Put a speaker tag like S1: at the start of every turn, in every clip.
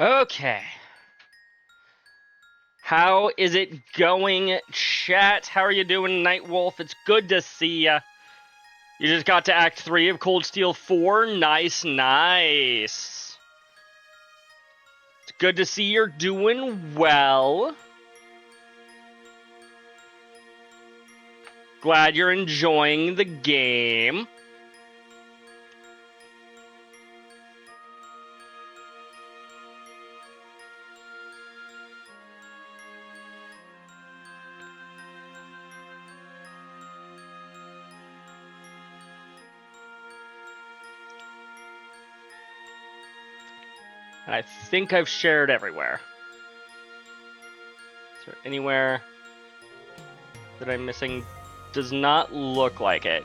S1: Okay. How is it going, chat? How are you doing, Nightwolf? It's good to see ya. You just got to Act 3 of Cold Steel 4. Nice, nice. It's good to see you're doing well. Glad you're enjoying the game. I think I've shared everywhere. Is there anywhere that I'm missing? Does not look like it.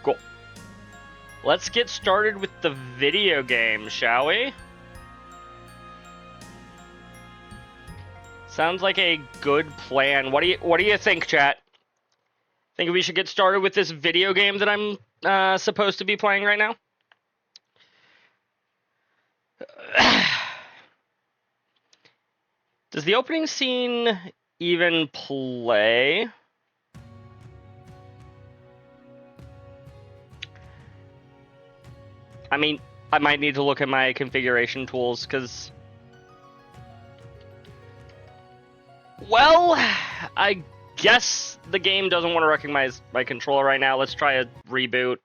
S1: Cool. Let's get started with the video game, shall we? Sounds like a good plan. What do you think, chat? Think we should get started with this video game that I'm supposed to be playing right now? Does the opening scene even play? I mean, I might need to look at my configuration tools, because... Well, I guess the game doesn't want to recognize my controller right now. Let's try a reboot.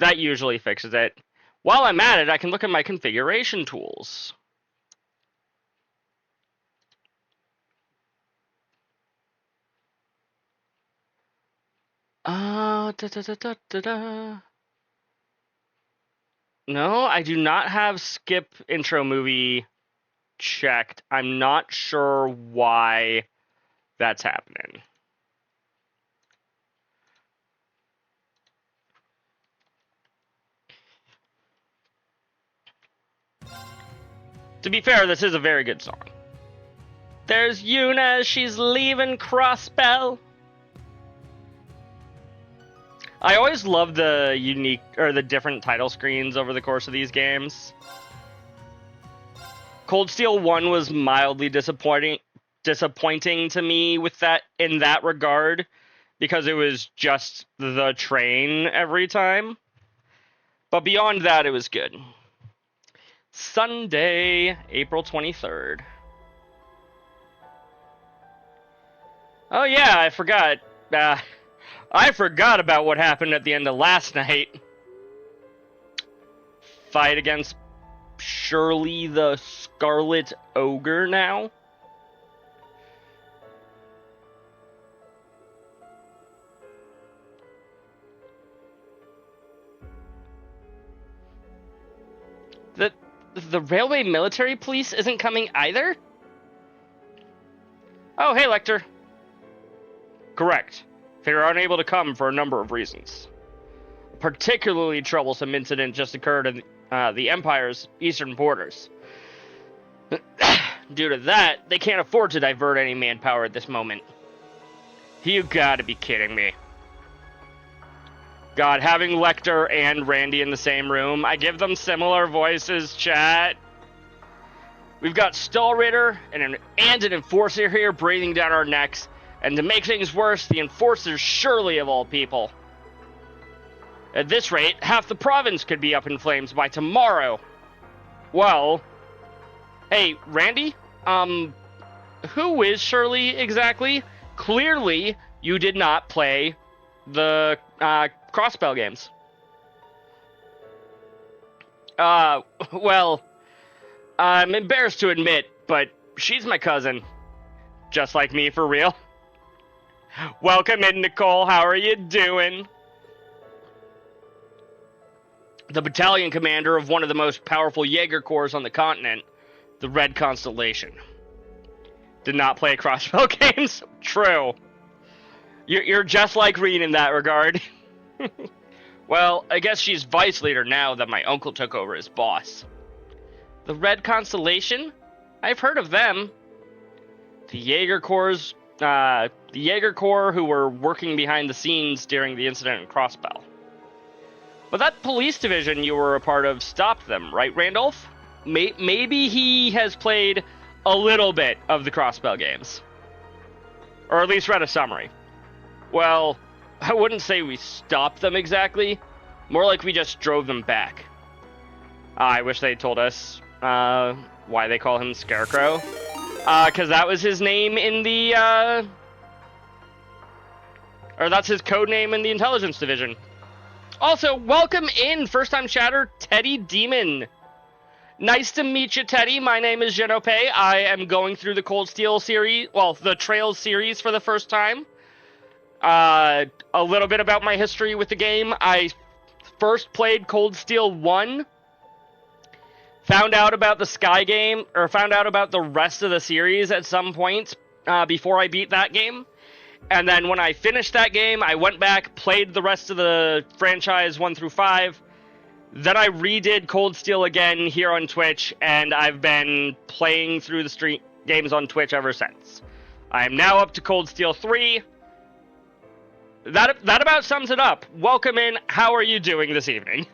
S1: That usually fixes it. While I'm at it, I can look at my configuration tools. No, I do not have skip intro movie checked. I'm not sure why that's happening. To be fair, this is a very good song. There's Yuna, she's leaving Crossbell. I always love the unique, or the different title screens over the course of these games. Cold Steel 1 was mildly disappointing to me with that, in that regard, because it was just the train every time. But beyond that, it was good. Sunday, April 23rd. Oh yeah, I forgot. I forgot about what happened at the end of last night. Fight against Shirley the Scarlet Ogre now. The Railway Military Police isn't coming either? Oh, hey, Lecter. Correct. They are unable to come for a number of reasons. A particularly troublesome incident just occurred in the Empire's eastern borders. Due to that, they can't afford to divert any manpower at this moment. You gotta be kidding me. God, having Lecter and Randy in the same room, I give them similar voices, chat. We've got Stallritter and an Enforcer here breathing down our necks, and to make things worse, the Enforcer's Shirley of all people. At this rate, half the province could be up in flames by tomorrow. Well, hey, Randy, who is Shirley exactly? Clearly, you did not play the Crossbell games. Well, I'm embarrassed to admit, but she's my cousin. Just like me, for real. Welcome in, Nicole. How are you doing? The battalion commander of one of the most powerful Jaeger Corps on the continent, the Red Constellation. Did not play Crossbell games? True. You're just like Reen in that regard. Well, I guess she's vice leader now that my uncle took over as boss. The Red Constellation? I've heard of them. The Jaeger Corps who were working behind the scenes during the incident in Crossbell. But that police division you were a part of stopped them, right, Randolph? maybe he has played a little bit of the Crossbell games. Or at least read a summary. Well, I wouldn't say we stopped them exactly. More like we just drove them back. I wish they told us why they call him Scarecrow. Because that was his name in the... or that's his code name in the Intelligence Division. Also, welcome in, first-time chatter, Teddy Demon. Nice to meet you, Teddy. My name is Genope. I am going through the Cold Steel series, well, the Trails series for the first time. A little bit about my history with the game. I first played Cold Steel 1. Found out about the Sky game, or found out about the rest of the series at some point before I beat that game. And then when I finished that game, I went back, played the rest of the franchise 1 through 5. Then I redid Cold Steel again here on Twitch, and I've been playing through the stream games on Twitch ever since. I am now up to Cold Steel 3. That about sums it up. Welcome in. How are you doing this evening?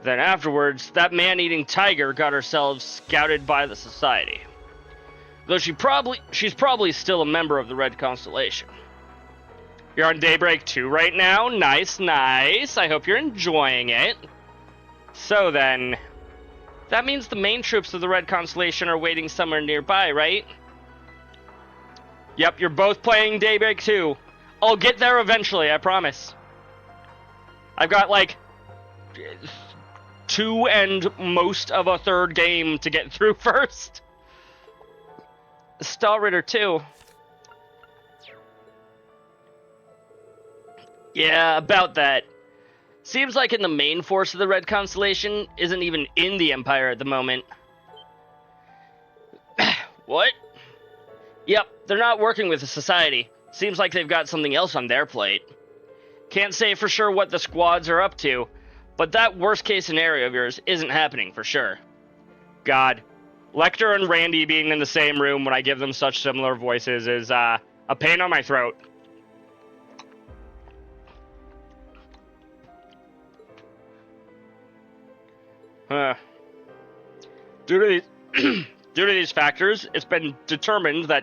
S1: Then afterwards, that man-eating tiger got herself scouted by the Society. Though she's probably still a member of the Red Constellation. You're on Daybreak 2 right now. Nice, nice. I hope you're enjoying it. So then, that means the main troops of the Red Constellation are waiting somewhere nearby, right? Yep, you're both playing Daybreak 2. I'll get there eventually, I promise. I've got, like, 2 and most of a third game to get through first. Star Ritter 2. Yeah, about that. Seems like in the main force of the Red Constellation isn't even in the Empire at the moment. What? Yep, they're not working with the Society. Seems like they've got something else on their plate. Can't say for sure what the squads are up to, but that worst case scenario of yours isn't happening for sure. God. Lecter and Randy being in the same room when I give them such similar voices is a pain on my throat. Due to these factors, it's been determined that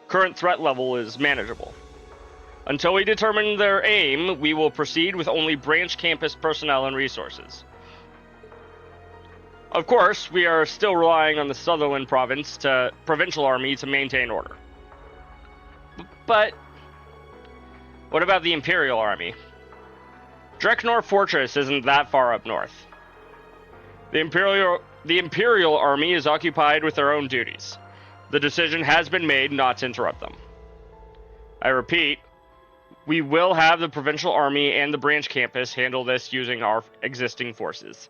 S1: current threat level is manageable. Until we determine their aim, we will proceed with only branch campus personnel and resources. Of course, we are still relying on the Sutherland provincial army to maintain order. But what about the Imperial Army? Dreknor Fortress isn't that far up north. The Imperial Army is occupied with their own duties. The decision has been made not to interrupt them. I repeat, we will have the provincial army and the branch campus handle this using our existing forces.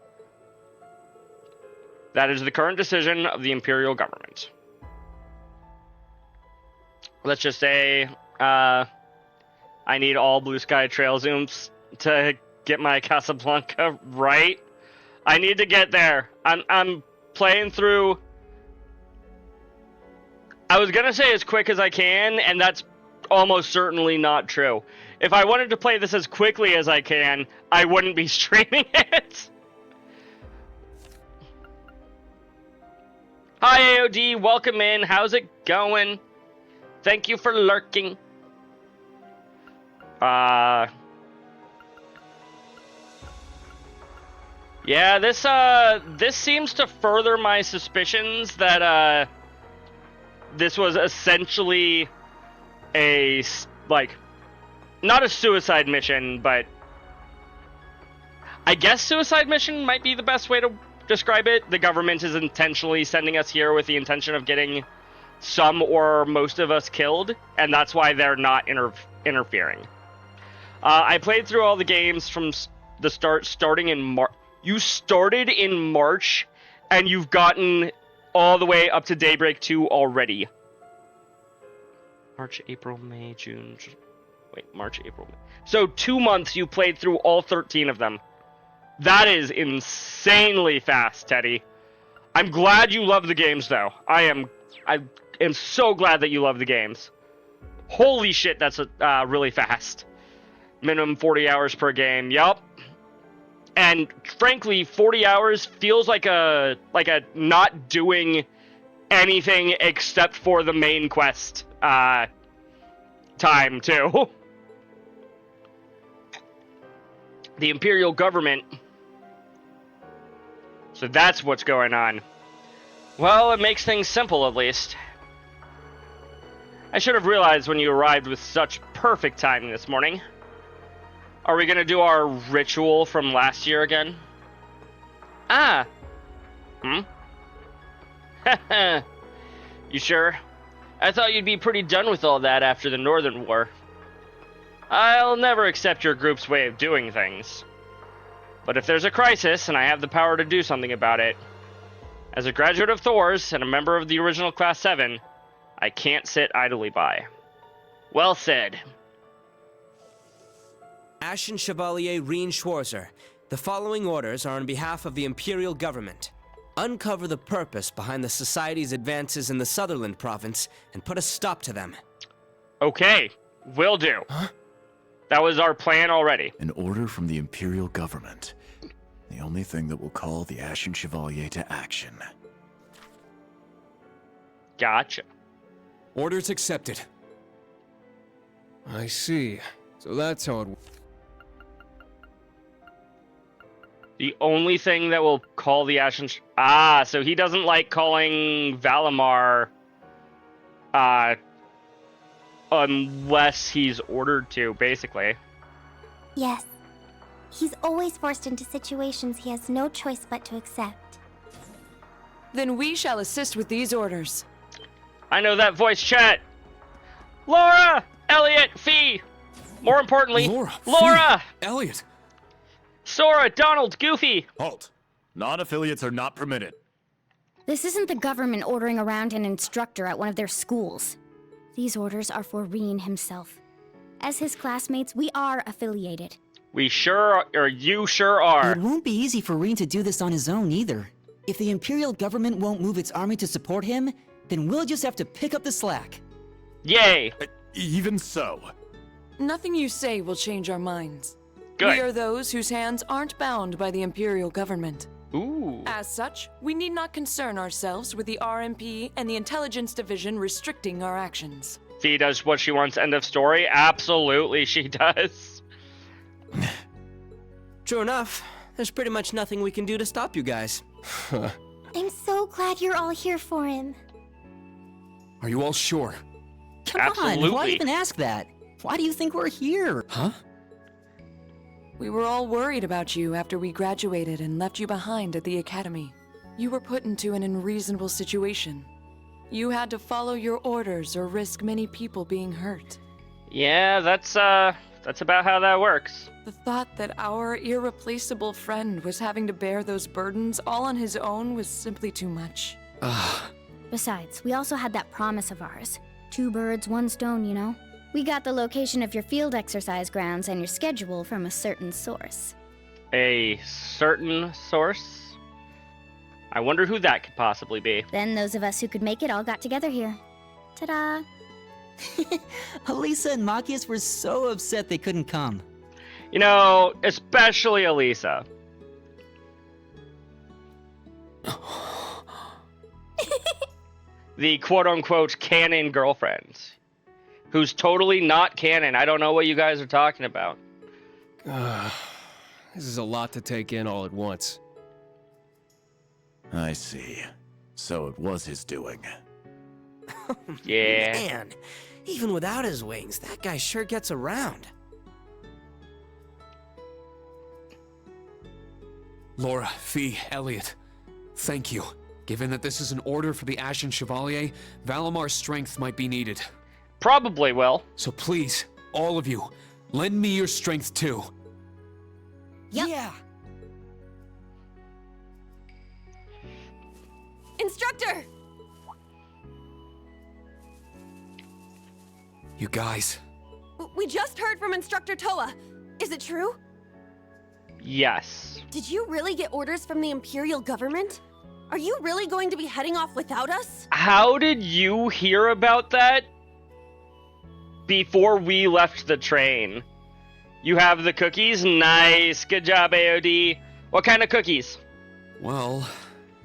S1: That is the current decision of the Imperial government. Let's just say, I need all Blue Sky Trail zooms to get my Casablanca right. I need to get there. I'm playing through... I was gonna say as quick as I can, and that's almost certainly not true. If I wanted to play this as quickly as I can, I wouldn't be streaming it. Hi AOD, welcome in. How's it going? Thank you for lurking. Yeah, this seems to further my suspicions that this was essentially a, like, not a suicide mission, but I guess suicide mission might be the best way to describe it. The government is intentionally sending us here with the intention of getting some or most of us killed, and that's why they're not interfering. I played through all the games from the starting in March. You started in March, and you've gotten all the way up to Daybreak 2 already. March, April, May, June... Wait, March, April, May. So 2 months you played through all 13 of them. That is insanely fast, Teddy. I'm glad you love the games, though. I am so glad that you love the games. Holy shit, that's really fast. Minimum 40 hours per game. Yup. And frankly, 40 hours feels like a not doing anything except for the main quest time too. The Imperial government. So that's what's going on. Well, it makes things simple at least. I should have realized when you arrived with such perfect timing this morning. Are we gonna do our ritual from last year again? Ah. You sure? I thought you'd be pretty done with all that after the Northern War. I'll never accept your group's way of doing things. But if there's a crisis and I have the power to do something about it, as a graduate of Thor's and a member of the original Class 7, I can't sit idly by. Well said.
S2: Ashen Chevalier Rien Schwarzer, the following orders are on behalf of the Imperial Government. Uncover the purpose behind the Society's advances in the Sutherland province and put a stop to them.
S1: Okay, will do.
S2: Huh?
S1: That was our plan already.
S3: An order from the Imperial Government. The only thing that will call the Ashen Chevalier to action.
S1: Gotcha.
S4: Orders accepted. I see. So that's how it...
S1: The only thing that will call the Ashen... so he doesn't like calling Valimar... unless he's ordered to, basically.
S5: Yes. He's always forced into situations he has no choice but to accept.
S6: Then we shall assist with these orders.
S1: I know that voice, chat! Laura! Elliot! Fee! More importantly, Laura!
S4: Elliot!
S1: Sora! Donald! Goofy!
S3: Halt! Non-affiliates are not permitted.
S7: This isn't the government ordering around an instructor at one of their schools. These orders are for Rien himself. As his classmates, we are affiliated.
S1: We sure are, or you sure are.
S8: It won't be easy for Rien to do this on his own either. If the Imperial government won't move its army to support him, then we'll just have to pick up the slack.
S1: Yay!
S3: Even so.
S6: Nothing you say will change our minds.
S1: Good.
S6: We are those whose hands aren't bound by the Imperial government.
S1: Ooh.
S6: As such, we need not concern ourselves with the RMP and the Intelligence Division restricting our actions.
S1: Fee does what she wants, end of story? Absolutely she does.
S2: True enough. There's pretty much nothing we can do to stop you guys.
S5: I'm so glad you're all here for him.
S4: Are you all sure?
S8: Come
S1: Absolutely.
S8: on, why even ask that? Why do you think we're here?
S4: Huh?
S6: We were all worried about you after we graduated and left you behind at the academy. You were put into an unreasonable situation. You had to follow your orders or risk many people being hurt.
S1: Yeah, that's about how that works.
S6: The thought that our irreplaceable friend was having to bear those burdens all on his own was simply too much.
S7: Besides, we also had that promise of ours. 2 birds, 1 stone, you know? We got the location of your field exercise grounds and your schedule from a certain source.
S1: A certain source? I wonder who that could possibly be.
S7: Then those of us who could make it all got together here. Ta-da!
S8: Elisa and Machias were so upset they couldn't come.
S1: You know, especially Elisa. The quote-unquote canon girlfriend. Who's totally not canon. I don't know what you guys are talking about.
S4: This is a lot to take in all at once.
S3: I see. So it was his doing.
S1: Yeah.
S2: Man, even without his wings, that guy sure gets around.
S4: Laura, Fee, Elliot, thank you. Given that this is an order for the Ashen Chevalier, Valimar's strength might be needed.
S1: Probably will.
S4: So please, all of you, lend me your strength too.
S7: Yep.
S2: Yeah.
S6: Instructor!
S4: You guys.
S9: We just heard from Instructor Toa. Is it true?
S1: Yes.
S9: Did you really get orders from the Imperial government? Are you really going to be heading off without us?
S1: How did you hear about that before we left the train? You have the cookies? Nice. Good job, AOD. What kind of cookies?
S4: Well,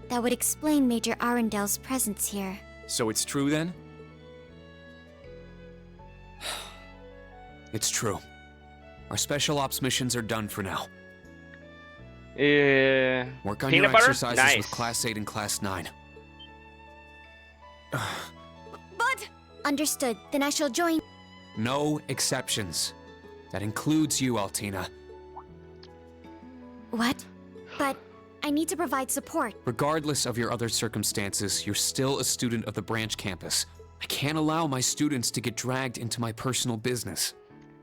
S5: That would explain Major Arundel's presence here.
S10: So it's true then?
S4: it's true. Our special ops missions are done for now.
S1: Peanut
S4: Work on your
S1: butter?
S4: exercises
S1: Nice.
S4: with Class 8 and Class 9.
S9: But
S5: Understood. Then I shall join.
S4: No exceptions. That includes you, Altina.
S5: What? But I need to provide support.
S4: Regardless of your other circumstances, you're still a student of the branch campus. I can't allow my students to get dragged into my personal business.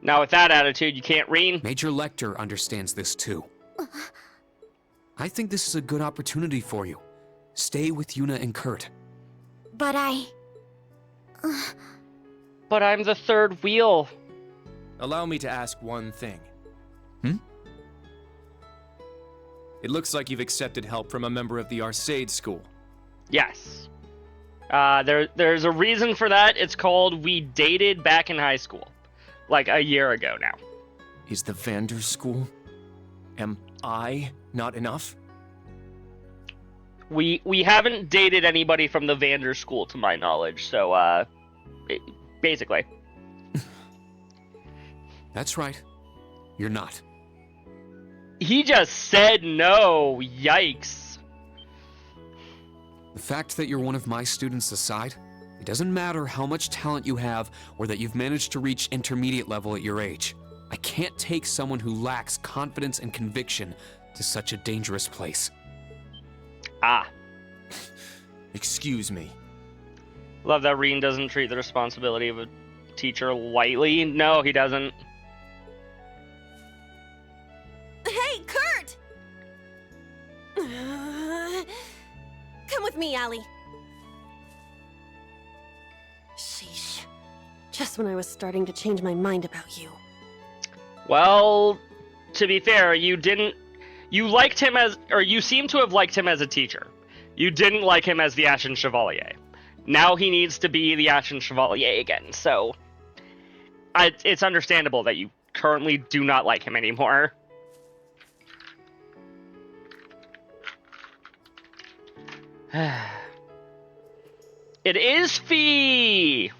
S1: Now with that attitude, you can't read.
S4: Major Lecter understands this too. I think this is a good opportunity for you. Stay with Yuna and Kurt.
S5: But I...
S1: But I'm the third wheel.
S10: Allow me to ask one thing.
S4: Hmm?
S10: It looks like you've accepted help from a member of the Arcade School.
S1: Yes. There's a reason for that. It's called we dated back in high school. Like a year ago now.
S10: Is the Vander School? Am I not enough?
S1: We haven't dated anybody from the Vander School to my knowledge, so basically.
S4: That's right. You're not.
S1: He just said no. Yikes.
S4: The fact that you're one of my students aside, it doesn't matter how much talent you have or that you've managed to reach intermediate level at your age. I can't take someone who lacks confidence and conviction to such a dangerous place.
S1: Ah.
S10: Excuse me.
S1: Love that Reen doesn't treat the responsibility of a teacher lightly. No, he doesn't.
S9: hey, Kurt! Come with me, Allie. Sheesh. Just when I was starting to change my mind about you.
S1: Well, to be fair, you liked him as, or you seem to have liked him as a teacher. You didn't like him as the Ashen Chevalier. Now he needs to be the Ashen Chevalier again, so it's understandable that you currently do not like him anymore. It is Fee!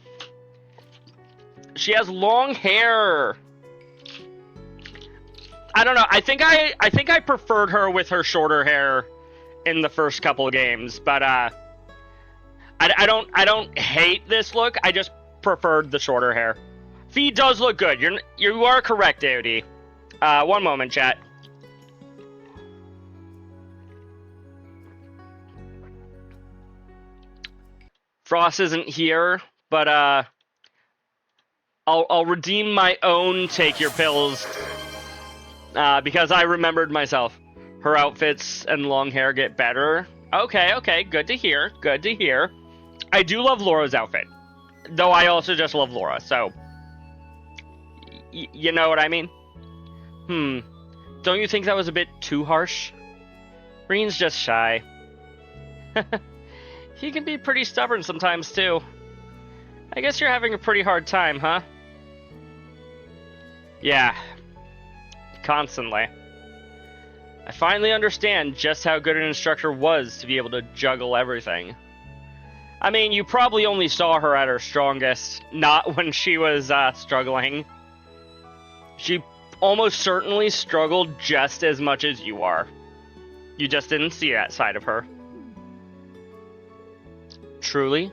S1: She has long hair. I don't know. I think I preferred her with her shorter hair in the first couple of games, but I don't hate this look. I just preferred the shorter hair. Fee does look good. You are correct, AOD. One moment, chat. Frost isn't here, but I'll redeem my own take your pills because I remembered myself. Her outfits and long hair get better. Okay, good to hear. Good to hear. I do love Laura's outfit, though I also just love Laura, so you know what I mean? Don't you think that was a bit too harsh? Reen's just shy. He can be pretty stubborn sometimes, too. I guess you're having a pretty hard time, huh? Yeah. Constantly. I finally understand just how good an instructor was to be able to juggle everything. I mean, you probably only saw her at her strongest, not when she was struggling. She almost certainly struggled just as much as you are. You just didn't see that side of her. Truly?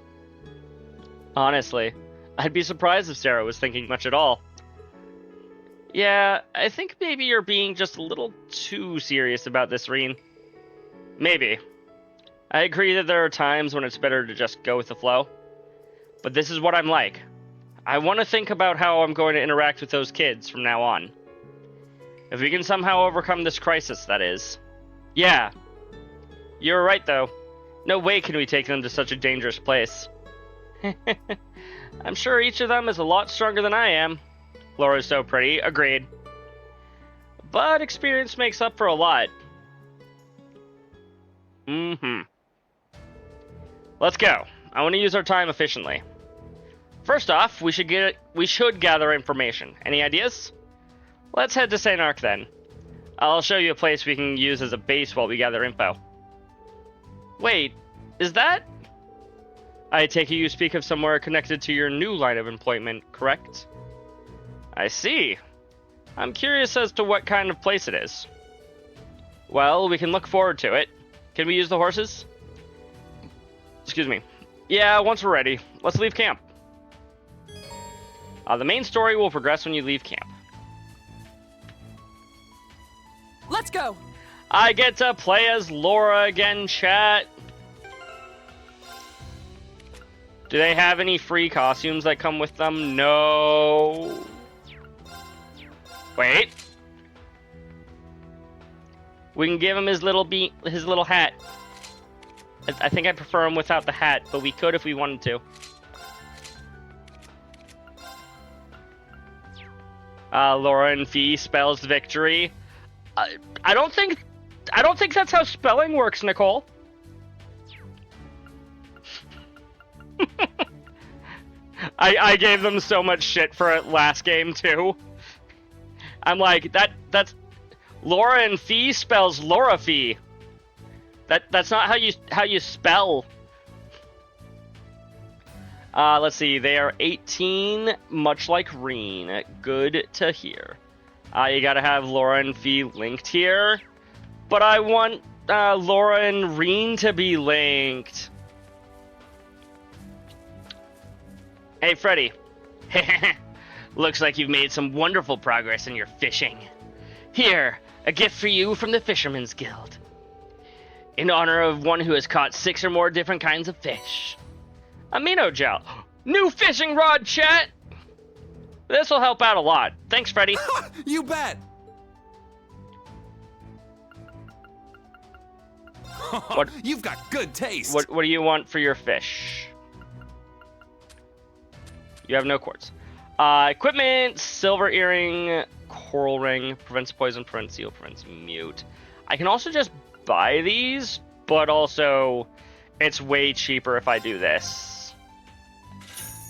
S1: Honestly, I'd be surprised if Sarah was thinking much at all. Yeah, I think maybe you're being just a little too serious about this, Reen. Maybe. I agree that there are times when it's better to just go with the flow. But this is what I'm like. I want to think about how I'm going to interact with those kids from now on. If we can somehow overcome this crisis, that is. Yeah. You're right, though. No way can we take them to such a dangerous place. I'm sure each of them is a lot stronger than I am. Laura's so pretty. Agreed. But experience makes up for a lot. Let's go. I want to use our time efficiently. First off, we should gather information. Any ideas? Let's head to St. Arc then. I'll show you a place we can use as a base while we gather info. Wait, is that? I take it you speak of somewhere connected to your new line of employment, correct? I see. I'm curious as to what kind of place it is. Well, we can look forward to it. Can we use the horses? Excuse me. Yeah, once we're ready. Let's leave camp. The main story will progress when you leave camp.
S6: Let's go!
S1: I get to play as Laura again, chat. Do they have any free costumes that come with them? No. Wait. We can give him his little hat. I think I prefer him without the hat, but we could if we wanted to. Laura and Fee spells victory. I don't think that's how spelling works, Nicole. I gave them so much shit for it last game too. I'm like, that's Laura and Fee spells Laura Fee. That's not how you spell. Let's see, they are 18, much like Reen. Good to hear. You gotta have Laura and Fee linked here. But I want Laura and Reen to be linked. Hey, Freddy. Looks like you've made some wonderful progress in your fishing. Here, a gift for you from the Fisherman's Guild. In honor of one who has caught 6 or more different kinds of fish. Amino gel. New fishing rod, chat! This will help out a lot. Thanks, Freddy.
S4: You bet!
S1: What?
S4: You've got good taste.
S1: What do you want for your fish? You have no quartz. Equipment, silver earring, coral ring, prevents poison, prevents seal, prevents mute. I can also just buy these, but also it's way cheaper if I do this.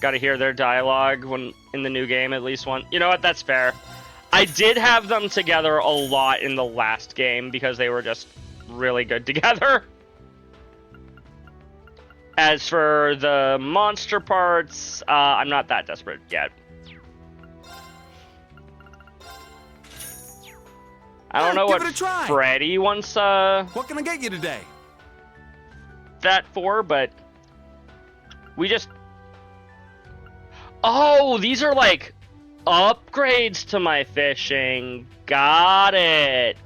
S1: Gotta hear their dialogue when in the new game, at least one. You know what? That's fair. I did have them together a lot in the last game because they were just really good together. As for the monster parts, I'm not that desperate yet. I don't know what Freddy wants
S4: What can I get you today?
S1: that for, but we just... Oh, these are like upgrades to my fishing. Got it.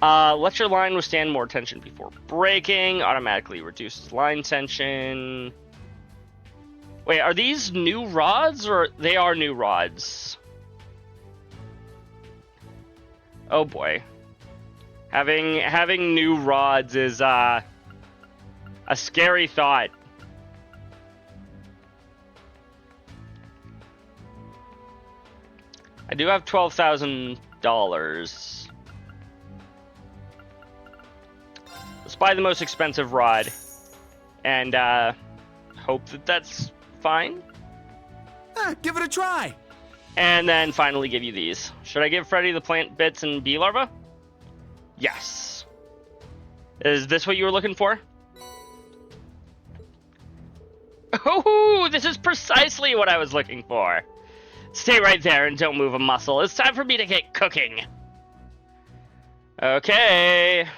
S1: Let your line withstand more tension before breaking. Automatically reduces line tension. Wait, are these new rods or they are new rods? Oh boy. Having new rods is a scary thought. I do have $12,000. Let's buy the most expensive rod and hope that that's fine.
S4: Give it a try.
S1: And then finally give you these. Should I give Freddy the plant bits and bee larva? Yes. Is this what you were looking for? Oh, this is precisely what I was looking for. Stay right there and don't move a muscle. It's time for me to get cooking. Okay.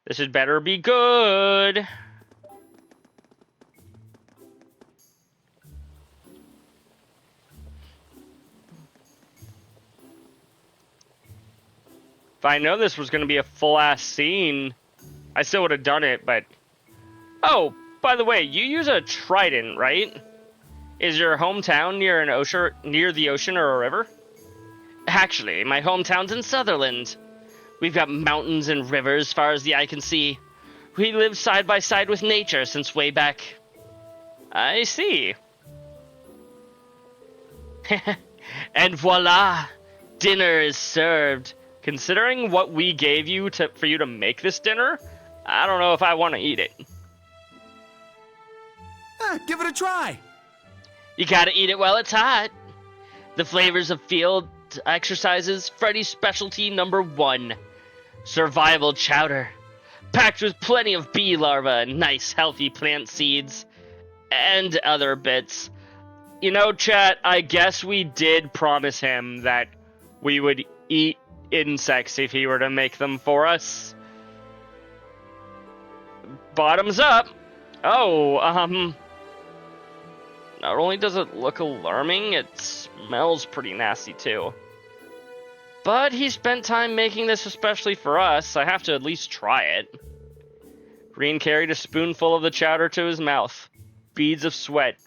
S1: This had better be good. If I know this was going to be a full-ass scene, I still would have done it, but... Oh, by the way, you use a trident, right? Is your hometown near an ocean, near the ocean or a river? Actually, my hometown's in Sutherland. We've got mountains and rivers as far as the eye can see. We live side by side with nature since way back. I see. And voila! Dinner is served. Considering what we gave you for you to make this dinner, I don't know if I want to eat it.
S4: Give it a try.
S1: You gotta eat it while it's hot. The flavors of field exercises, Freddy's specialty number 1. Survival chowder. Packed with plenty of bee larvae and nice healthy plant seeds. And other bits. You know, chat, I guess we did promise him that we would eat insects if he were to make them for us. Bottoms up. Oh, not only does it look alarming, it smells pretty nasty too. But he spent time making this especially for us. I have to at least try it. Green carried a spoonful of the chowder to his mouth. Beads of sweat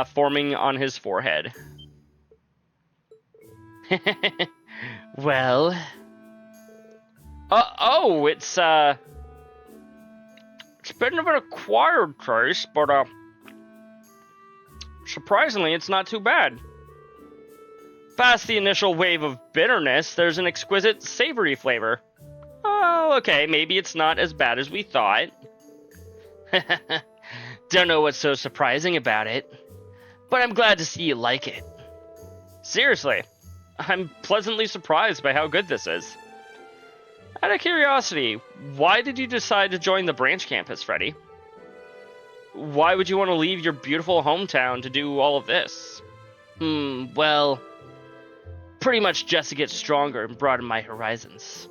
S1: forming on his forehead. Well. It's a bit of an acquired taste, but surprisingly, it's not too bad. Past the initial wave of bitterness, there's an exquisite savory flavor. Oh, okay, maybe it's not as bad as we thought. Don't know what's so surprising about it, but I'm glad to see you like it. Seriously, I'm pleasantly surprised by how good this is. Out of curiosity, why did you decide to join the branch campus, Freddy? Why would you want to leave your beautiful hometown to do all of this? Well, pretty much just to get stronger and broaden my horizons.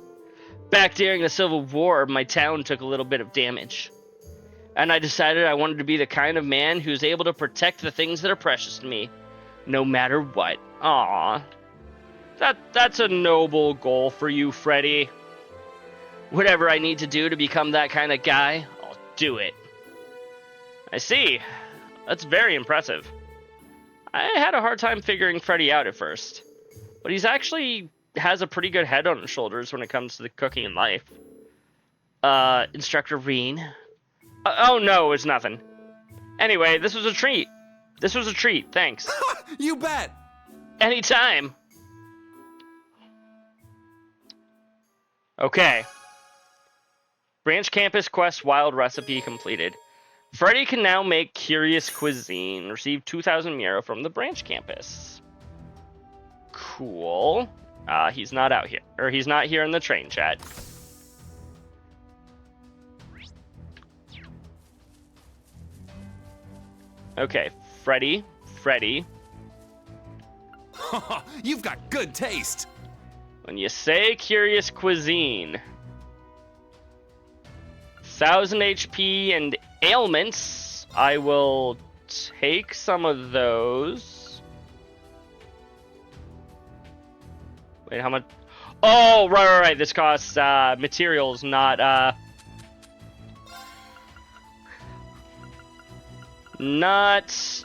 S1: Back during the Civil War, my town took a little bit of damage. And I decided I wanted to be the kind of man who's able to protect the things that are precious to me, no matter what. Aww. That's a noble goal for you, Freddy. Whatever I need to do to become that kind of guy, I'll do it. I see. That's very impressive. I had a hard time figuring Freddy out at first, but he's actually has a pretty good head on his shoulders when it comes to the cooking in life. Instructor Reen. Oh no, it's nothing. Anyway, this was a treat. Thanks.
S4: You bet!
S1: Anytime. Okay. Branch Campus Quest Wild Recipe completed. Freddy can now make curious cuisine. Receive 2,000 Mira from the Branch Campus. Cool. He's not out here. Or he's not here in the train chat. Okay, Freddy.
S4: You've got good taste.
S1: When you say curious cuisine, 1,000 HP and ailments, I will take some of those. Wait, how much? Oh, right. This costs materials, not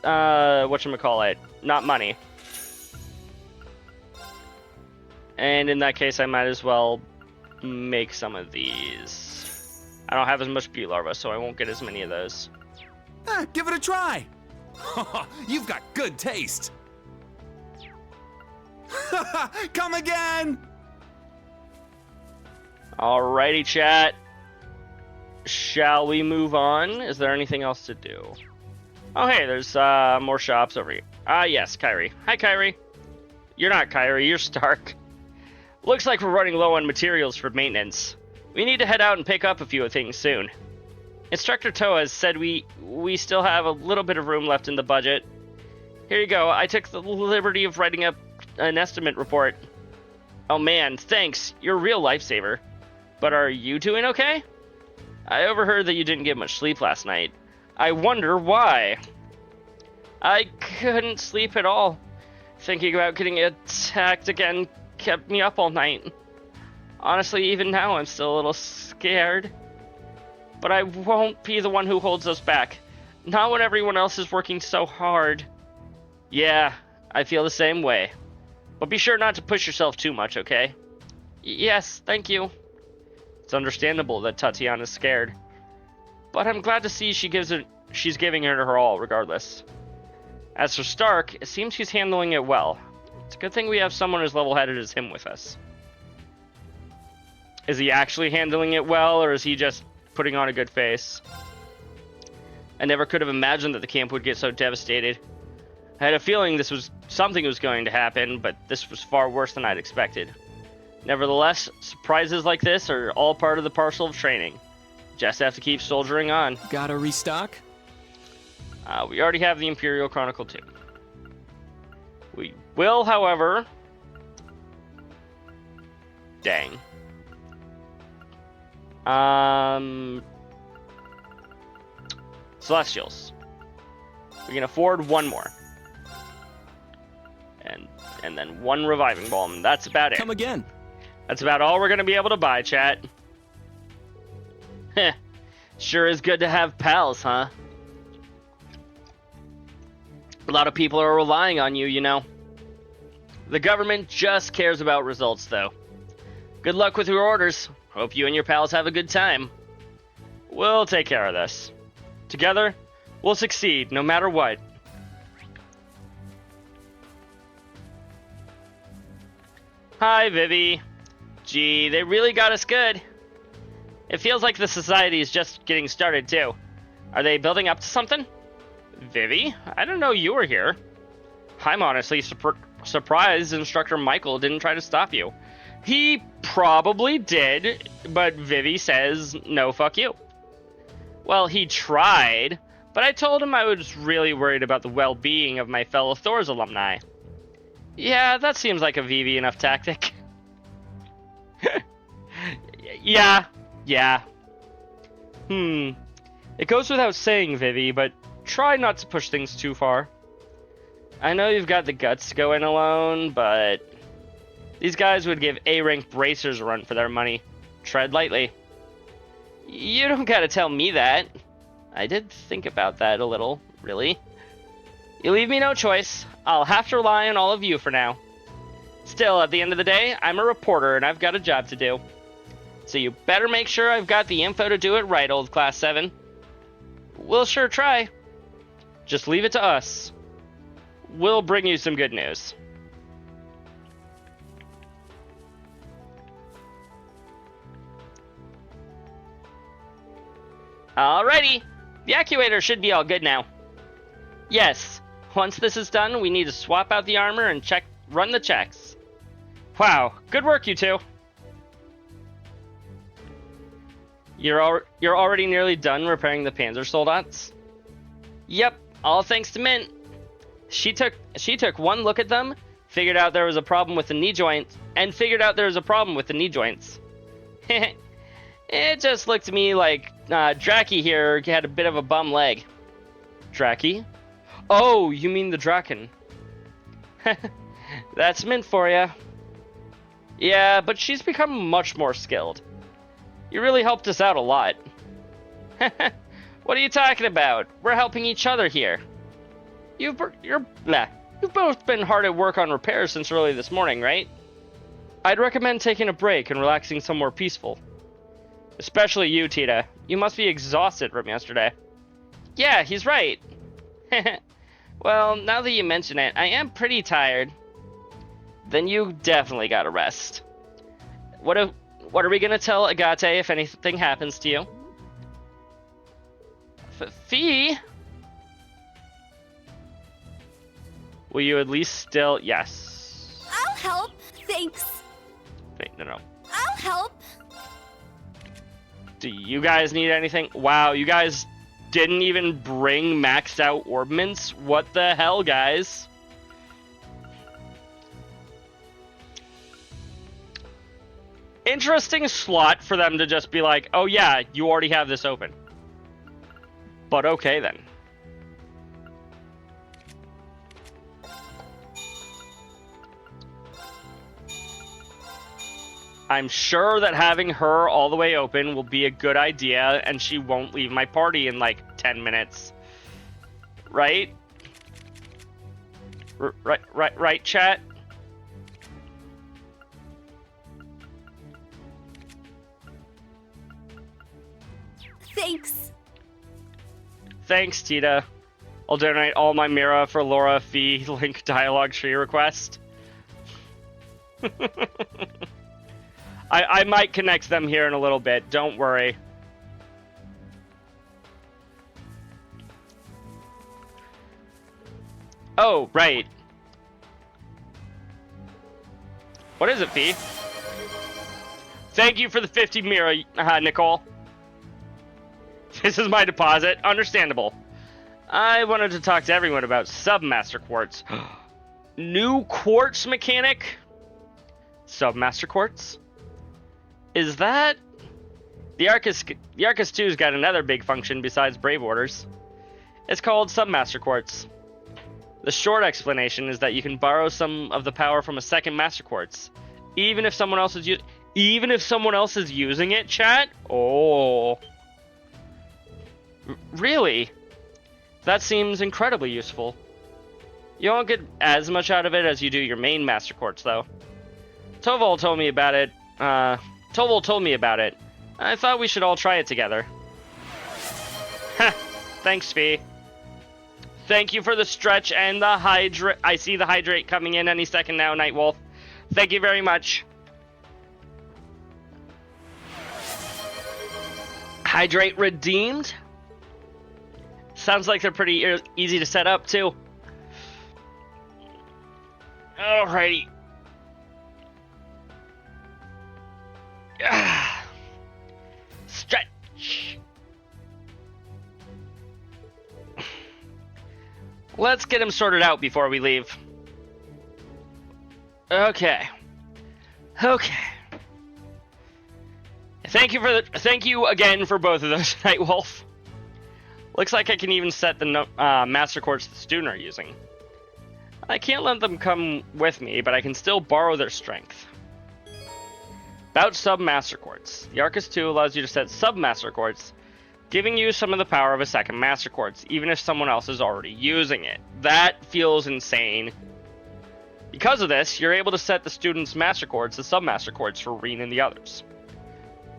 S1: whatchamacallit, not money. And in that case, I might as well make some of these. I don't have as much bee larva, so I won't get as many of those.
S4: Give it a try. You've got good taste. Come again.
S1: Alrighty, chat. Shall we move on? Is there anything else to do? Oh, hey, there's more shops over here. Yes, Kyrie. Hi, Kyrie. You're not Kyrie, you're Stark. Looks like we're running low on materials for maintenance. We need to head out and pick up a few things soon. Instructor Toa has said we still have a little bit of room left in the budget. Here you go. I took the liberty of writing up an estimate report. Oh man, thanks. You're a real lifesaver. But are you doing okay? I overheard that you didn't get much sleep last night. I wonder why. I couldn't sleep at all. Thinking about getting attacked again kept me up all night. Honestly, even now I'm still a little scared. But I won't be the one who holds us back. Not when everyone else is working so hard. Yeah, I feel the same way. But be sure not to push yourself too much, okay? Yes, thank you. It's understandable that Tatiana's scared. But I'm glad to see she's giving it her all, regardless. As for Stark, it seems he's handling it well. It's a good thing we have someone as level-headed as him with us. Is he actually handling it well, or is he just putting on a good face? I never could have imagined that the camp would get so devastated. I had a feeling something was going to happen, but this was far worse than I'd expected. Nevertheless, surprises like this are all part of the parcel of training. Just have to keep soldiering on.
S10: Gotta restock?
S1: We already have the Imperial Chronicle 2. We will, however... Dang. Celestials. We can afford one more. And then one reviving balm. That's about it.
S10: Come again.
S1: That's about all we're going to be able to buy, chat. Heh. Sure is good to have pals, huh? A lot of people are relying on you, you know. The government just cares about results, though. Good luck with your orders. Hope you and your pals have a good time. We'll take care of this. Together, we'll succeed, no matter what. Hi, Vivi. Gee, they really got us good. It feels like the society is just getting started, too. Are they building up to something? Vivi? I didn't know you were here. I'm honestly surprised Instructor Michael didn't try to stop you. He probably did, but Vivi says, no, fuck you. Well, he tried, but I told him I was really worried about the well-being of my fellow Thor's alumni. Yeah, that seems like a Vivi enough tactic. Yeah. It goes without saying, Vivi, but try not to push things too far. I know you've got the guts to go in alone, but these guys would give A-rank bracers a run for their money. Tread lightly. You don't gotta tell me that. I did think about that a little, really. You leave me no choice. I'll have to rely on all of you for now. Still, at the end of the day, I'm a reporter and I've got a job to do. So you better make sure I've got the info to do it right, old Class 7. We'll sure try. Just leave it to us. We'll bring you some good news. Alrighty. The actuator should be all good now. Yes. Once this is done, we need to swap out the armor and run the checks. Wow. Good work, you two. You're already nearly done repairing the Panzer Soldats? Yep, all thanks to Mint. She took one look at them, figured out there was a problem with the knee joints. It just looked to me like Draki here had a bit of a bum leg. Draki? Oh, you mean the Draken. That's Mint for ya. Yeah, but she's become much more skilled. You really helped us out a lot. What are you talking about? We're helping each other here. You've both been hard at work on repairs since early this morning, right? I'd recommend taking a break and relaxing somewhere peaceful. Especially you, Tita. You must be exhausted from yesterday. Yeah, he's right. Well, now that you mention it, I am pretty tired. Then you definitely gotta rest. What are we gonna tell Agate if anything happens to you? Fee? Will you at least still... Yes.
S9: I'll help. Thanks.
S1: Wait, no.
S9: I'll help.
S1: Do you guys need anything? Wow, you guys didn't even bring maxed out orbments? What the hell, guys? Interesting slot for them to just be like, oh yeah, you already have this open. But okay then. I'm sure that having her all the way open will be a good idea, and she won't leave my party in like 10 minutes. Right? Right, chat?
S9: Thanks.
S1: Thanks, Tita. I'll donate all my Mira for Laura Fee Link dialogue tree request. I might connect them here in a little bit, don't worry. Oh, right. What is it, Fee? Thank you for the 50 mirror, Nicole. This is my deposit. Understandable. I wanted to talk to everyone about Submaster Quartz. New quartz mechanic? Submaster Quartz? Is that... The Arcus 2's got another big function besides Brave Orders. It's called Submaster Quartz. The short explanation is that you can borrow some of the power from a second Master Quartz, even if someone else is using it, chat? Oh. Really? That seems incredibly useful. You won't get as much out of it as you do your main Master Quartz, though. Toval told me about it. Toval told me about it. I thought we should all try it together. Heh. Thanks, Fee. Thank you for the stretch and the hydrate. I see the hydrate coming in any second now, Nightwolf. Thank you very much. Hydrate redeemed? Sounds like they're pretty easy to set up, too. Alrighty. Stretch. Let's get him sorted out before we leave. Okay. Thank you again for both of those, Nightwolf. Looks like I can even set the Master Quartz the student are using. I can't let them come with me, but I can still borrow their strength. About Sub-Master Quartz. The Arcus 2 allows you to set Sub-Master Quartz, giving you some of the power of a second Master Quartz, even if someone else is already using it. That feels insane. Because of this, you're able to set the student's Master Quartz as Sub-Master Quartz for Reen and the others.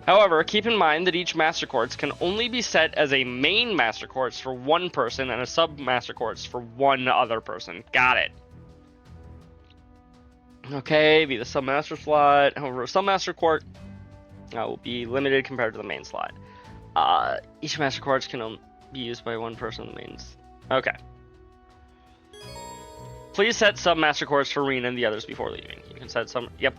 S1: However, keep in mind that each Master Quartz can only be set as a main Master Quartz for one person and a Sub-Master Quartz for one other person. Got it. Okay, be the Sub-Master slot. However, a Sub-Master Quartz will be limited compared to the main slot. Each Master Quartz can be used by one person in the mains. Okay. Please set Sub-Master Quartz for Reen and the others before leaving. You can set some... Yep.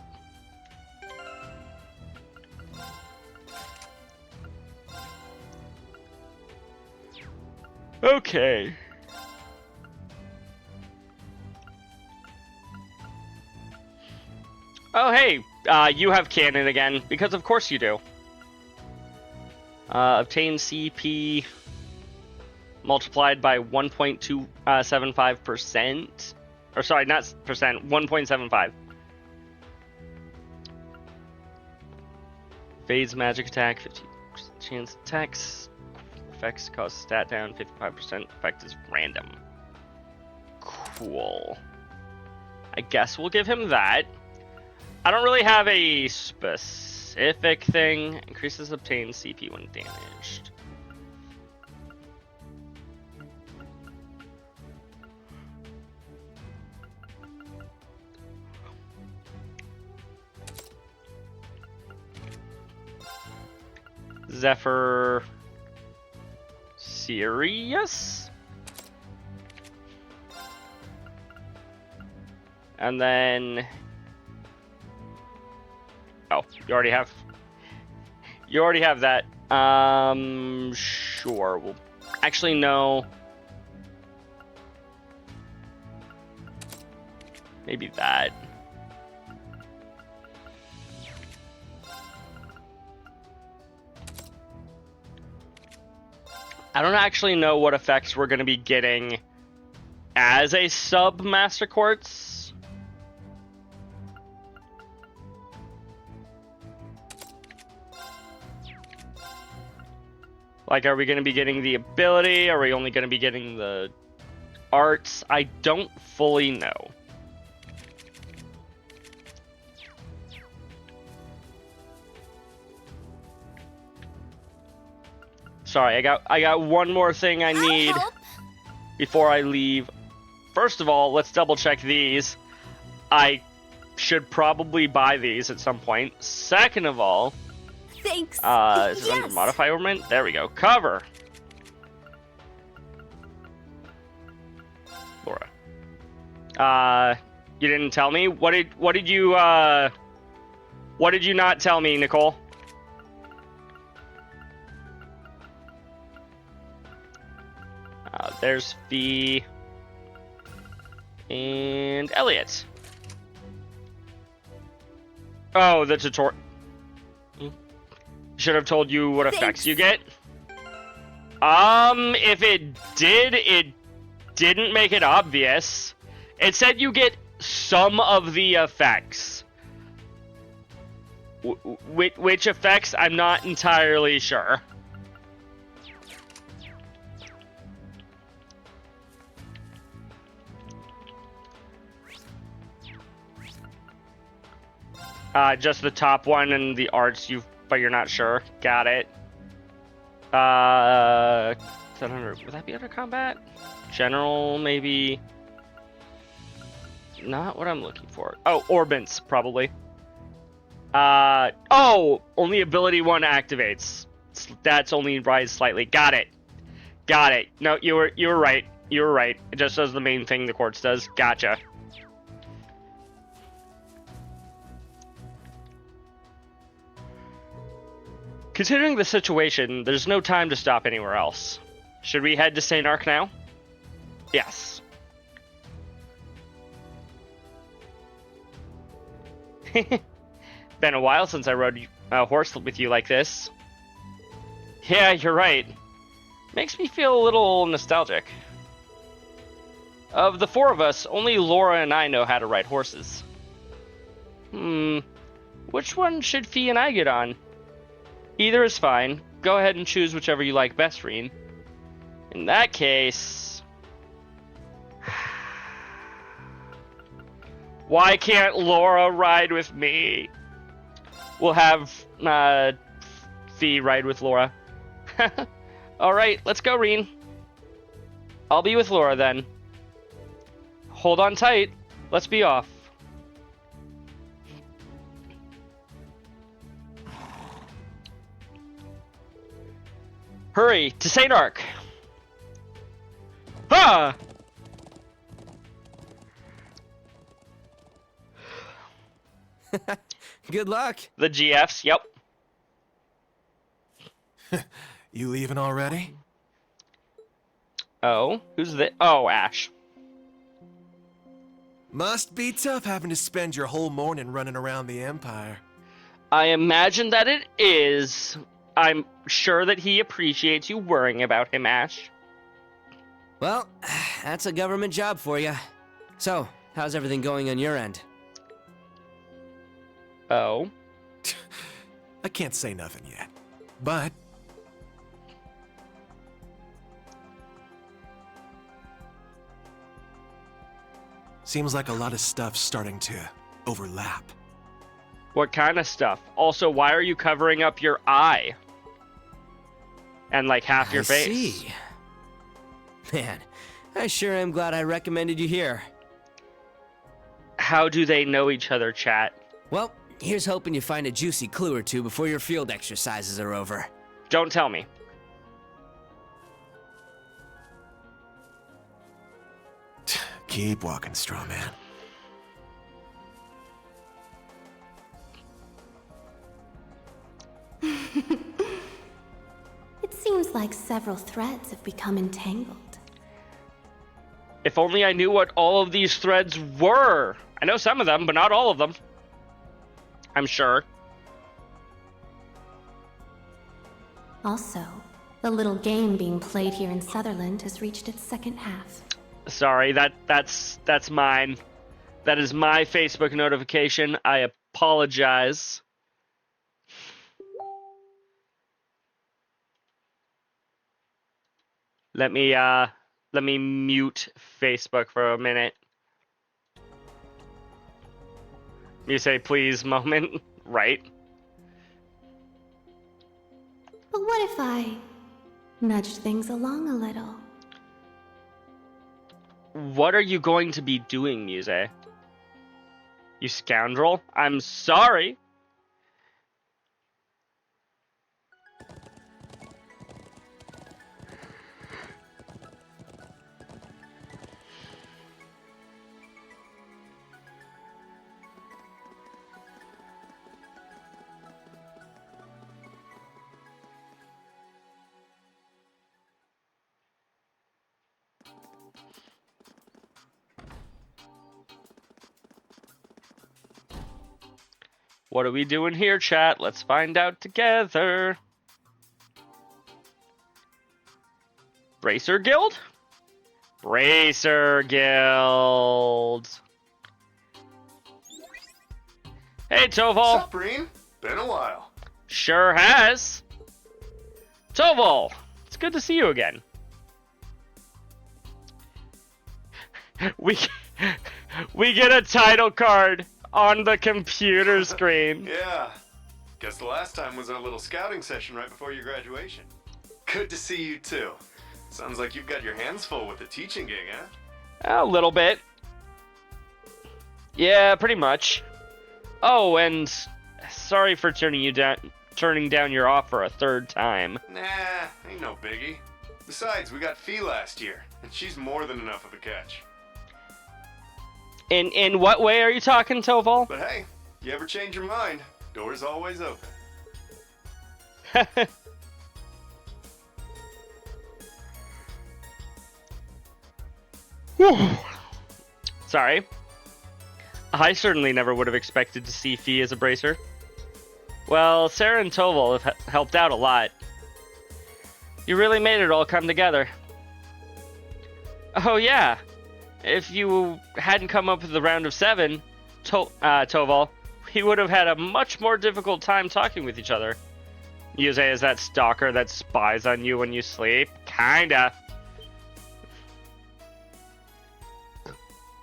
S1: Okay. Oh, hey, you have cannon again, because of course you do. Obtain CP multiplied by 1.275%. Or sorry, not percent, 1.75. Phase magic attack, 50% chance attacks. Effects cause stat down, 55%. Effect is random. Cool. I guess we'll give him that. I don't really have a specific thing. Increases obtained CP when damaged. Zephyr... Serious? And then... Oh, you already have that. Sure. We'll actually no. Maybe that. I don't actually know what effects we're going to be getting as a sub-Master Quartz. Like, are we going to be getting the ability? Are we only going to be getting the arts? I don't fully know. Sorry, I got one more thing I need before I leave. First of all, let's double check these. I should probably buy these at some point. Second of all,
S9: thanks.
S1: Is it under modify ornament? There we go. Cover. Laura. You didn't tell me? What did you not tell me, Nicole? There's Fee and Elliot. Oh, the tutorial. Should have told you what effects you get. If it did, it didn't make it obvious. It said you get some of the effects. Which effects, I'm not entirely sure. Just the top one and the arts, but you're not sure. Got it. Is that would that be under combat? General, maybe. Not what I'm looking for. Oh, Orbits, probably. Oh, only ability 1 activates. That's only rise slightly. Got it. Got it. No, you were right. You were right. It just does the main thing the quartz does. Gotcha. Considering the situation, there's no time to stop anywhere else. Should we head to St. Arc now? Yes. Been a while since I rode a horse with you like this. Yeah, you're right. Makes me feel a little nostalgic. Of the 4 of us, only Laura and I know how to ride horses. Which one should Fee and I get on? Either is fine. Go ahead and choose whichever you like best, Reen. In that case... Why can't Laura ride with me? We'll have Fee ride with Laura. Alright, let's go, Reen. I'll be with Laura then. Hold on tight. Let's be off. Hurry, to St. Arc! Ah!
S2: Good luck.
S1: The GFs, yep.
S11: You leaving already?
S1: Oh, who's the... Oh, Ash.
S11: Must be tough having to spend your whole morning running around the Empire.
S1: I imagine that it is. I'm sure that he appreciates you worrying about him, Ash.
S2: Well, that's a government job for you. So, how's everything going on your end?
S1: Oh?
S11: I can't say nothing yet, but... Seems like a lot of stuff's starting to overlap.
S1: What kind of stuff? Also, why are you covering up your eye? And like half your face?
S2: See. Man, I sure am glad I recommended you here.
S1: How do they know each other, chat?
S2: Well, here's hoping you find a juicy clue or two before your field exercises are over.
S1: Don't tell me.
S11: Keep walking, straw man.
S9: It seems like several threads have become entangled.
S1: If only I knew what all of these threads were. I know some of them, but not all of them. I'm sure.
S9: Also, the little game being played here in Sutherland has reached its second half.
S1: Sorry, that's mine. That is my Facebook notification. I apologize. Let me mute Facebook for a minute. You say please moment, right?
S9: But what if I nudged things along a little?
S1: What are you going to be doing, Muse? You scoundrel. I'm sorry. What are we doing here, chat? Let's find out together. Bracer Guild? Bracer Guild. Hey, Toval.
S12: What's up, Breen? Been a while.
S1: Sure has. Toval, it's good to see you again. We get a title card on the computer screen.
S12: Yeah. Guess the last time was our little scouting session right before your graduation. Good to see you too. Sounds like you've got your hands full with the teaching gig, huh?
S1: A little bit. Yeah, pretty much. Oh, and sorry for turning down your offer a third time.
S12: Nah, ain't no biggie. Besides, we got Fee last year, and she's more than enough of a catch.
S1: In what way are you talking, Toval?
S12: But hey, you ever change your mind, door's always open.
S1: Sorry. I certainly never would have expected to see Fee as a bracer. Well, Sarah and Toval have helped out a lot. You really made it all come together. Oh yeah. If you hadn't come up with the round of 7, Toval, we would have had a much more difficult time talking with each other. Yuze is that stalker that spies on you when you sleep? Kinda.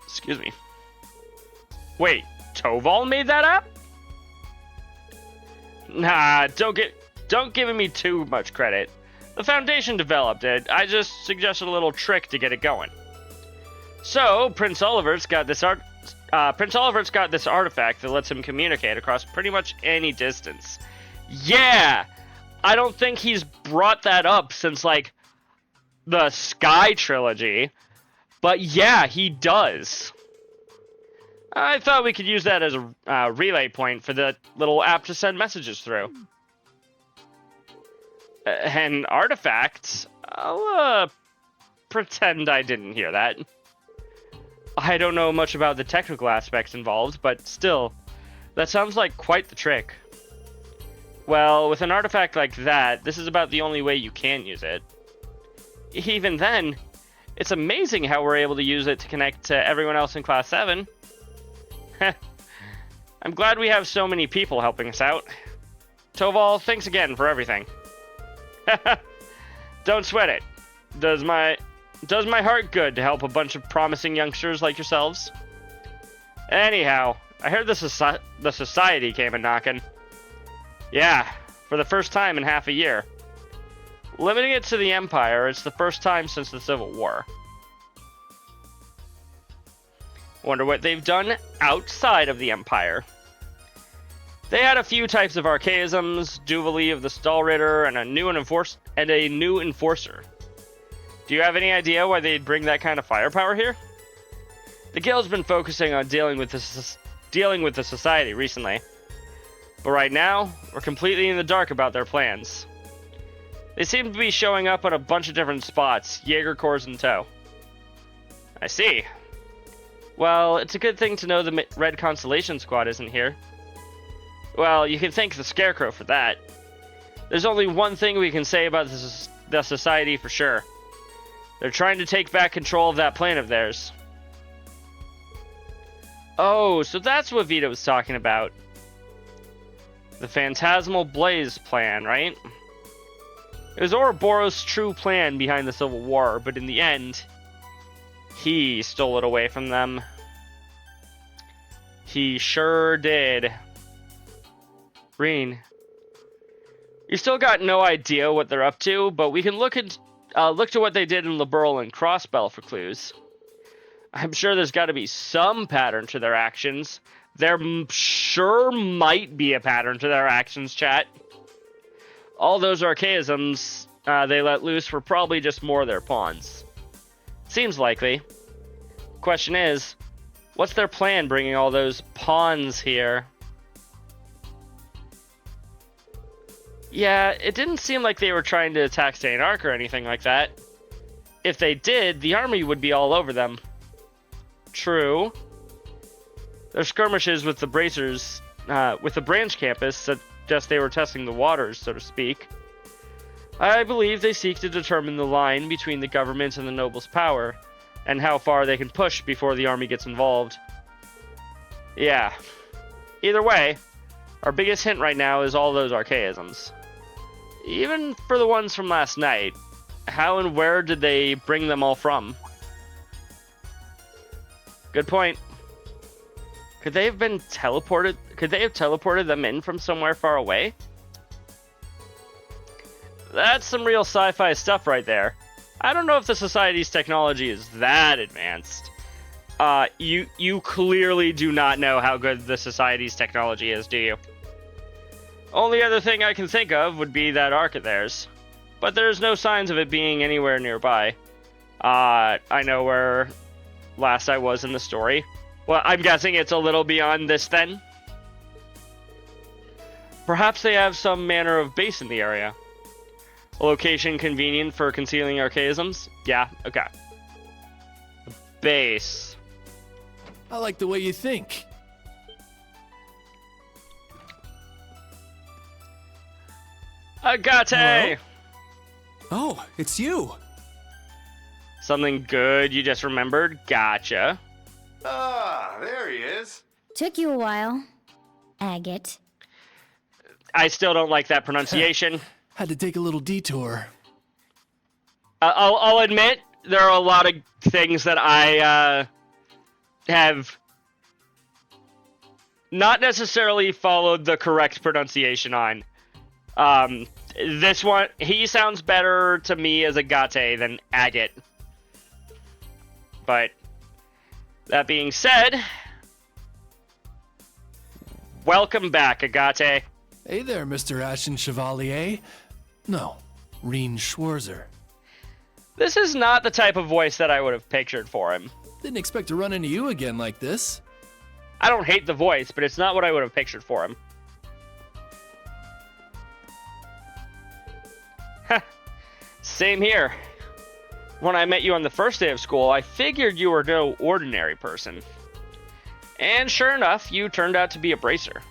S1: Excuse me. Wait, Toval made that up? Nah, don't give me too much credit. The Foundation developed it. I just suggested a little trick to get it going. So, Prince Oliver's got this artifact that lets him communicate across pretty much any distance. Yeah! I don't think he's brought that up since, like, the Sky trilogy. But yeah, he does. I thought we could use that as a relay point for the little app to send messages through. An artifact? I'll pretend I didn't hear that. I don't know much about the technical aspects involved, but still, that sounds like quite the trick. Well, with an artifact like that, this is about the only way you can use it. Even then, it's amazing how we're able to use it to connect to everyone else in Class 7. I'm glad we have so many people helping us out. Toval, thanks again for everything. Don't sweat it. Does my heart good to help a bunch of promising youngsters like yourselves. Anyhow, I heard the society came a-knocking. Yeah, for the first time in half a year. Limiting it to the Empire, it's the first time since the Civil War. Wonder what they've done outside of the Empire. They had a few types of archaisms, Duvalie of the Stallritter, and a new enforcer. Do you have any idea why they'd bring that kind of firepower here? The Guild's been focusing on dealing with the society recently. But right now, we're completely in the dark about their plans. They seem to be showing up at a bunch of different spots, Jaeger Corps in tow. I see. Well, it's a good thing to know the Red Constellation Squad isn't here. Well, you can thank the Scarecrow for that. There's only one thing we can say about the society for sure. They're trying to take back control of that plane of theirs. Oh, so that's what Vita was talking about. The Phantasmal Blaze plan, right? It was Ouroboros' true plan behind the Civil War, but in the end, he stole it away from them. He sure did. Reen, you still got no idea what they're up to, but we can look to what they did in Liberl and Crossbell for clues. I'm sure there's got to be some pattern to their actions. There sure might be a pattern to their actions, chat. All those archaisms they let loose were probably just more of their pawns. Seems likely. Question is, what's their plan bringing all those pawns here? Yeah, it didn't seem like they were trying to attack St. Ark or anything like that. If they did, the army would be all over them. True. Their skirmishes with the bracers with the branch campus suggest they were testing the waters, so to speak. I believe they seek to determine the line between the government and the nobles' power, and how far they can push before the army gets involved. Yeah. Either way, our biggest hint right now is all those archaisms. Even for the ones from last night, how and where did they bring them all from? Good point. Could they have been teleported? Could they have teleported them in from somewhere far away? That's some real sci-fi stuff right there. I don't know if the Society's technology is that advanced. You clearly do not know how good the Society's technology is, do you? Only other thing I can think of would be that ark of theirs. But there's no signs of it being anywhere nearby. I know where last I was in the story. Well, I'm guessing it's a little beyond this then. Perhaps they have some manner of base in the area. A location convenient for concealing archaisms? Yeah, okay. A base.
S3: I like the way you think.
S1: Agate!
S11: Hello? Oh, it's you.
S1: Something good you just remembered? Gotcha.
S12: Ah, there he is.
S7: Took you a while. Agate.
S1: I still don't like that pronunciation.
S3: Had to take a little detour.
S1: I'll admit, there are a lot of things that I have not necessarily followed the correct pronunciation on. This one, he sounds better to me as Agate than Agate. But that being said, welcome back, Agate.
S3: Hey there, Mr. Ashen Chevalier. No, Reen Schwarzer.
S1: This is not the type of voice that I would have pictured for him.
S3: Didn't expect to run into you again like this.
S1: I don't hate the voice, but it's not what I would have pictured for him. Same here. When I met you on the first day of school, I figured you were no ordinary person. And sure enough, you turned out to be a bracer.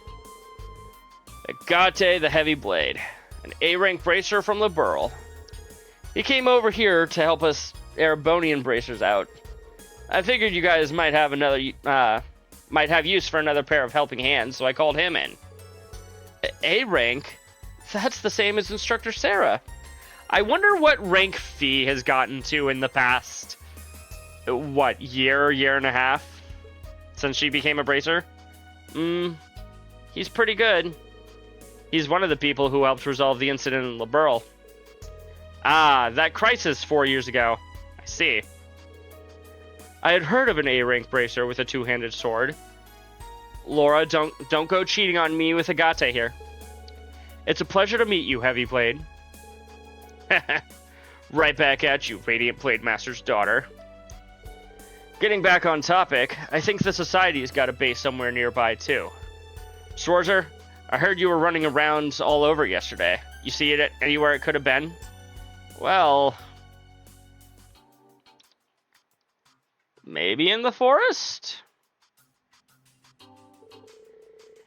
S1: Agate the Heavy Blade, an A-rank bracer from Liberl. He came over here to help us Erebonian bracers out. I figured you guys might have use for another pair of helping hands, so I called him in. A-rank? That's the same as Instructor Sarah. I wonder what rank Fee has gotten to in the past, year and a half? Since she became a bracer? He's pretty good. He's one of the people who helped resolve the incident in Liberl. Ah, that crisis 4 years ago. I see. I had heard of an A-rank bracer with a two-handed sword. Laura, don't go cheating on me with Agate here. It's a pleasure to meet you, Heavy Blade. Right back at you, Radiant Blade Master's daughter. Getting back on topic, I think the Society's got a base somewhere nearby, too. Schwarzer, I heard you were running around all over yesterday. You see it anywhere it could have been? Well, maybe in the forest?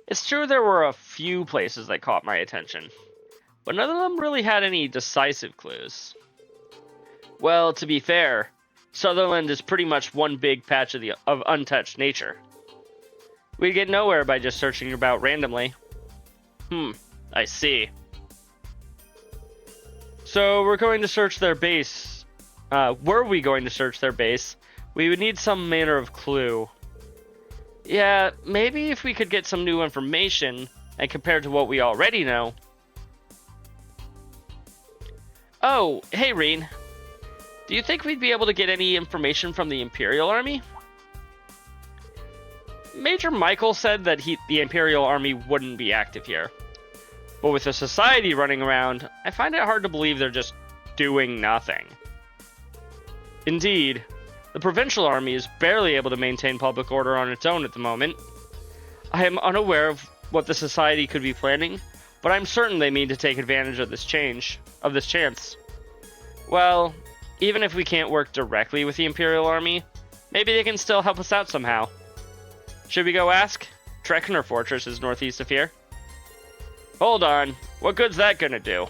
S1: It's true there were a few places that caught my attention, but none of them really had any decisive clues. Well, to be fair, Sutherland is pretty much one big patch of untouched nature. We'd get nowhere by just searching about randomly. I see. So we're going to search their base. Were we going to search their base, we would need some manner of clue. Yeah, maybe if we could get some new information, and compared to what we already know. Oh, hey Reen. Do you think we'd be able to get any information from the Imperial Army? Major Michael said that the Imperial Army wouldn't be active here. But with the Society running around, I find it hard to believe they're just doing nothing. Indeed, the Provincial Army is barely able to maintain public order on its own at the moment. I am unaware of what the Society could be planning, but I'm certain they mean to take advantage of this chance. Well, even if we can't work directly with the Imperial Army, maybe they can still help us out somehow. Should we go ask? Drekner Fortress is northeast of here. Hold on. What good's that gonna do?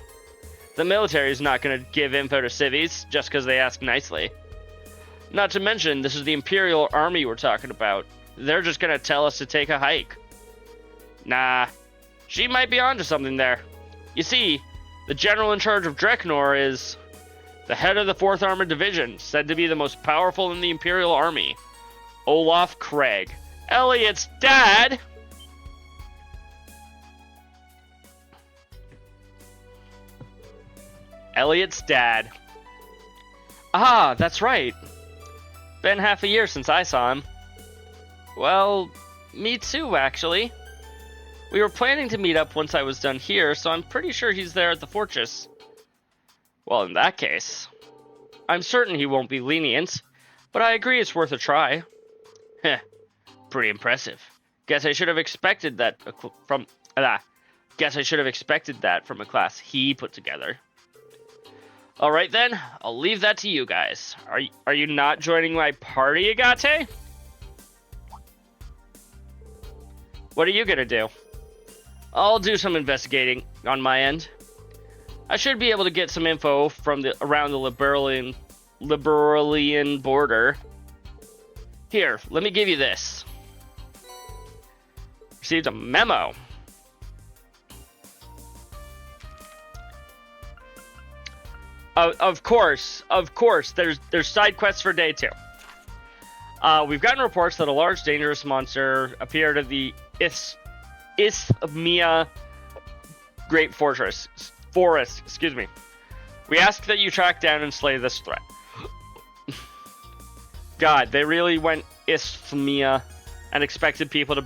S1: The military's not gonna give info to civvies just because they ask nicely. Not to mention, this is the Imperial Army we're talking about. They're just gonna tell us to take a hike. Nah, she might be onto something there. You see, the general in charge of Dreknor is the head of the 4th Armored Division, said to be the most powerful in the Imperial Army. Olaf Craig. Elliot's dad! Elliot's dad. Ah, that's right. Been half a year since I saw him. Well, me too, actually. We were planning to meet up once I was done here, so I'm pretty sure he's there at the fortress. Well, in that case, I'm certain he won't be lenient, but I agree it's worth a try. Heh, pretty impressive. Guess I should have expected that from a class he put together. All right then, I'll leave that to you guys. Are you not joining my party, Agate? What are you gonna do? I'll do some investigating on my end. I should be able to get some info from around the Liberalian border. Here, let me give you this. Received a memo. Of course, there's side quests for day 2. We've gotten reports that a large dangerous monster appeared at the Isthmia Great Forest, excuse me. We ask that you track down and slay this threat. God, they really went Isthmia and expected people to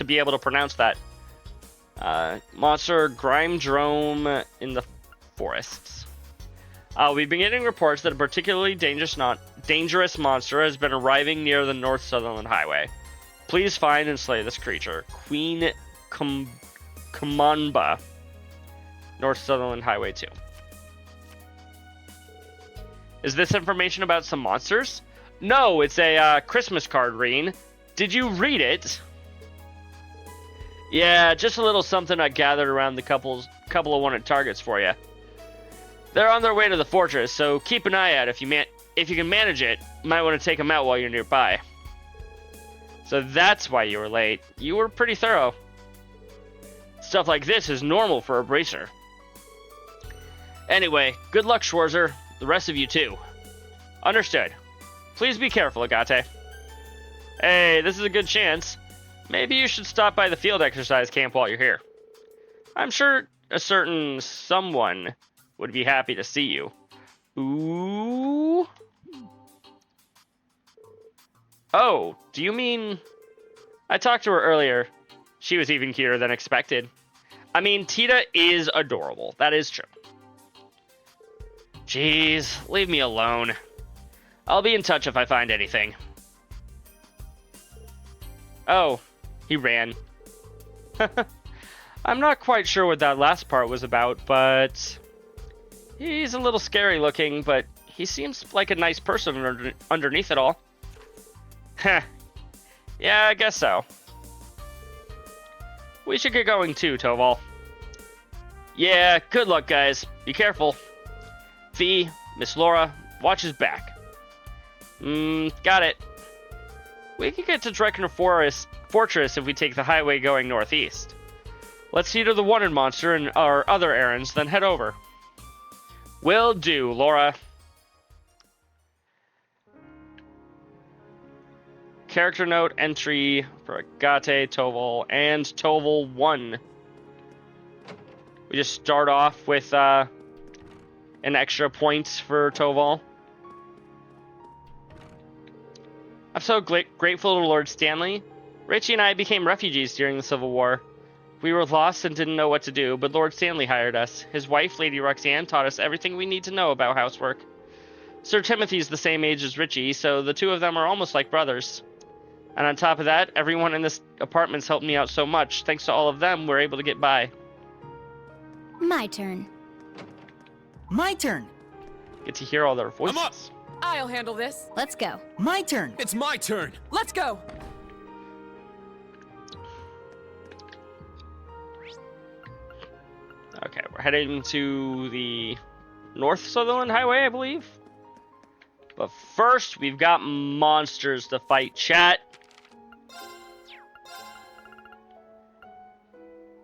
S1: be able to pronounce that. Monster Grimedrome in the forests. We've been getting reports that a particularly dangerous monster has been arriving near the North Sutherland Highway. Please find and slay this creature. Queen Kamanba, North Sutherland Highway 2. Is this information about some monsters? No, it's a Christmas card, Reen. Did you read it? Yeah, just a little something I gathered around the couple of wanted targets for you. They're on their way to the fortress, so keep an eye out if you can manage it. Might want to take them out while you're nearby. So that's why you were late. You were pretty thorough. Stuff like this is normal for a bracer. Anyway, good luck, Schwarzer. The rest of you too. Understood. Please be careful, Agate. Hey, this is a good chance. Maybe you should stop by the field exercise camp while you're here. I'm sure a certain someone would be happy to see you. Ooh. Oh, do you mean... I talked to her earlier. She was even cuter than expected. I mean, Tita is adorable. That is true. Jeez, leave me alone. I'll be in touch if I find anything. Oh, he ran. I'm not quite sure what that last part was about, but... He's a little scary looking, but he seems like a nice person underneath it all. Heh. Yeah, I guess so. We should get going too, Toval. Yeah, good luck, guys. Be careful. Fee, Miss Laura, watch his back. Got it. We could get to Drekner Fortress if we take the highway going northeast. Let's see to the wanted monster and our other errands, then head over. Will do, Laura. Character note entry for Agate, Toval, and Toval 1. We just start off with an extra point for Toval. I'm so grateful to Lord Stanley. Richie and I became refugees during the Civil War. We were lost and didn't know what to do, but Lord Stanley hired us. His wife, Lady Roxanne, taught us everything we need to know about housework. Sir Timothy's the same age as Richie, so the two of them are almost like brothers. And on top of that, everyone in this apartment's helped me out so much. Thanks to all of them, we're able to get by.
S7: My turn.
S8: My turn.
S1: Get to hear all their voices.
S4: I'm up.
S6: I'll handle this.
S7: Let's go.
S8: My turn.
S4: It's my turn.
S6: Let's go.
S1: heading to the North Sutherland Highway, I believe. But first, we've got monsters to fight, chat.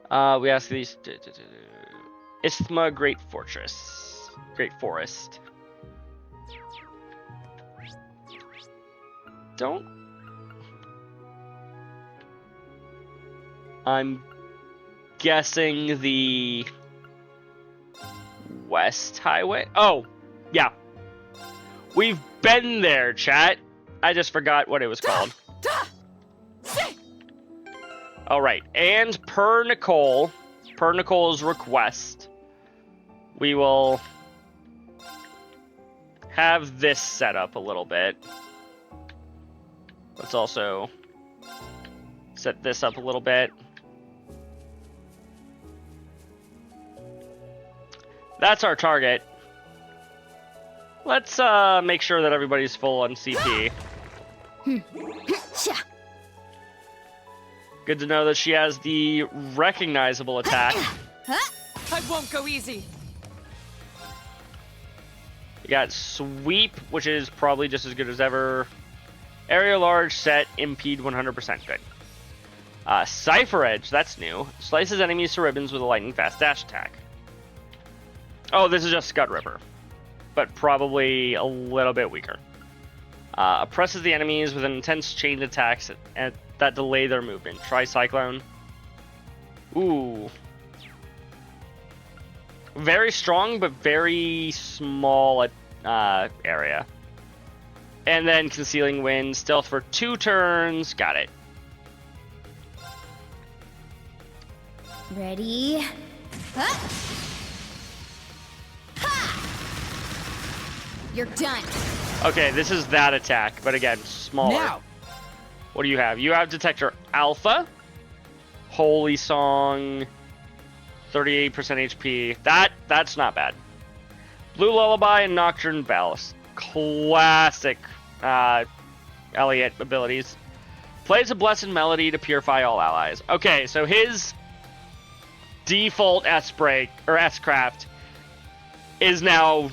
S1: We ask these... Isthma Great Fortress. Great Forest. Don't... I'm guessing the West Highway? Oh, yeah. We've been there, chat. I just forgot what it was called. All right, and per Nicole's request, we will have this set up a little bit. Let's also set this up a little bit. That's our target. Let's make sure that everybody's full on CP. Good to know that she has the recognizable attack.
S6: I won't go easy.
S1: You got Sweep, which is probably just as good as ever. Area Large, Set, Impede 100% good. Cypher Edge, that's new. Slices enemies to ribbons with a lightning fast dash attack. Oh, this is just Scud Ripper, but probably a little bit weaker. Oppresses the enemies with an intense chain attacks that delay their movement. Try Cyclone. Ooh. Very strong, but very small area. And then Concealing Wind. Stealth for 2 turns. Got it.
S7: Ready? Huh? You're done.
S1: Okay, this is that attack, but again, smaller.
S2: Now.
S1: What do you have? You have Detector Alpha, Holy Song, 38% HP. That's not bad. Blue Lullaby and Nocturne Ballast. Classic Elliot abilities. Plays a Blessed Melody to purify all allies. Okay, so his default S-Break, or S-Craft, is now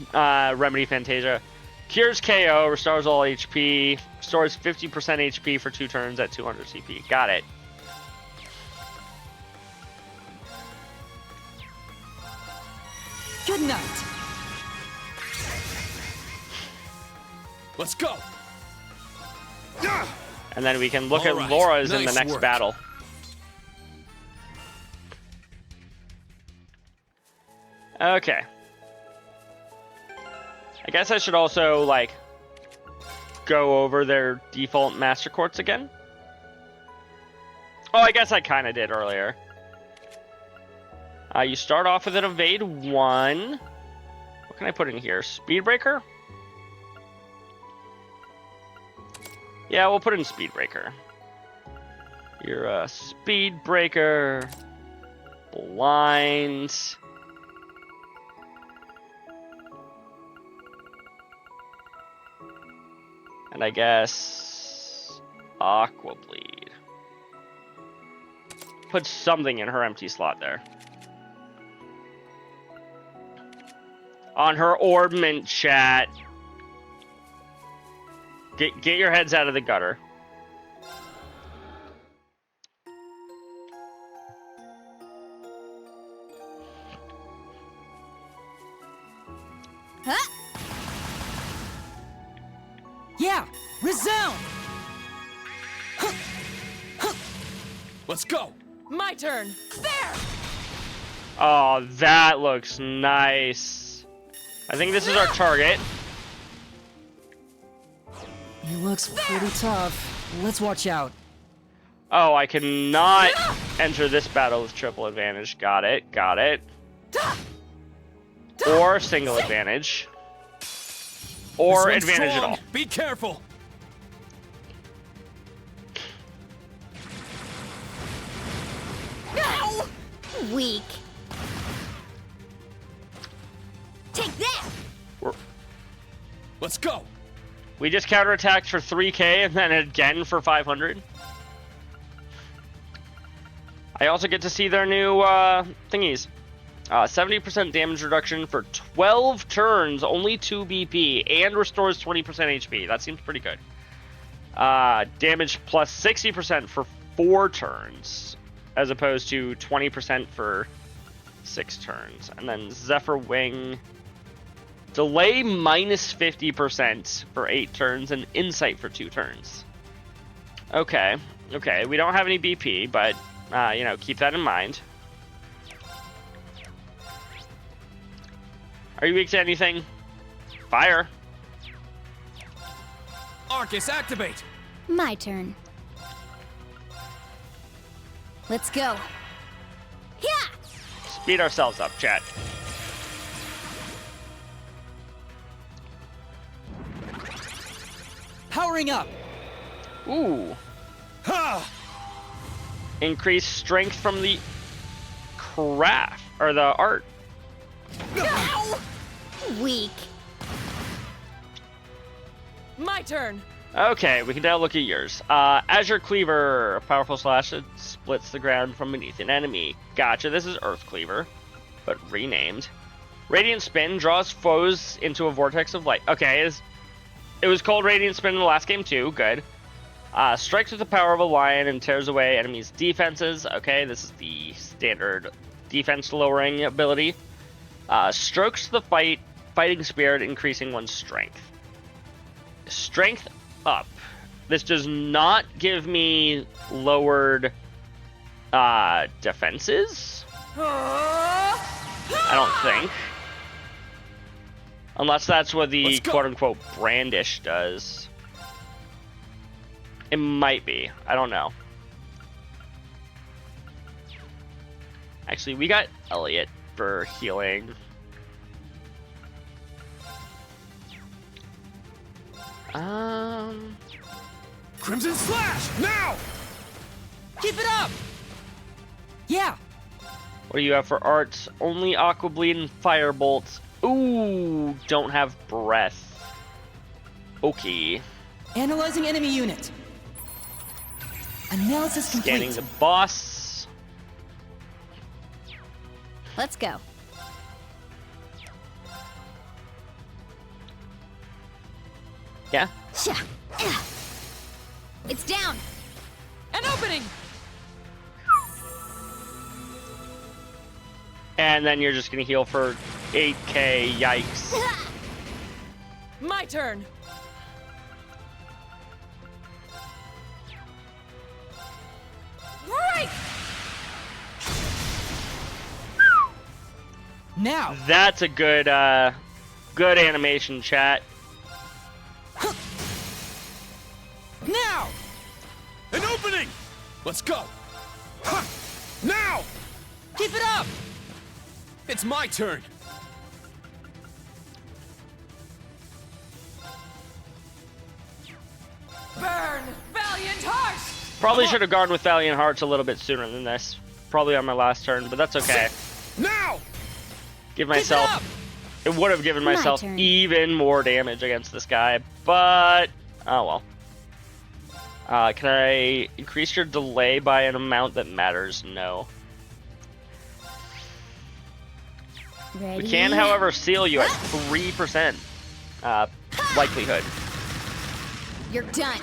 S1: Remedy Fantasia. Cures KO, restores all HP, restores 50% HP for 2 turns at 200 CP. Got it.
S8: Good night.
S4: Let's go.
S1: And then we can look at
S4: All right,
S1: Laura's in the
S4: nice
S1: next
S4: work.
S1: battle. Okay. I guess I should also, like, go over their default Master Courts again. Oh, I guess I kind of did earlier. You start off with an Evade 1. What can I put in here? Speedbreaker? Yeah, we'll put in Speedbreaker. You're a Speedbreaker. Blind. And I guess Aqua Bleed. Put something in her empty slot there. On her Orbment, chat. Get your heads out of the gutter.
S7: Huh?
S8: Yeah, resound.
S4: Let's go.
S6: My turn. There.
S1: Oh, that looks nice. I think this is our target.
S8: He looks pretty tough. Let's watch out.
S1: Oh, I cannot enter this battle with triple advantage. Got it, got it. Or single advantage. Or
S4: This one's
S1: advantage at
S4: strong.
S1: all.
S4: Be careful.
S7: No! Weak. Take that!
S4: Let's go.
S1: We just counterattacked for 3k and then again for 500. I also get to see their new thingies. 70% damage reduction for 12 turns, only 2 BP, and restores 20% HP. That seems pretty good. Damage plus 60% for 4 turns, as opposed to 20% for 6 turns. And then Zephyr Wing, delay minus 50% for 8 turns, and insight for 2 turns. Okay, we don't have any BP, but, you know, keep that in mind. Are you weak to anything? Fire.
S4: Arcus, activate!
S7: My turn. Let's go. Yeah!
S1: Speed ourselves up, chat.
S8: Powering up!
S1: Ooh.
S4: Ha!
S1: Increase strength from the craft, or the art.
S7: No! Weak.
S6: My turn.
S1: Okay, we can now look at yours. Azure Cleaver, a powerful slash that splits the ground from beneath an enemy. Gotcha, this is Earth Cleaver, but renamed. Radiant Spin draws foes into a vortex of light. Okay, it was called Radiant Spin in the last game too, good. Strikes with the power of a lion and tears away enemies' defenses. Okay, this is the standard defense lowering ability. Strokes the fighting spirit, increasing one's strength. Strength up. This does not give me lowered defenses. I don't think. Unless that's what the quote-unquote brandish does. It might be. I don't know. Actually, we got Elliot for healing.
S4: Crimson Slash, now!
S8: Keep it up! Yeah!
S1: What do you have for arts? Only Aqua Bleed and Firebolt. Ooh, don't have breath. Okay.
S8: Analyzing enemy unit. Analysis complete.
S1: Scanning the boss.
S7: Let's go.
S1: Yeah?
S7: It's down.
S6: An opening.
S1: And then you're just gonna heal for 8k, yikes.
S6: My turn. Right.
S8: Now.
S1: That's a good, good animation, chat.
S8: Now.
S4: An opening! Let's go! Ha! Now!
S8: Keep it up!
S4: It's my turn!
S6: Burn, valiant heart!
S1: Probably should have gone with Valiant Hearts a little bit sooner than this. Probably on my last turn, but that's okay.
S4: Now!
S1: Give myself... It would have given myself
S7: turn.
S1: even more damage against this guy, but... Oh well. Can I increase your delay by an amount that matters? No.
S7: Ready?
S1: We can, however, seal you at 3% likelihood.
S7: You're done.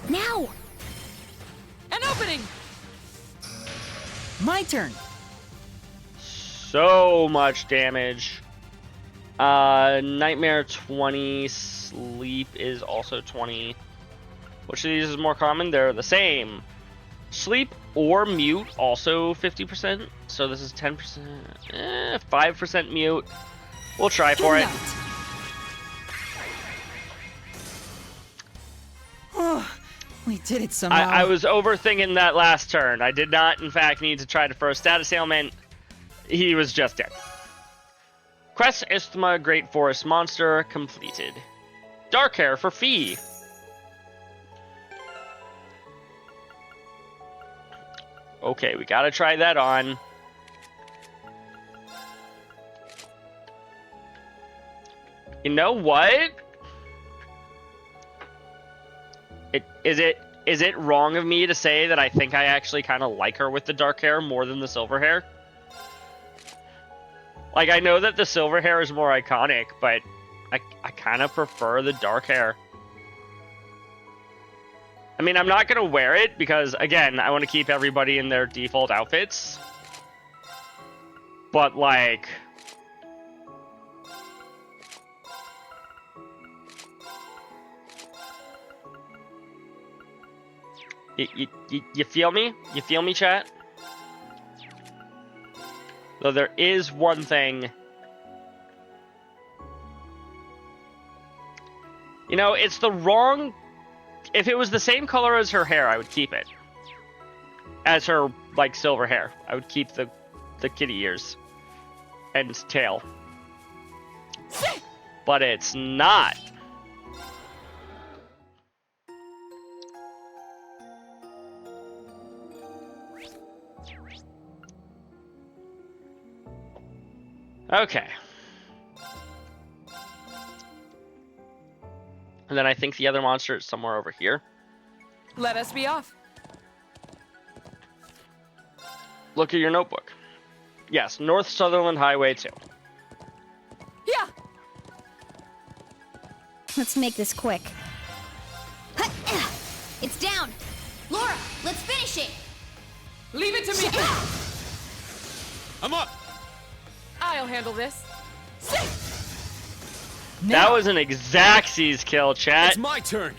S7: Now.
S6: An opening.
S8: My turn.
S1: So much damage. Nightmare 20, Sleep is also 20. Which of these is more common? They're the same. Sleep or Mute, also 50%. So this is 10%. 5% Mute. We'll try for it.
S8: Oh, we did it somehow.
S1: I was overthinking that last turn. I did not, in fact, need to try to throw a status ailment. He was just dead. Quest Isthma Great Forest Monster completed. Dark Hair for Fee. Okay, we gotta try that on. You know what? Is it wrong of me to say that I think I actually kind of like her with the dark hair more than the silver hair? Like, I know that the silver hair is more iconic, but I kind of prefer the dark hair. I mean, I'm not going to wear it because, again, I want to keep everybody in their default outfits. But, like... You feel me? You feel me, chat? Though there is one thing... You know, it's the wrong... If it was the same color as her hair, I would keep it. As her, like, silver hair. I would keep the kitty ears. And tail. But it's not. Okay. And then I think the other monster is somewhere over here.
S6: Let us be off.
S1: Look at your notebook. Yes, North Sutherland Highway 2.
S6: Yeah.
S7: Let's make this quick.
S5: It's down! Laura, let's finish it!
S6: Leave it to me!
S4: I'm up!
S6: I'll handle this.
S1: That was an Xaxes kill, chat.
S4: It's my turn.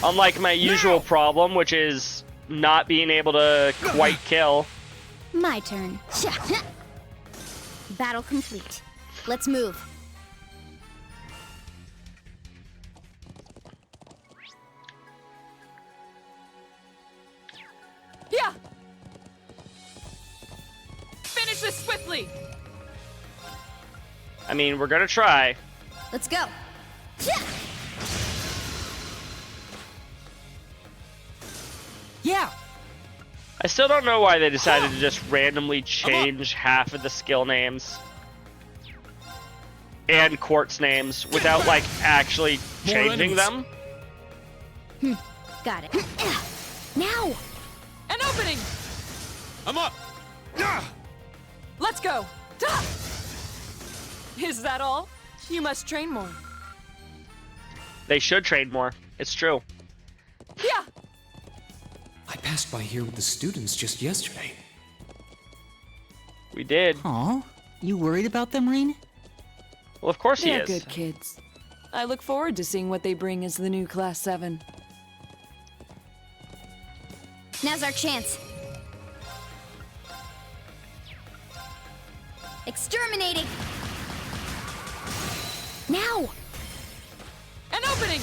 S1: Unlike my usual problem, which is not being able to quite kill.
S7: My turn. Battle complete. Let's move.
S6: Yeah. Finish this swiftly.
S1: I mean, we're gonna try.
S5: Let's go!
S8: Yeah!
S1: I still don't know why they decided to just randomly change half of the skill names and quartz names without, like, actually changing them.
S7: Got it. Now!
S6: An opening!
S4: I'm up!
S6: Let's go! Is that all? You must train more.
S1: They should train more. It's true.
S6: Yeah!
S4: I passed by here with the students just yesterday.
S1: We did.
S8: Aw, you worried about them, Reen?
S1: Well, of course he
S6: They're
S1: is.
S6: good kids. I look forward to seeing what they bring as the new Class 7.
S5: Now's our chance. Exterminating!
S7: Now!
S6: An opening!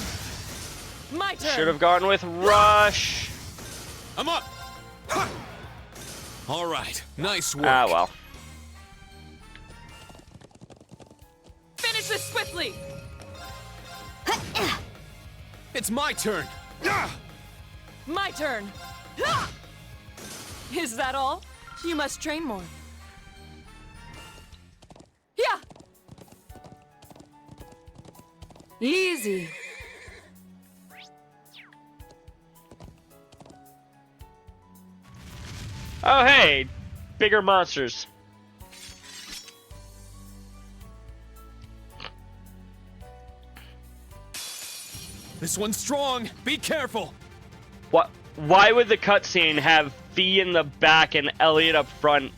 S6: My turn!
S1: Should have gone with Rush.
S4: I'm up! All right, nice work.
S1: Ah, well.
S6: Finish this swiftly!
S4: It's my turn.
S6: My turn! Is that all? You must train more. Yeah! Easy.
S1: Oh, hey. Bigger monsters.
S4: This one's strong. Be careful.
S1: What? Why would the cutscene have Fee in the back and Elliot up front?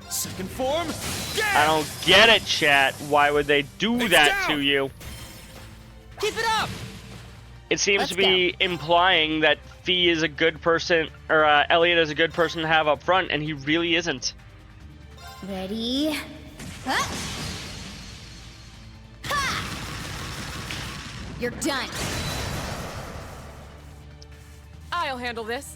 S4: Second form.
S1: I don't get it, chat. Why would they do that to you?
S8: Keep it up!
S1: It seems
S7: Let's
S1: to be implying that Fee is a good person, or Elliot is a good person to have up front, and he really isn't.
S7: Ready?
S5: Huh? Ha! You're done.
S6: I'll handle this.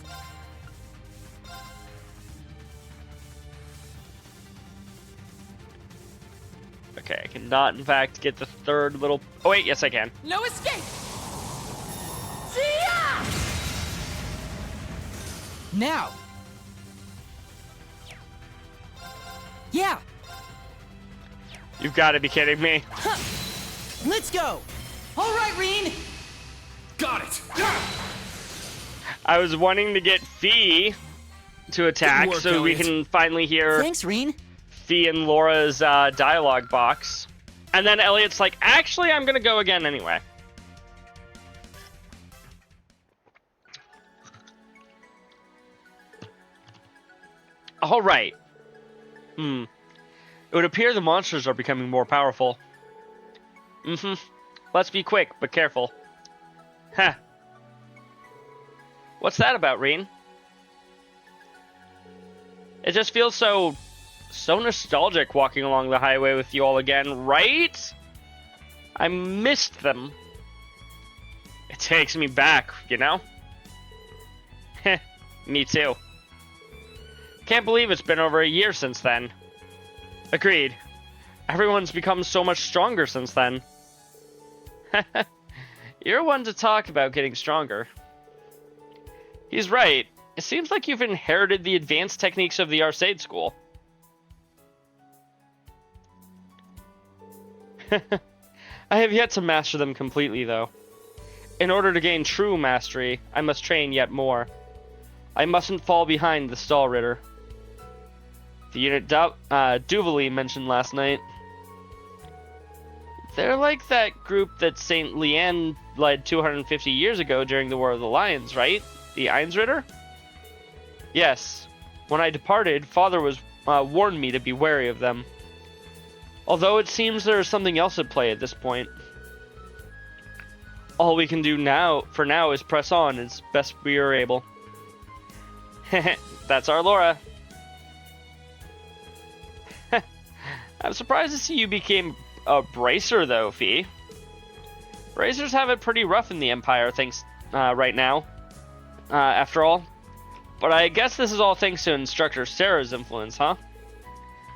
S1: Okay, I cannot, in fact, get the third little... Oh, wait, yes, I can.
S6: No escape! See-ya!
S8: Now! Yeah!
S1: You've got to be kidding me.
S8: Let's go! All right, Reen!
S4: Got it.
S1: I was wanting to get Fee. to attack,
S4: Good work,
S1: so we
S4: Elliot.
S1: can finally hear
S8: Thanks, Reen.
S1: Fee and Laura's dialogue box. And then Elliot's like, actually, I'm gonna go again anyway. All right. It would appear the monsters are becoming more powerful. Let's be quick, but careful. Huh. What's that about, Reen? It just feels so nostalgic walking along the highway with you all again, right? I missed them. It takes me back, you know? Heh, me too. Can't believe it's been over a year since then. Agreed. Everyone's become so much stronger since then. You're one to talk about getting stronger. He's right. It seems like you've inherited the advanced techniques of the Arcade School. I have yet to master them completely, though. In order to gain true mastery, I must train yet more. I mustn't fall behind the Stahlritter. The unit Duvalie mentioned last night. They're like that group that St. Leanne led 250 years ago during the War of the Lions, right? The Einsritter? Yes. When I departed, Father warned me to be wary of them. Although it seems there is something else at play at this point. All we can do for now is press on as best we are able. That's our Laura. I'm surprised to see you became a bracer, though, Fee. Bracers have it pretty rough in the Empire, thanks right now. After all. But I guess this is all thanks to Instructor Sarah's influence, huh?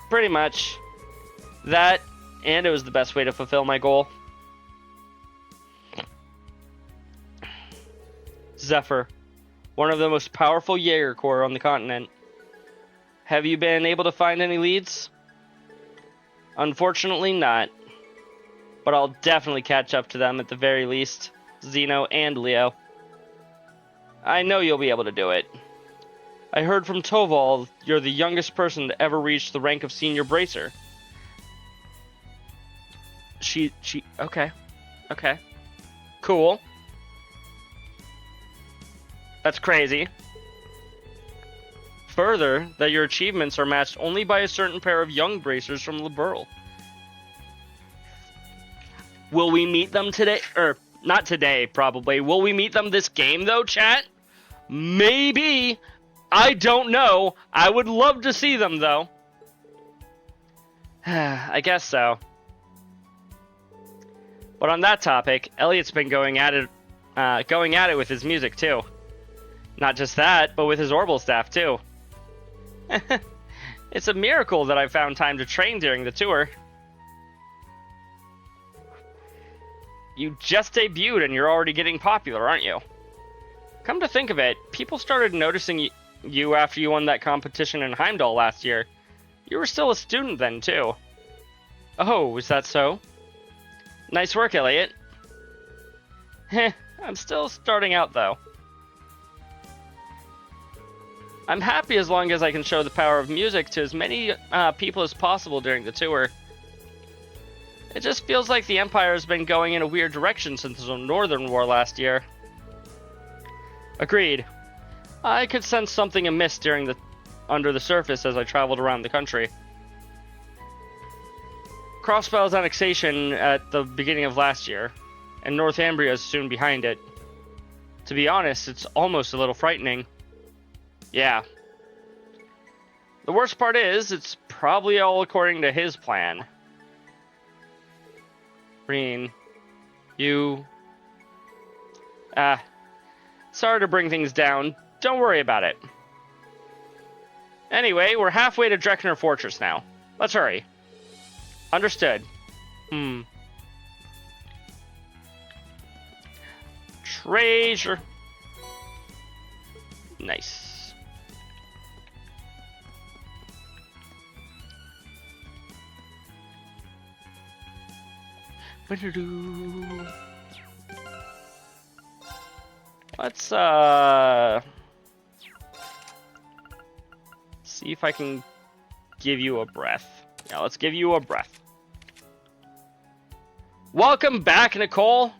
S1: Pretty much. That, and it was the best way to fulfill my goal. Zephyr, one of the most powerful Jaeger Corps on the continent. Have you been able to find any leads? Unfortunately not. But I'll definitely catch up to them at the very least. Zeno and Leo. I know you'll be able to do it. I heard from Toval you're the youngest person to ever reach the rank of Senior Bracer. Okay. Cool. That's crazy. Further, that your achievements are matched only by a certain pair of young bracers from Liberl. Will we meet them today? Or, not today, probably. Will we meet them this game, though, chat? Maybe. I don't know. I would love to see them, though. I guess so. But on that topic, Elliot's been going at it with his music, too. Not just that, but with his Orbital staff, too. It's a miracle that I found time to train during the tour. You just debuted and you're already getting popular, aren't you? Come to think of it, people started noticing you after you won that competition in Heimdall last year. You were still a student then, too. Oh, is that so? Nice work, Elliot. I'm still starting out, though. I'm happy as long as I can show the power of music to as many people as possible during the tour. It just feels like the Empire has been going in a weird direction since the Northern War last year. Agreed. I could sense something amiss under the surface as I traveled around the country. Crossbell's annexation at the beginning of last year, and Northumbria is soon behind it. To be honest, it's almost a little frightening. Yeah. The worst part is, it's probably all according to his plan. Reen, you... sorry to bring things down. Don't worry about it. Anyway, we're halfway to Dreckner Fortress now. Let's hurry. Understood. Treasure. Nice. Let's see if I can give you a breath. Yeah, let's give you a breath. Welcome back, Nicole.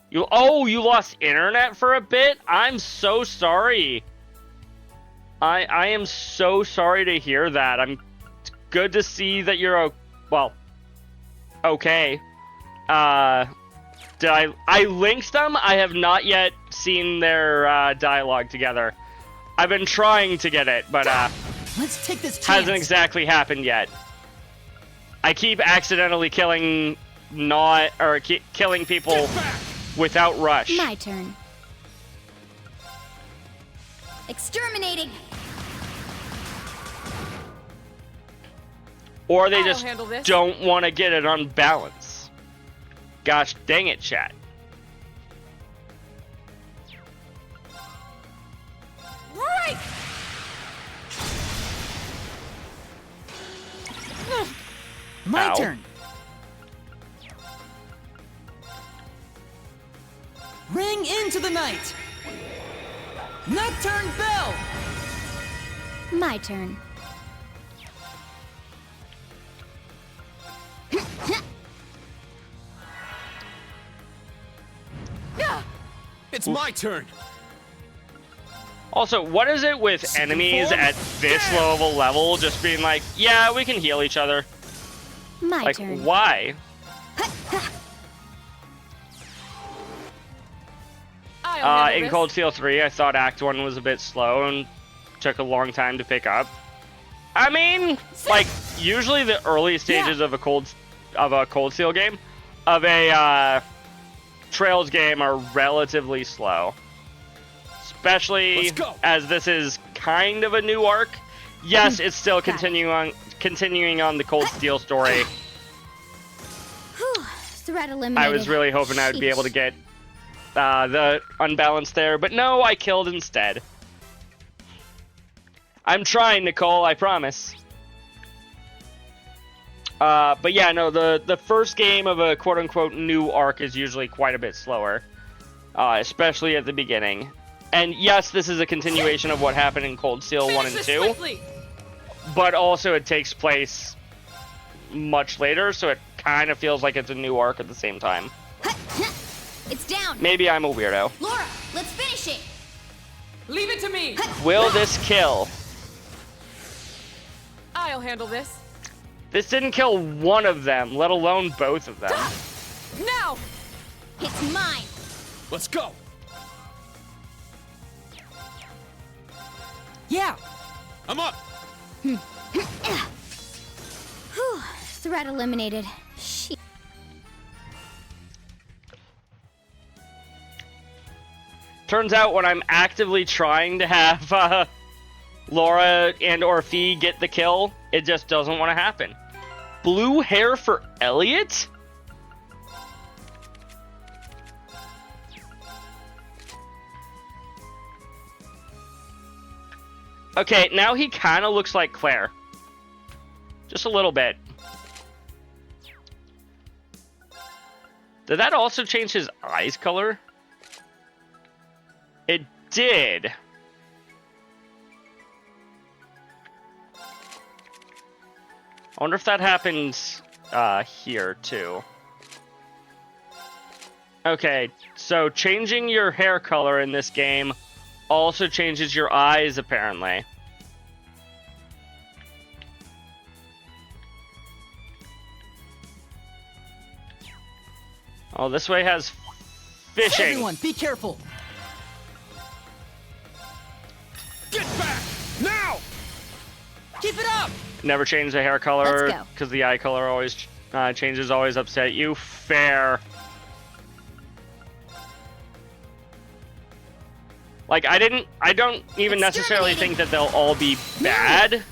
S1: You lost internet for a bit? I'm so sorry. I am so sorry to hear that. It's good to see that you're okay. I linked them. I have not yet seen their dialogue together. I've been trying to get it, but
S8: let's take this chance.
S1: Hasn't exactly happened yet. I keep accidentally killing killing people without rush.
S7: My turn. Exterminating.
S1: Or they just don't want to get it on balance. Gosh dang it, chat.
S6: Right.
S8: My
S1: Ow.
S8: turn. Ring into the night. Nocturne bell.
S7: My turn.
S10: It's my turn.
S1: Also, what is it with enemies at this low of a level just being like, yeah, we can heal each other?
S7: My turn.
S1: Why? In Cold Steel 3, I thought Act 1 was a bit slow and took a long time to pick up. I mean, like, usually the early stages of a Cold Steel game, of a Trails game, are relatively slow. Especially as this is kind of a new arc. Yes, it's still continuing on the Cold Steel story.
S7: Threat eliminated.
S1: I was really hoping I would be able to get the unbalance there, but no, I killed instead. I'm trying, Nicole, I promise. But yeah, no, the first game of a quote-unquote new arc is usually quite a bit slower, especially at the beginning. And yes, this is a continuation of what happened in Cold Steel 1 and 2, but also it takes place much later, so it kind of feels like it's a new arc at the same time.
S7: It's down.
S1: Maybe I'm a weirdo.
S7: Laura, let's finish it.
S6: Leave it to me.
S1: Will this kill?
S6: I'll handle this.
S1: This didn't kill one of them, let alone both of them.
S6: Now.
S7: It's mine.
S10: Let's go.
S8: Yeah.
S10: I'm up.
S7: Whew. Threat eliminated. Shit.
S1: Turns out when I'm actively trying to have Laura and or Fee get the kill, it just doesn't want to happen. Blue hair for Elliot? Okay, now he kind of looks like Claire. Just a little bit. Did that also change his eyes color? It did. I wonder if that happens here too. Okay, so changing your hair color in this game also changes your eyes, apparently. Oh, this way has fishing.
S8: Everyone, be careful.
S10: Get back now.
S8: Keep it up.
S1: Never change the hair color because the eye color always changes. Always upset you. Fair. Like I don't even necessarily think that they'll all be bad.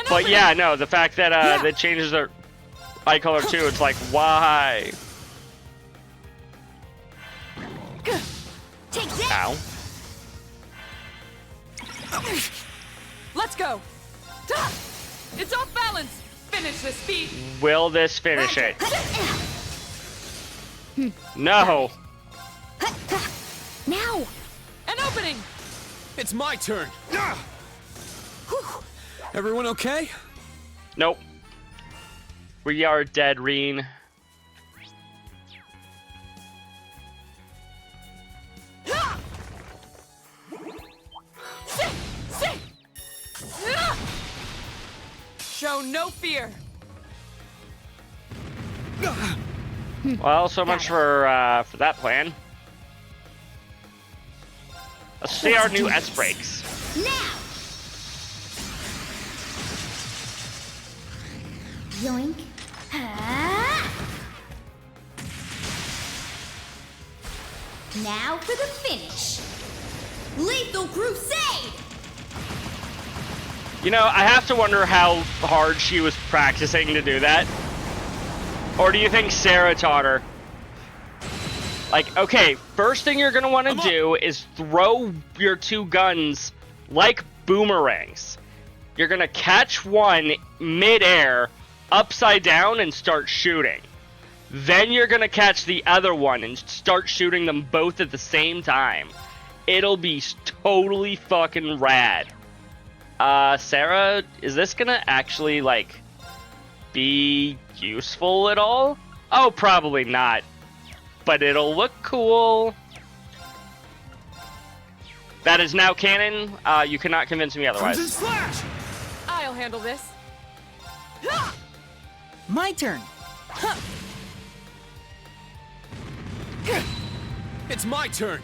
S1: But yeah, no, the fact that that changes their eye color too, it's like why?
S7: Take this.
S1: Ow.
S6: Let's go. It's off balance. Finish this feat.
S1: Will this finish it? No.
S7: Now.
S6: An opening.
S10: It's my turn.
S4: Everyone okay?
S1: Nope. We are dead, Reen.
S6: Show no fear.
S1: Well, so much for that plan. Let's see our new S breaks.
S7: Now! Yoink. Ah! Now for the finish. Lethal Crusade!
S1: You know, I have to wonder how hard she was practicing to do that. Or do you think Sarah taught her? Like, okay, first thing you're gonna want to do is throw your two guns like boomerangs. You're gonna catch one mid-air, upside down, and start shooting. Then you're gonna catch the other one and start shooting them both at the same time. It'll be totally fucking rad. Sarah, is this gonna actually, like, be useful at all? Oh, probably not. But it'll look cool. That is now canon. You cannot convince me otherwise.
S4: Slash!
S6: I'll handle this.
S8: My turn.
S4: It's my turn.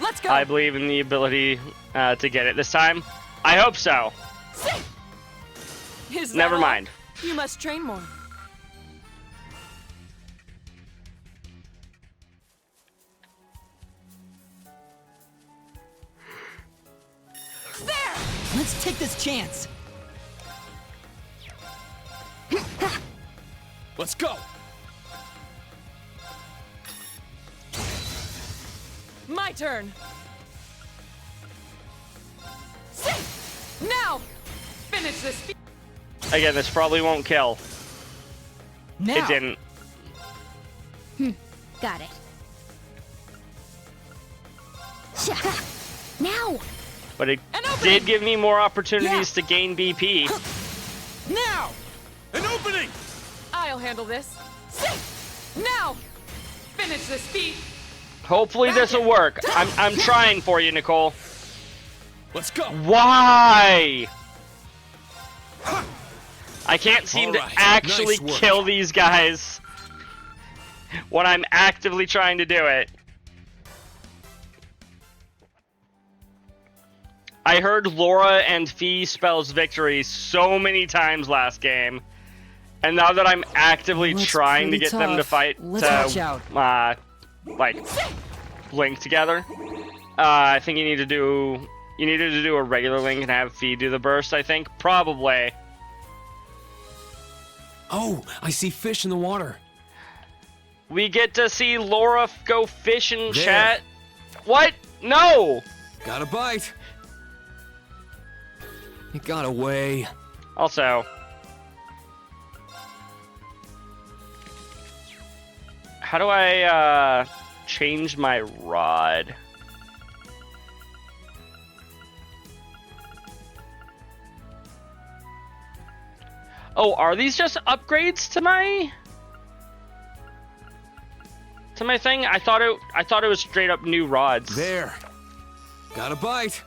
S6: Let's go.
S1: I believe in the ability to get it this time. I hope so.
S6: Is that
S1: Never
S6: all?
S1: mind.
S6: You must train more. There!
S8: Let's take this chance.
S4: Let's go.
S6: My turn. Now, finish this.
S1: Again, this probably won't kill.
S8: Now.
S1: It didn't.
S7: Got it. Now!
S1: But it did give me more opportunities to gain BP.
S8: Now!
S4: An opening!
S6: I'll handle this. Now, finish this feat.
S1: Hopefully this will work. I'm trying for you, Nicole.
S4: Let's go.
S1: Why? I can't seem to
S4: All right,
S1: actually
S4: nice work.
S1: kill these guys when I'm actively trying to do it. I heard Laura and Fee spells victory so many times last game, and now that I'm actively
S8: That's
S1: trying to
S8: pretty
S1: get them to
S8: tough.
S1: fight,
S8: Let's watch out.
S1: like, link together. I think you needed to do a regular link and have Fee do the burst. I think probably.
S4: Oh, I see fish in the water.
S1: We get to see Laura go fishing,
S4: There.
S1: chat. What? No!
S4: Got a bite. It got away.
S1: Also, how do I change my rod? Oh, are these just upgrades to my thing? I thought it was straight up new rods.
S4: There. Got a bite.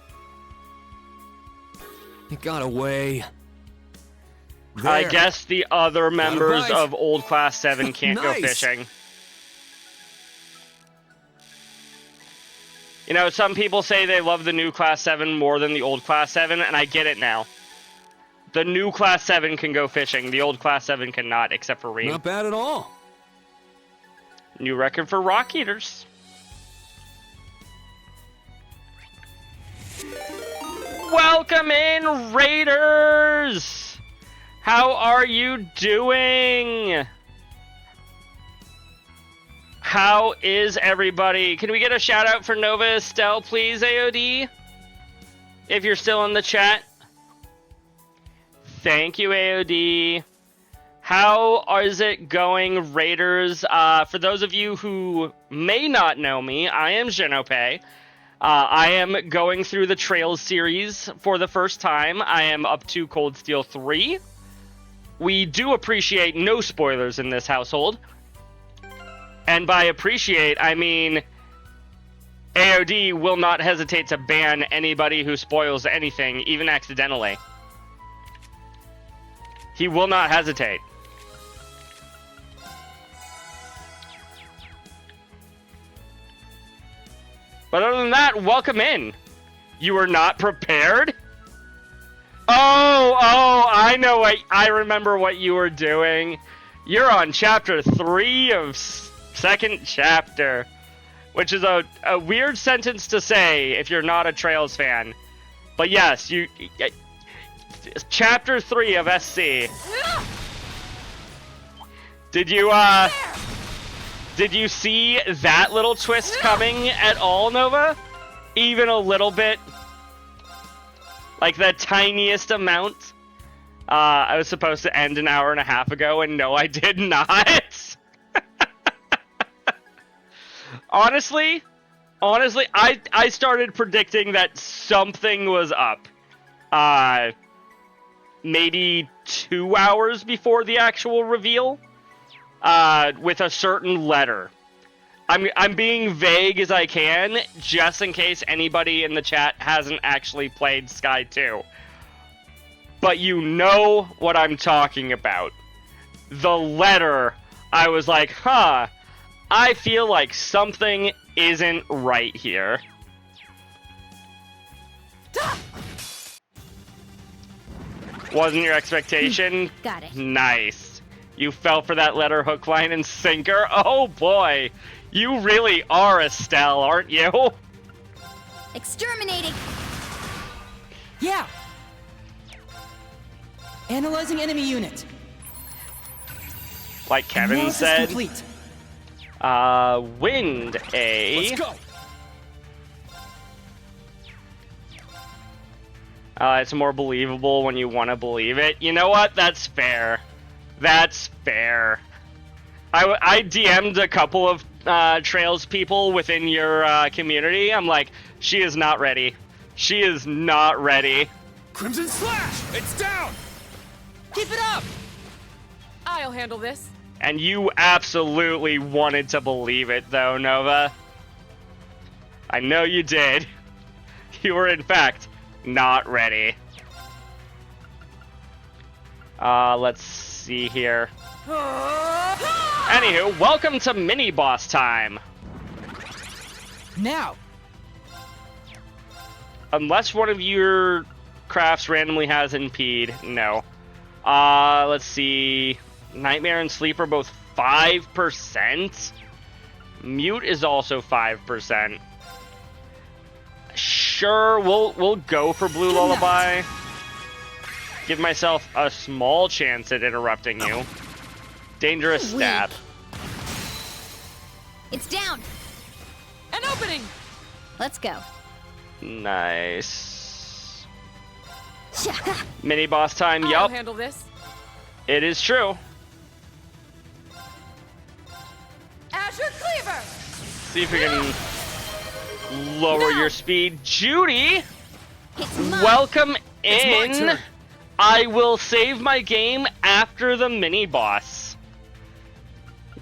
S4: It got away. There.
S1: I guess the other members
S4: bite.
S1: of Old Class 7 can't go
S4: Nice.
S1: fishing. You know, some people say they love the new Class 7 more than the old Class 7, and I get it now. The new Class 7 can go fishing. The old Class 7 cannot, except for Reem.
S4: Not bad at all.
S1: New record for Rock Eaters. Welcome in, Raiders! How are you doing? How is everybody? Can we get a shout out for Nova Estelle, please, AOD? If you're still in the chat. Thank you, AOD. How is it going, Raiders? For those of you who may not know me, I am Genope. I am going through the Trails series for the first time. I am up to Cold Steel 3. We do appreciate no spoilers in this household. And by appreciate, I mean AOD will not hesitate to ban anybody who spoils anything, even accidentally. He will not hesitate. But other than that, welcome in. You were not prepared? Oh, I remember what you were doing. You're on chapter 3 of second chapter, which is a weird sentence to say if you're not a Trails fan. But yes, chapter 3 of SC. Did you see that little twist coming at all, Nova? Even a little bit? Like the tiniest amount? I was supposed to end an hour and a half ago, and no, I did not. Honestly, I started predicting that something was up. Maybe 2 hours before the actual reveal. With a certain letter. I'm being vague as I can, just in case anybody in the chat hasn't actually played Sky 2. But you know what I'm talking about. The letter, I was like, huh, I feel like something isn't right here. Wasn't your expectation?
S7: Got it.
S1: Nice. You fell for that letter, hook, line, and sinker? Oh boy, you really are Estelle, aren't you?
S7: Exterminating!
S8: Yeah! Analyzing enemy unit.
S1: Like Kevin
S8: Analysis
S1: said.
S8: Complete.
S1: Wind A.
S8: Let's go!
S1: It's more believable when you want to believe it. You know what? That's fair. That's fair. I DM'd a couple of Trails people within your community. I'm like, she is not ready. She is not ready.
S4: Crimson Slash! It's down!
S6: Keep it up! I'll handle this.
S1: And you absolutely wanted to believe it, though, Nova. I know you did. You were, in fact, not ready. Let's see here. Anywho, welcome to mini boss time.
S8: Now!
S1: Unless one of your crafts randomly has impede, no. Let's see. Nightmare and Sleep are both 5%. Mute is also 5%. Sure, we'll go for Blue Lullaby. Give myself a small chance at interrupting you. Dangerous stab.
S7: It's down!
S6: An opening!
S7: Let's go.
S1: Nice. Mini boss time,
S6: I'll
S1: yup.
S6: handle this.
S1: It is true.
S6: Azure Cleaver!
S1: See if we can lower your speed. Judy, welcome in.
S4: It's my turn.
S1: I will save my game after the mini boss.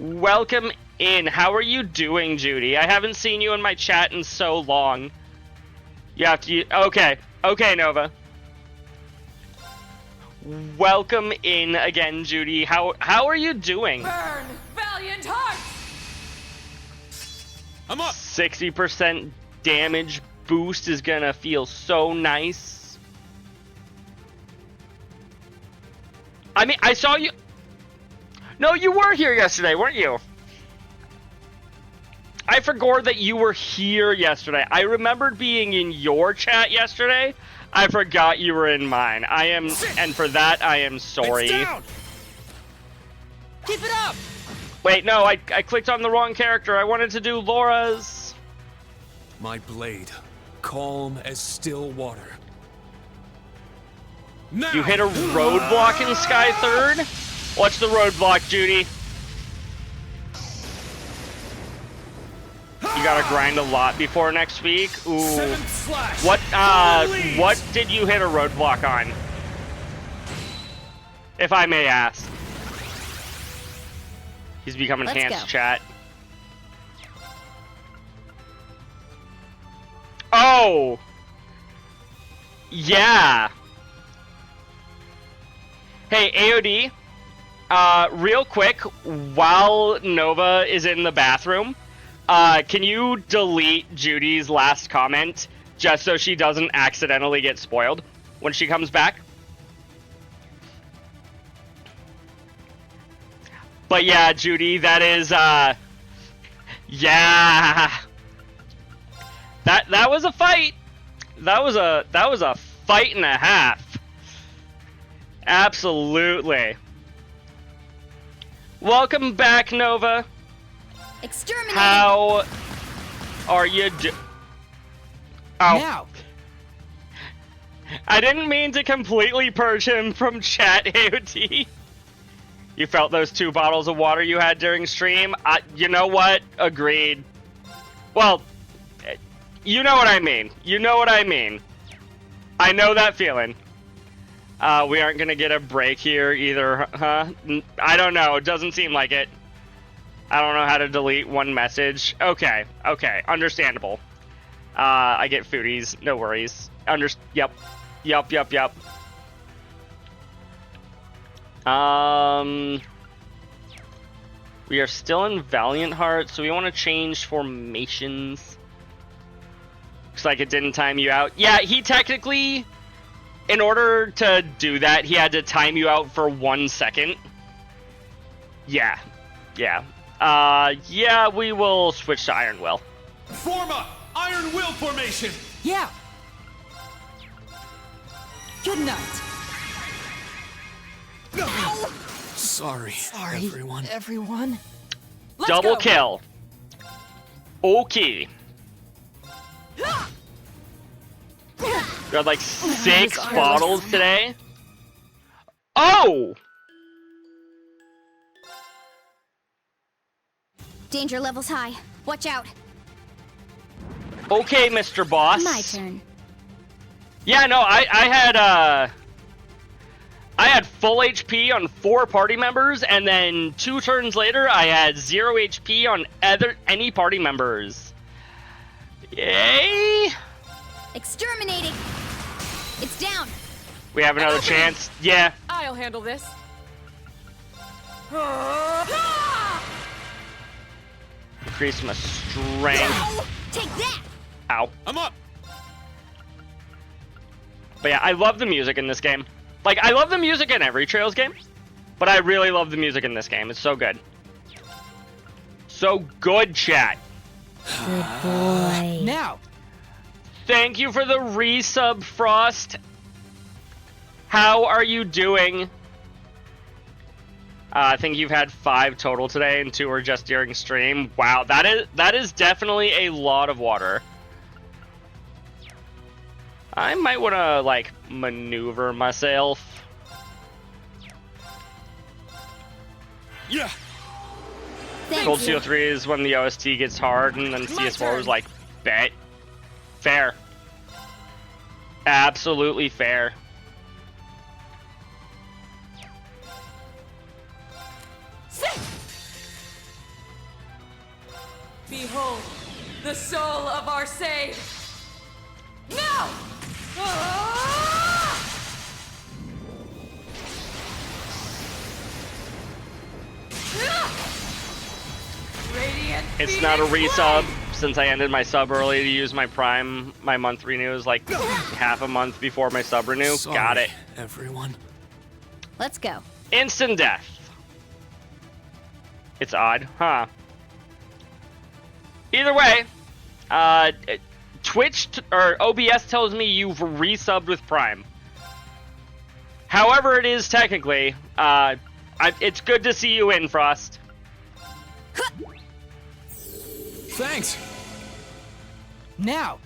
S1: Welcome in. How are you doing, Judy? I haven't seen you in my chat in so long. You have to... Okay. Okay, Nova. Welcome in again, Judy. How are you doing?
S6: Burn, valiant heart!
S4: I'm up!
S1: 60% damage boost is gonna feel so nice. I mean, I saw you... No, you were here yesterday, weren't you? I forgot that you were here yesterday. I remembered being in your chat yesterday. I forgot you were in mine. And for that, I am sorry.
S4: It's down!
S6: Keep it up!
S1: Wait, no, I clicked on the wrong character. I wanted to do Laura's.
S4: My blade, calm as still water. Now!
S1: You hit a roadblock in Sky 3rd? What's the roadblock, Judy? You gotta grind a lot before next week. Ooh. What did you hit a roadblock on? If I may ask. He's become enhanced chat. Oh! Yeah! Hey, AOD, real quick, while Nova is in the bathroom, can you delete Judy's last comment just so she doesn't accidentally get spoiled when she comes back? But yeah, Judy, that is, yeah. That was a fight. That was a fight and a half. Absolutely. Welcome back, Nova.
S7: Exterminate.
S1: How are you Oh.
S8: Now.
S1: I didn't mean to completely purge him from chat, AOT. You felt those 2 bottles of water you had during stream? You know what? Agreed. Well, you know what I mean. You know what I mean. I know that feeling. We aren't gonna get a break here either, huh? I don't know. It doesn't seem like it. I don't know how to delete one message. Okay, okay. Understandable. I get foodies. No worries. Yep. We are still in Valiant Heart, so we want to change formations. Looks like it didn't time you out. Yeah, he technically, in order to do that, he had to time you out for 1 second. Yeah. Yeah, we will switch to Iron Will.
S11: Form up! Iron Will formation!
S8: Yeah. Good night.
S4: Sorry,
S8: everyone.
S6: Let's
S1: Double
S6: go.
S1: kill. Okay. Got like 6 bottles today. Oh!
S7: Danger levels high. Watch out.
S1: Okay, Mr. Boss.
S7: My turn.
S1: Yeah, no, I had full HP on 4 party members, and then 2 turns later, I had 0 HP on any party members. Yay!
S7: Exterminating. It's down.
S1: We have another chance. Yeah.
S6: I'll handle this.
S1: Increase my strength.
S7: Take that.
S1: Ow.
S11: I'm up!
S1: But yeah, I love the music in this game. Like, I love the music in every Trails game, but I really love the music in this game. It's so good. So good, chat.
S7: Good boy.
S8: Now.
S1: Thank you for the resub, Frost. How are you doing? I think you've had 5 total today, and 2 were just during stream. Wow, that is definitely a lot of water. I might want to, like, maneuver myself.
S11: Yeah!
S1: Cold Steel 3 is when the OST gets hard, and then CS4 was like, bet. Fair. Absolutely fair.
S6: Behold, the soul of our sage. No! Radiant
S1: It's not a resub, since I ended my sub early to use my Prime. My month renew is like half a month before my sub renew.
S4: Sorry,
S1: Got it.
S4: everyone.
S7: Let's go.
S1: Instant death. It's odd, huh? Either way, Twitch or OBS tells me you've resubbed with Prime. However it is technically, it's good to see you in, Frost.
S4: Thanks.
S8: Now.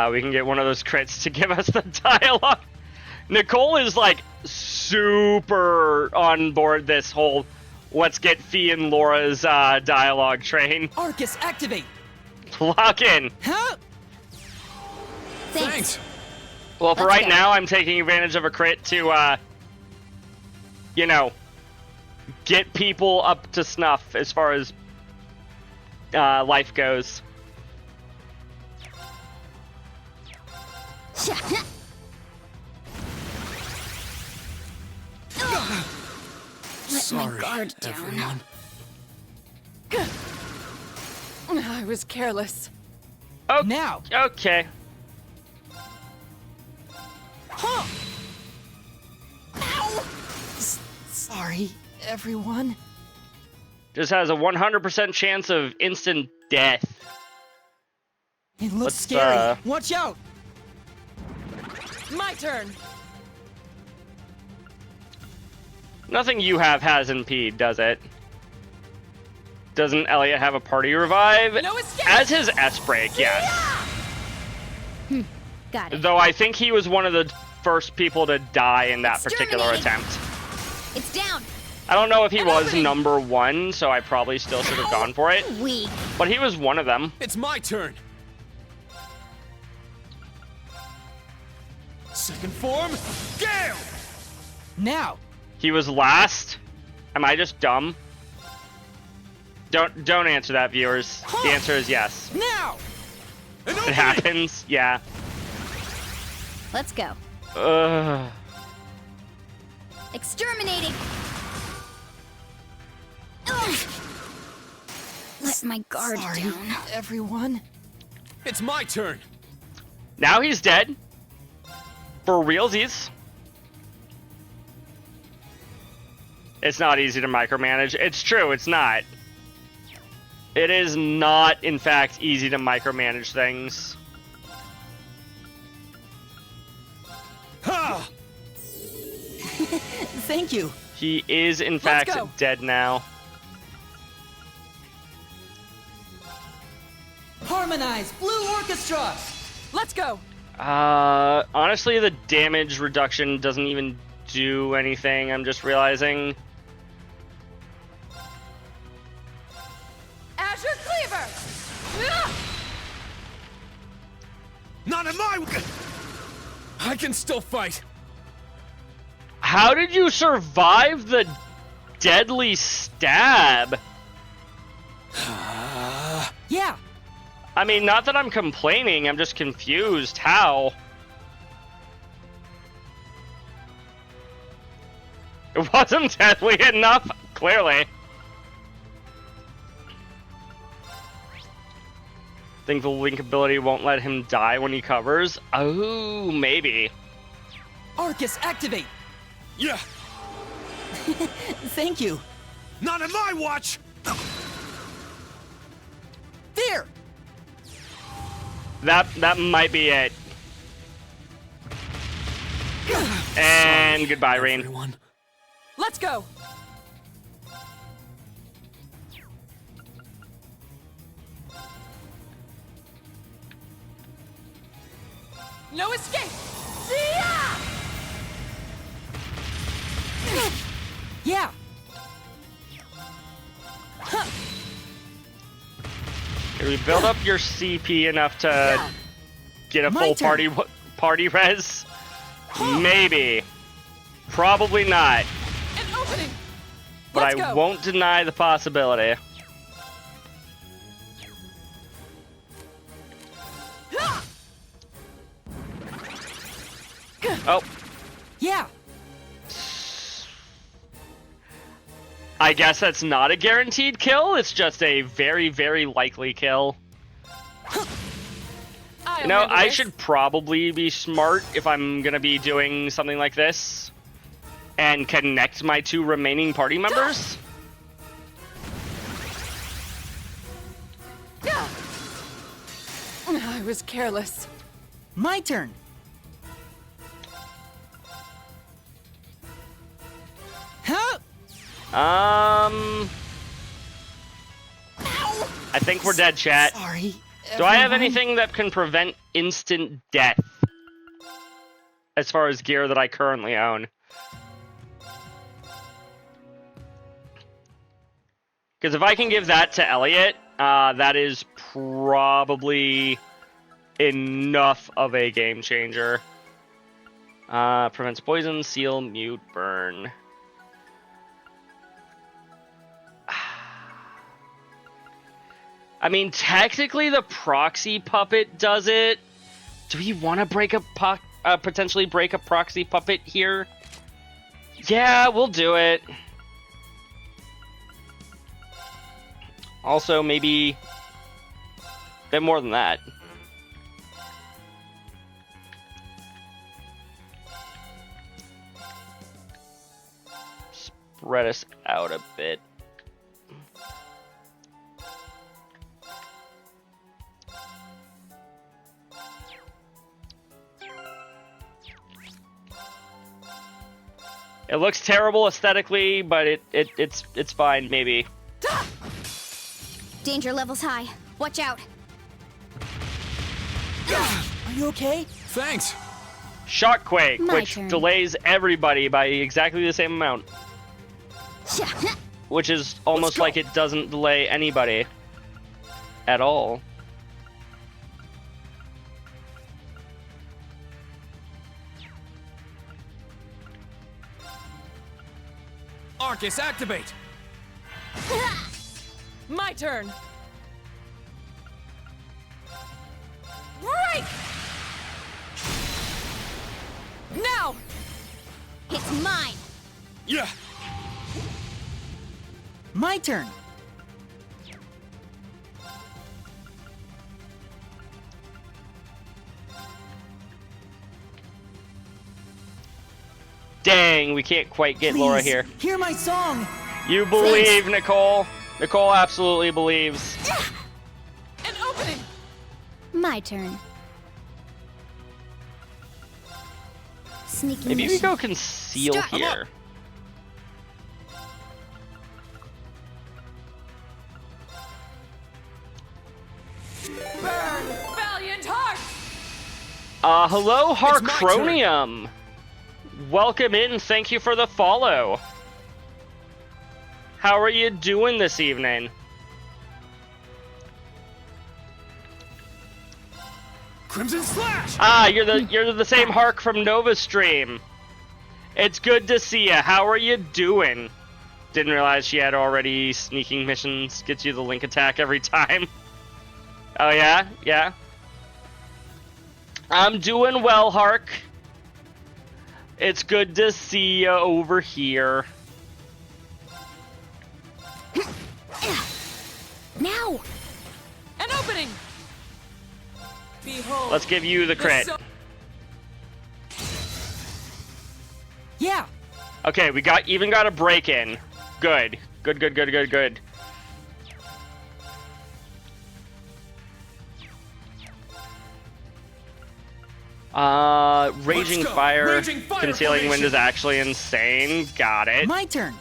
S1: We can get one of those crits to give us the dialogue. Nicole is like super on board this whole let's get Fee and Laura's dialogue train.
S8: Arcus, activate!
S1: Lock in.
S8: Huh?
S7: Thanks.
S1: Well, for
S7: Let's
S1: right
S7: go.
S1: now, I'm taking advantage of a crit to, you know, get people up to snuff as far as life goes.
S7: Let my guard down.
S4: everyone.
S6: I was careless.
S1: Oh,
S8: Now!
S1: okay.
S8: Huh! Ow! Sorry, everyone.
S1: Just has a 100% chance of instant death.
S8: It looks
S1: Let's,
S8: scary. Watch out!
S6: My turn.
S1: Nothing you have has impede, does it? Doesn't Elliot have a party revive?
S6: No escape.
S1: As his S-break, yes.
S7: Got it.
S1: Though I think he was one of the first people to die in that particular
S7: Exterminating.
S1: attempt.
S7: It's down.
S1: I don't know if he was number one, so I probably still should have gone for it.
S7: Weak.
S1: But he was one of them.
S4: It's my turn. Second form, Gale!
S8: Now!
S1: He was last. Am I just dumb? Don't answer that, viewers. The answer is yes.
S8: Now!
S1: It happens. Yeah.
S7: Let's go.
S1: Ugh.
S7: Exterminating. Ugh. Let my guard
S8: Sorry,
S7: down.
S8: everyone.
S4: It's my turn.
S1: Now he's dead. For realsies. It's not easy to micromanage. It's true, it's not. It is not, in fact, easy to micromanage things.
S4: Ha!
S8: Thank you.
S1: He is, in fact,
S6: go.
S1: dead now.
S8: Harmonize Blue Orchestra!
S6: Let's go.
S1: Honestly, the damage reduction doesn't even do anything, I'm just realizing.
S6: Azure Cleaver. Ah!
S4: Not in my... I can still fight.
S1: How did you survive the deadly stab?
S8: Yeah!
S1: I mean, not that I'm complaining, I'm just confused. How? It wasn't deadly enough, clearly. Think the link ability won't let him die when he covers? Oh, maybe.
S8: Arcus, activate!
S4: Yeah,
S8: Thank you.
S4: not in my watch.
S8: There!
S1: That might be it. And goodbye, Rain.
S4: Everyone.
S6: Let's go. No escape.
S8: Yeah!
S1: Can we build up your CP enough to get a
S8: My
S1: full
S8: turn.
S1: party res? Maybe. Probably not.
S6: An opening.
S1: But
S6: Let's
S1: I
S6: go.
S1: won't deny the possibility. Oh,
S8: Yeah!
S1: I guess that's not a guaranteed kill. It's just a very, very likely kill. You know, I should probably be smart if I'm gonna be doing something like this and connect my two remaining party members.
S6: I was careless.
S8: My turn! Huh?
S1: I think we're dead, chat.
S8: Sorry.
S1: Do I have
S8: everyone.
S1: anything that can prevent instant death? As far as gear that I currently own. Because if I can give that to Elliot, that is probably enough of a game changer. Prevents poison, seal, mute, burn. I mean, technically the proxy puppet does it. Do we want to break a potentially break a proxy puppet here? Yeah, we'll do it. Also, maybe a bit more than that. Spread us out a bit. It looks terrible aesthetically, but it's fine, maybe.
S7: Danger levels high. Watch out.
S8: Are you okay?
S4: Thanks.
S1: Shockquake,
S7: My
S1: which
S7: turn.
S1: delays everybody by exactly the same amount. Which is almost like it doesn't delay anybody at all.
S4: Arcus, activate!
S6: My turn. Break! Now!
S7: It's mine.
S4: Yeah!
S8: My turn.
S1: Dang, we can't quite get Laura
S8: Please,
S1: here.
S8: Hear my song.
S1: You believe, Nicole. Nicole absolutely believes.
S6: An opening!
S7: My turn. Sneaky
S1: Maybe we
S7: mission.
S1: go conceal
S7: Start.
S1: here.
S6: Burn, valiant heart!
S1: Hello,
S4: It's my turn.
S1: Harcronium. Welcome in. Thank you for the follow. How are you doing this evening?
S4: Crimson Slash!
S1: Ah, you're the same Hark from Nova Stream. It's good to see you. How are you doing? Didn't realize she had already sneaking missions. Gets you the link attack every time. Oh yeah, yeah. I'm doing well, Hark. It's good to see you over here.
S7: Now.
S6: An opening! Behold.
S1: Let's give you the crit.
S8: Yeah.
S1: Okay, we even got a break in. Good. Good, good, good, good, good. Raging Fire,
S4: Raging Fire
S1: Concealing Wind is
S4: formation.
S1: actually insane. Got it.
S8: My turn.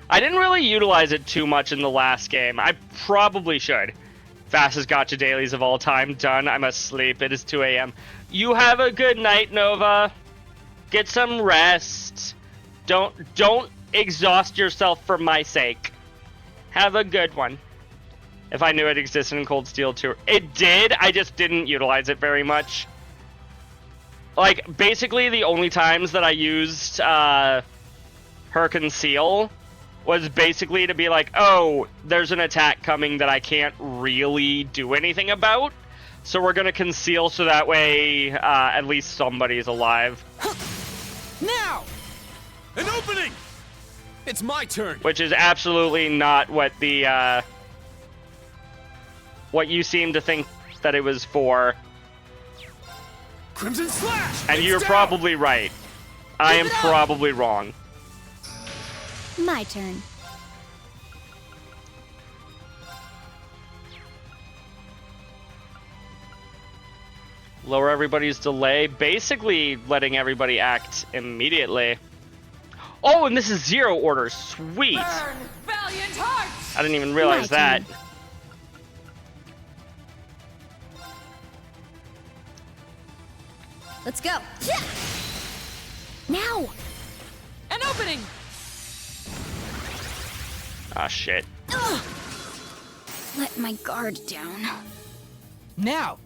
S1: I didn't really utilize it too much in the last game. I probably should. Fastest gotcha dailies of all time. Done. I must sleep. It is 2 a.m. You have a good night, Nova. Get some rest. Don't exhaust yourself for my sake. Have a good one. If I knew it existed in Cold Steel 2. It did, I just didn't utilize it very much. Like, basically the only times that I used her Conceal was basically to be like, oh, there's an attack coming that I can't really do anything about. So we're gonna Conceal so that way at least somebody's alive.
S8: Now.
S4: An opening! It's my turn.
S1: Which is absolutely not what the, what you seem to think that it was for.
S4: Crimson Slash!
S1: And
S4: It's
S1: you're
S4: down!
S1: probably right. I am probably wrong.
S7: My turn.
S1: Lower everybody's delay, basically letting everybody act immediately. Oh, and this is zero orders. Sweet.
S6: Burn, valiant heart!
S1: I didn't even realize
S7: My
S1: that.
S7: turn. Let's go. Now.
S6: An opening!
S1: Ah, shit.
S7: Ugh. Let my guard down.
S8: Now!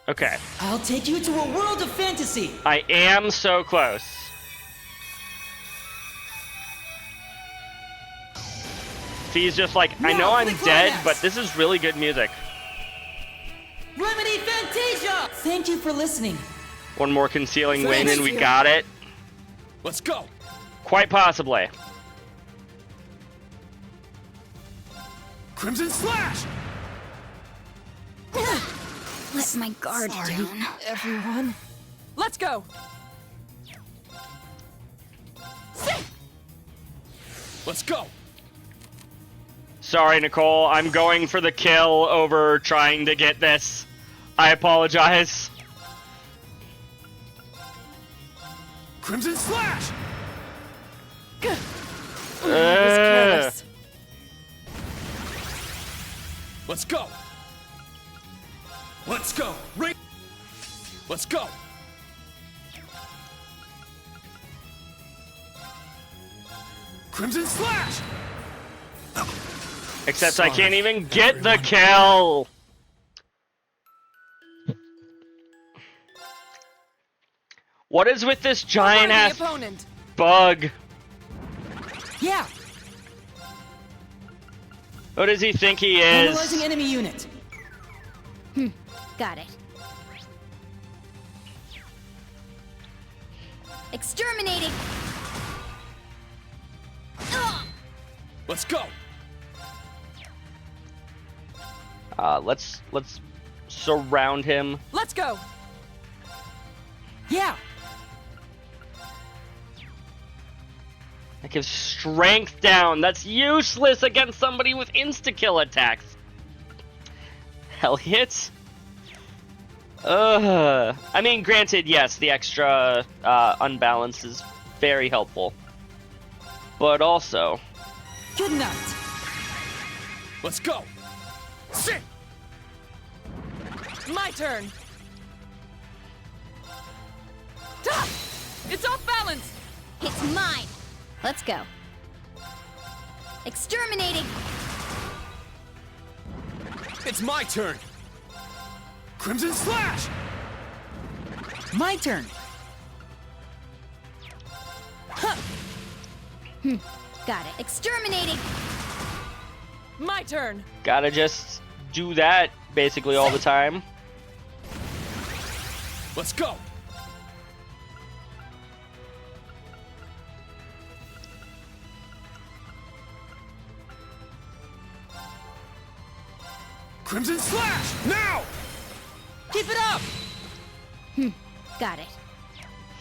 S1: Okay.
S8: I'll take you to a world of fantasy!
S1: I am so close. He's just like, I know I'm dead, but this is really good music.
S8: Remedy Fantasia! Thank you for listening.
S1: One more concealing win and we got it.
S10: Let's go!
S1: Quite possibly.
S10: Crimson Slash!
S7: Let my guard down.
S8: Everyone.
S6: Let's go!
S10: Let's go!
S1: Sorry, Nicole. I'm going for the kill over trying to get this. I apologize.
S10: Crimson Slash!
S6: Careless.
S10: Let's go! Let's go! Let's go! Crimson Slash!
S1: Except I can't even get the kill. What is with this giant ass
S6: opponent.
S1: bug?
S8: Yeah!
S1: What does he think he
S8: Analyzing
S1: is?
S8: enemy unit.
S7: Got it. Exterminating! Ugh.
S10: Let's go!
S1: Let's surround him.
S6: Let's go!
S8: Yeah!
S1: That gives strength down. That's useless against somebody with insta-kill attacks. Elliot? I mean, granted, yes, the extra unbalance is very helpful. But also...
S8: Good night!
S10: Let's go! Sit!
S6: My turn! Ta! It's off balance!
S7: It's mine! Let's go. Exterminating!
S10: It's my turn! Crimson Slash!
S8: My turn!
S7: Got it. Exterminating!
S6: My turn!
S1: Gotta just do that basically all the time.
S10: Let's go! Crimson Slash! Now!
S8: Keep it up!
S7: Got it.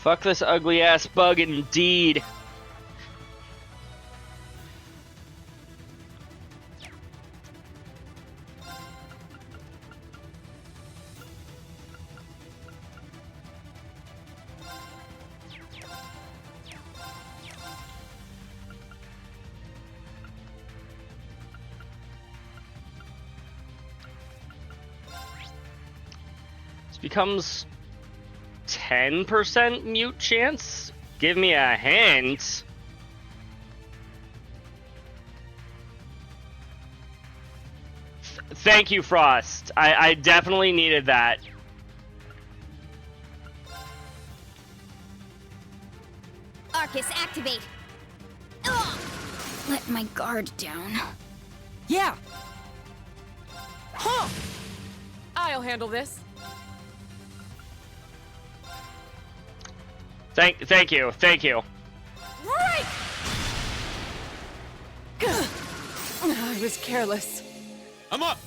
S1: Fuck this ugly ass bug indeed. Becomes 10% mute chance? Give me a hint. Thank you, Frost. I definitely needed that.
S7: Arcus, activate! Ugh. Let my guard down.
S8: Yeah!
S6: Huh! I'll handle this.
S1: Thank you.
S6: Right! I was careless.
S10: I'm up!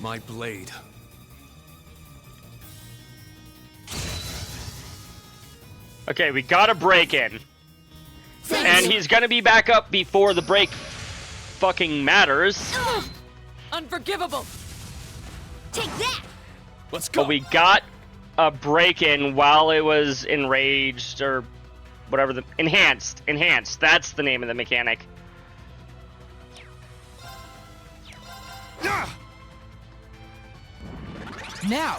S10: My blade.
S1: Okay, we got a break in. And he's gonna be back up before the break fucking matters.
S6: Ugh. Unforgivable!
S7: Take that!
S10: Let's go!
S1: But we got a break in while it was enraged or whatever the enhanced. That's the name of the mechanic.
S8: Now!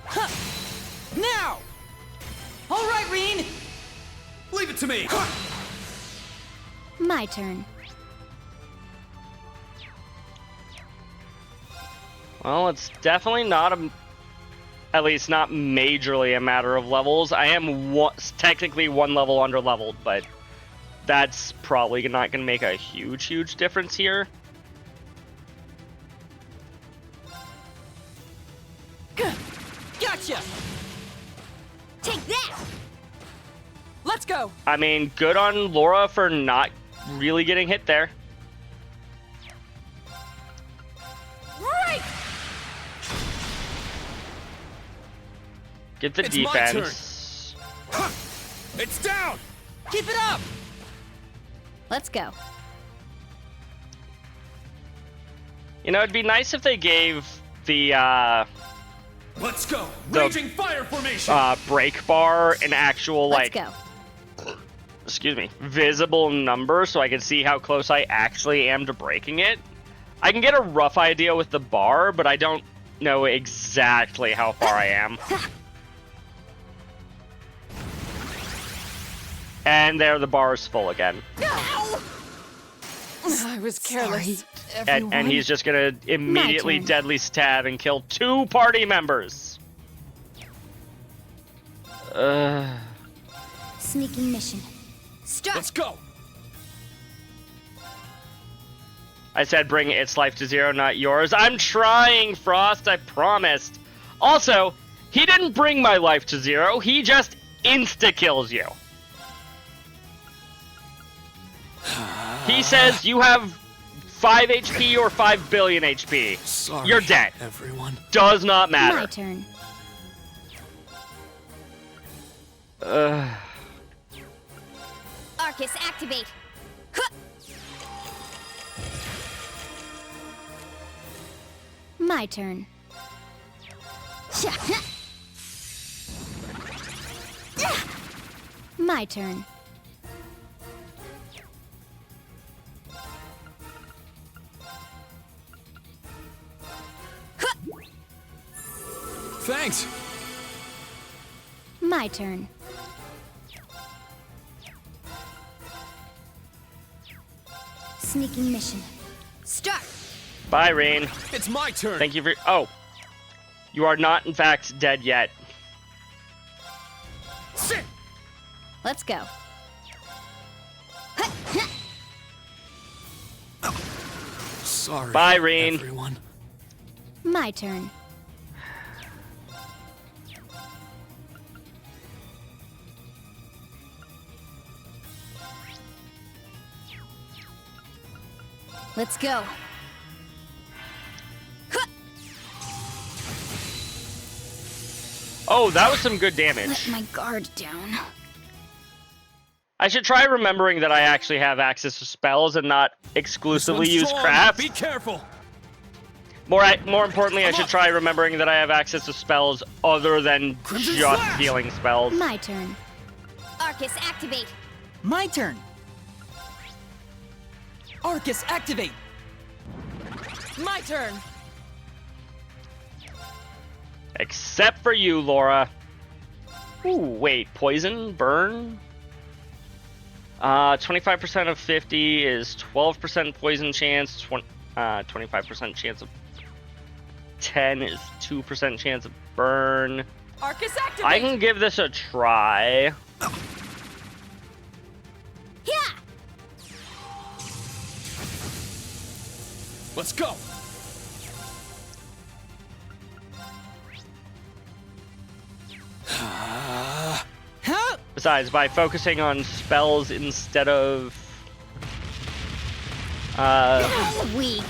S8: Huh. Now! All right, Reen!
S4: Leave it to me!
S7: My turn.
S1: Well, it's definitely not at least not majorly a matter of levels. I am technically one level under leveled, but that's probably not going to make a huge difference here.
S8: Gotcha!
S7: Take that!
S6: Let's go!
S1: I mean, good on Laura for not really getting hit there.
S6: Right!
S1: Get the
S4: It's my
S1: defense.
S4: It's down!
S8: Keep it up!
S7: Let's go.
S1: You know, it'd be nice if they gave the
S4: Let's go!
S1: The-
S4: Raging fire formation!
S1: break bar an actual,
S7: Let's
S1: like,
S7: go.
S1: excuse me, visible number so I can see how close I actually am to breaking it. I can get a rough idea with the bar, but I don't know exactly how far I am. And there, the bar is full again.
S6: I was careless.
S1: And he's just gonna immediately
S7: turn.
S1: deadly stab and kill 2 party members.
S7: Sneaking mission. Start!
S4: Let's go!
S1: I said bring its life to 0, not yours. I'm trying, Frost, I promised. Also, he didn't bring my life to 0, he just insta-kills you. He says you have 5 HP or 5 billion HP.
S11: Sorry,
S1: You're dead.
S11: everyone.
S1: Does not
S7: My
S1: matter.
S7: turn. Arcus, activate! Huh. My turn. My turn.
S4: Thanks!
S7: My turn. Sneaking mission. Start!
S1: Bye, Rain.
S4: It's my turn!
S1: Thank you for... Oh. You are not, in fact, dead yet.
S4: Sit!
S7: Let's go.
S11: Sorry,
S1: Bye, Rain.
S11: everyone.
S7: My turn. Let's go.
S1: Oh, that was some good
S7: Let
S1: damage.
S7: my guard down.
S1: I should try remembering that I actually have access to spells and not exclusively
S4: This
S1: use
S4: one's strong.
S1: crafts.
S4: Be careful!
S1: More importantly, I should try remembering that I have access to spells other than
S4: Crimson
S1: just
S4: Slash!
S1: healing spells.
S7: My turn. Arcus, activate!
S8: My turn! Arcus, activate!
S6: My turn!
S1: Except for you, Laura. Ooh, wait, poison? Burn? 25% of 50 is 12% poison chance, 25% chance of 10 is 2% chance of burn.
S6: Arcus, activate!
S1: I can give this a try.
S7: Yeah!
S4: Let's go!
S8: Huh?
S1: Besides, by focusing on spells instead of
S7: Weak.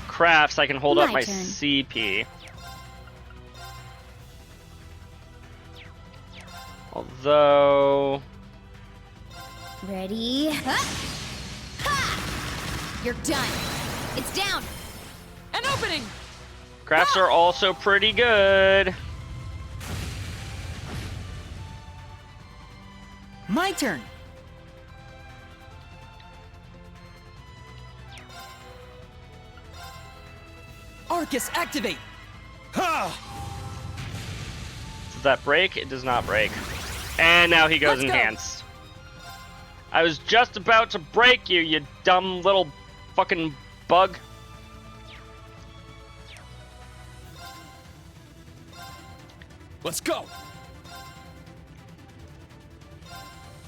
S1: crafts, I can hold up
S7: My
S1: my
S7: turn.
S1: CP. Although...
S7: Ready? Huh? Ha! You're done. It's down.
S6: An opening!
S1: Crafts are also pretty good.
S8: My turn! Arcus, activate!
S1: Does that break? It does not break. And now he goes enhanced. I was just about to break you, you dumb little fucking bug.
S4: Let's go!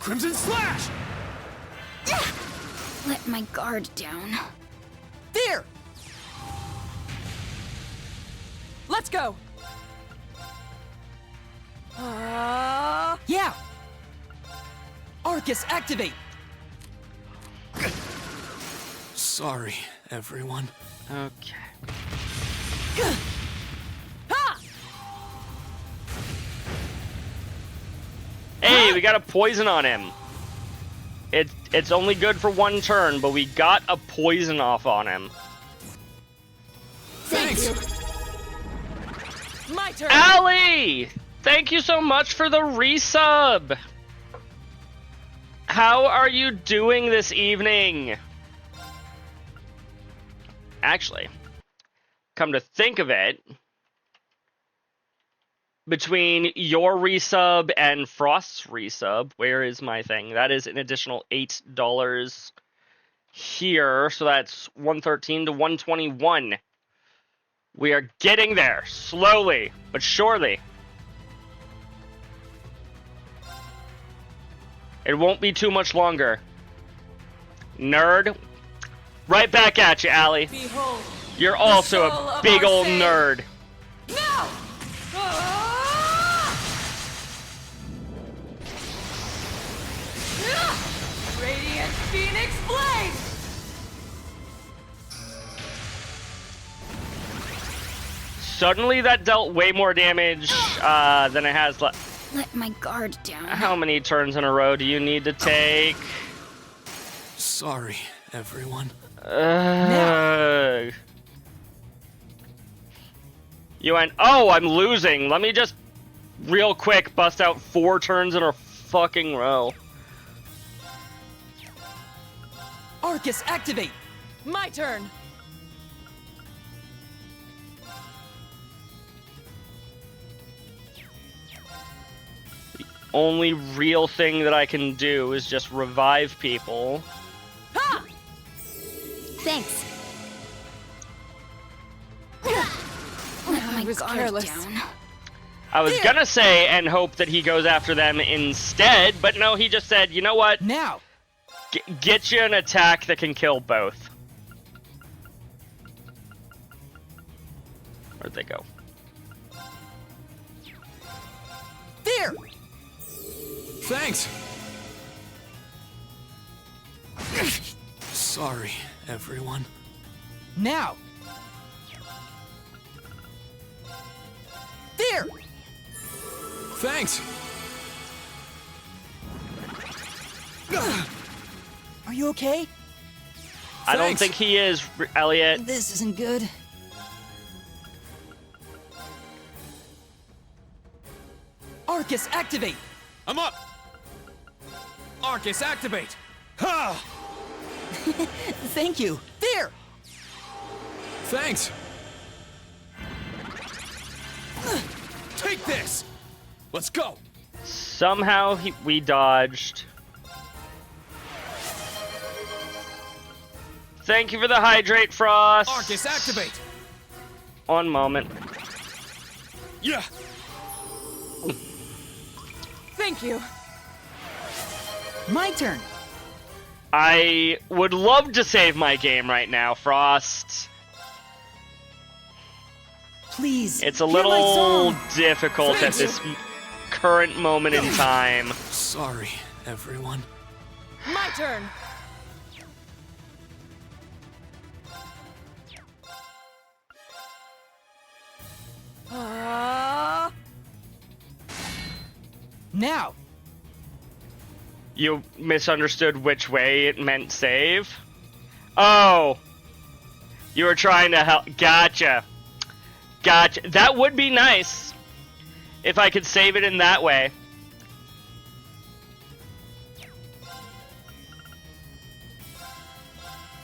S4: Crimson Slash!
S7: Let my guard down.
S8: There!
S6: Let's go!
S8: Yeah! Arcus, activate!
S4: Sorry, everyone.
S1: Okay. Hey, we got a poison on him. It's only good for one turn, but we got a poison off on him.
S6: Thanks! My turn!
S1: Allie! Thank you so much for the resub! How are you doing this evening? Actually, come to think of it, between your resub and Frost's resub, where is my thing? That is an additional $8 here, so that's 113 to 121. We are getting there, slowly but surely. It won't be too much longer. Nerd. Right back at you, Allie.
S6: Behold,
S1: you're also a big old nerd.
S6: No! Radiant Phoenix Blade!
S1: Suddenly that dealt way more damage than it has left.
S7: Let my guard down.
S1: How many turns in a row do you need to take?
S4: Sorry, everyone.
S1: You went, oh, I'm losing. Let me just real quick bust out 4 turns in a fucking row.
S8: Arcus, activate!
S6: My turn!
S1: Only real thing that I can do is just revive people.
S6: Ha!
S7: Thanks.
S6: I was careless.
S7: Down.
S1: I was gonna say and hope that he goes after them instead, but no, he just said, you know what?
S8: Now!
S1: Get you an attack that can kill both. Where'd they go?
S8: There!
S4: Thanks! Sorry, everyone.
S8: Now! There!
S4: Thanks!
S8: Are you okay?
S1: I don't think he is, Elliot.
S8: This isn't good. Arcus, activate!
S4: I'm up! Arcus, activate! Ha!
S8: Thank you. There!
S4: Thanks! Take this! Let's go!
S1: Somehow we dodged. Thank you for the hydrate, Frost.
S4: Arcus, activate!
S1: One moment.
S4: Yeah!
S6: Thank you.
S8: My turn.
S1: I would love to save my game right now, Frost.
S8: Please.
S1: It's a
S8: hear my
S1: little
S8: song.
S1: difficult at this current moment in time.
S4: Sorry, everyone.
S6: My turn.
S8: Now.
S1: You misunderstood which way it meant save? Oh. You were trying to help. Gotcha. Gotcha. That would be nice if I could save it in that way.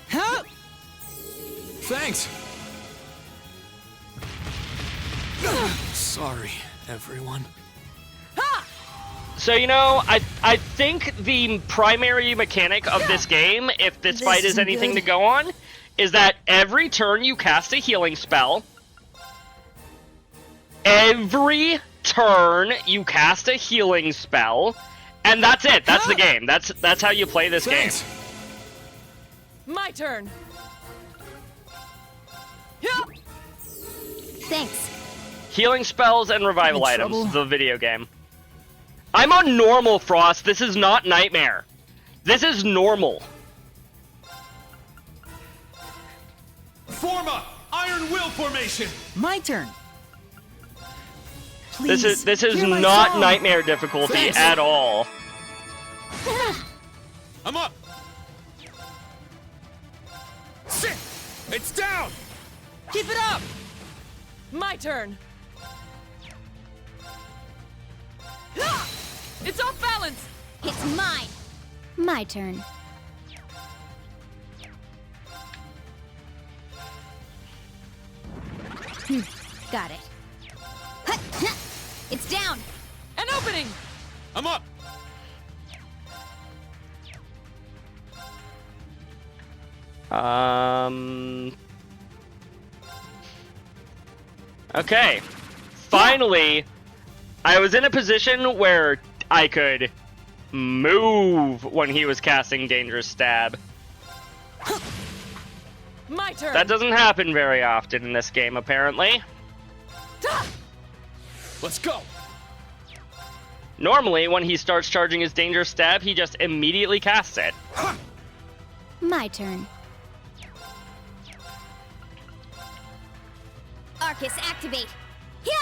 S8: Huh?
S4: Thanks! Sorry, everyone.
S1: So, you know, I think the primary mechanic of this game, if this fight is anything to go on, is that every turn you cast a healing spell. Every turn you cast a healing spell, and that's it. That's the game. That's how you play this game.
S6: My turn.
S7: Thanks.
S1: Healing spells and revival items, the video game. I'm on normal, Frost. This is not Nightmare. This is normal.
S11: Form a Iron Will formation.
S8: My turn. Please,
S1: This is
S8: hear my
S1: not
S8: song.
S1: Nightmare difficulty at all.
S11: I'm up. Sit. It's down.
S6: Keep it up. My turn. It's off balance.
S7: It's mine. My turn. Got it. It's down.
S6: An opening.
S11: I'm up.
S1: Okay. Finally, I was in a position where I could move when he was casting Dangerous Stab.
S6: My turn.
S1: That doesn't happen very often in this game, apparently.
S11: Let's go.
S1: Normally, when he starts charging his Dangerous Stab, he just immediately casts it.
S7: My turn. Arcus, activate. Yeah!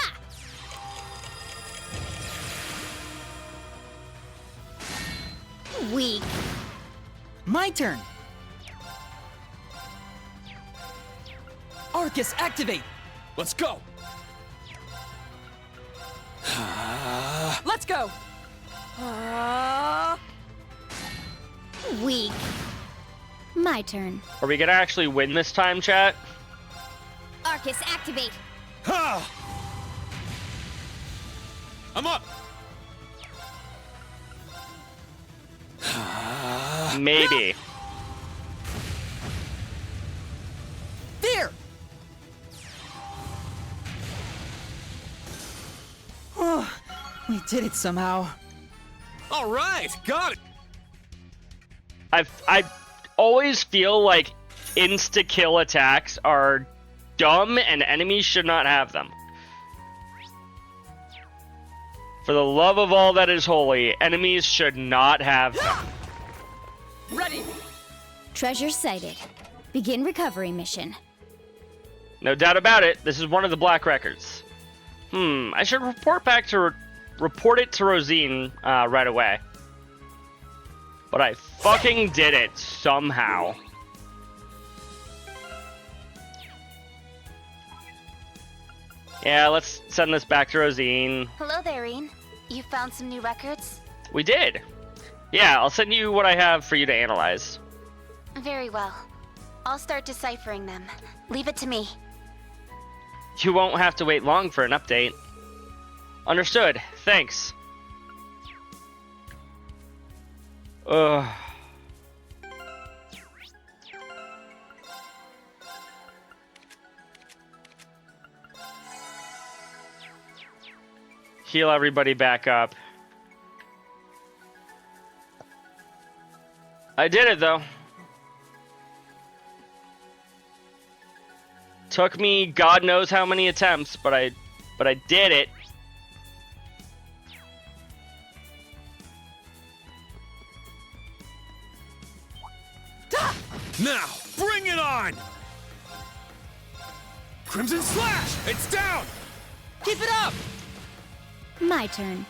S7: Weak.
S8: My turn. Arcus, activate.
S11: Let's go.
S6: Let's go.
S7: Weak. My turn.
S1: Are we gonna actually win this time, chat?
S7: Arcus, activate.
S11: I'm up.
S1: Maybe.
S8: There. Oh, we did it somehow.
S11: All right, got it.
S1: I always feel like insta-kill attacks are dumb and enemies should not have them. For the love of all that is holy, enemies should not have them.
S6: Ready.
S7: Treasure sighted. Begin recovery mission.
S1: No doubt about it, this is one of the black records. I should report it to Rosine right away. But I fucking did it somehow. Yeah, let's send this back to Rosine.
S5: Hello there, Reen. You found some new records?
S1: We did. Yeah, I'll send you what I have for you to analyze.
S5: Very well. I'll start deciphering them. Leave it to me.
S1: You won't have to wait long for an update. Understood. Thanks. Ugh. Heal everybody back up. I did it though. Took me God knows how many attempts, but I did it.
S11: Now, bring it on! Crimson Slash! It's down!
S6: Keep it up.
S7: My turn.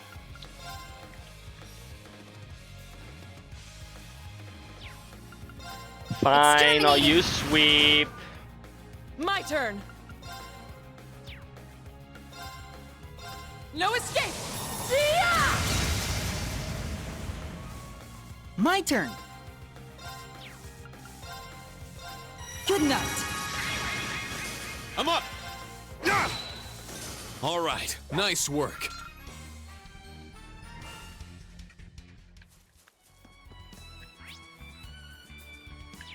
S1: Fine, I'll use sweep.
S6: My turn. No escape. Yeah!
S8: My turn. Good night.
S11: I'm up!
S4: All right, nice work.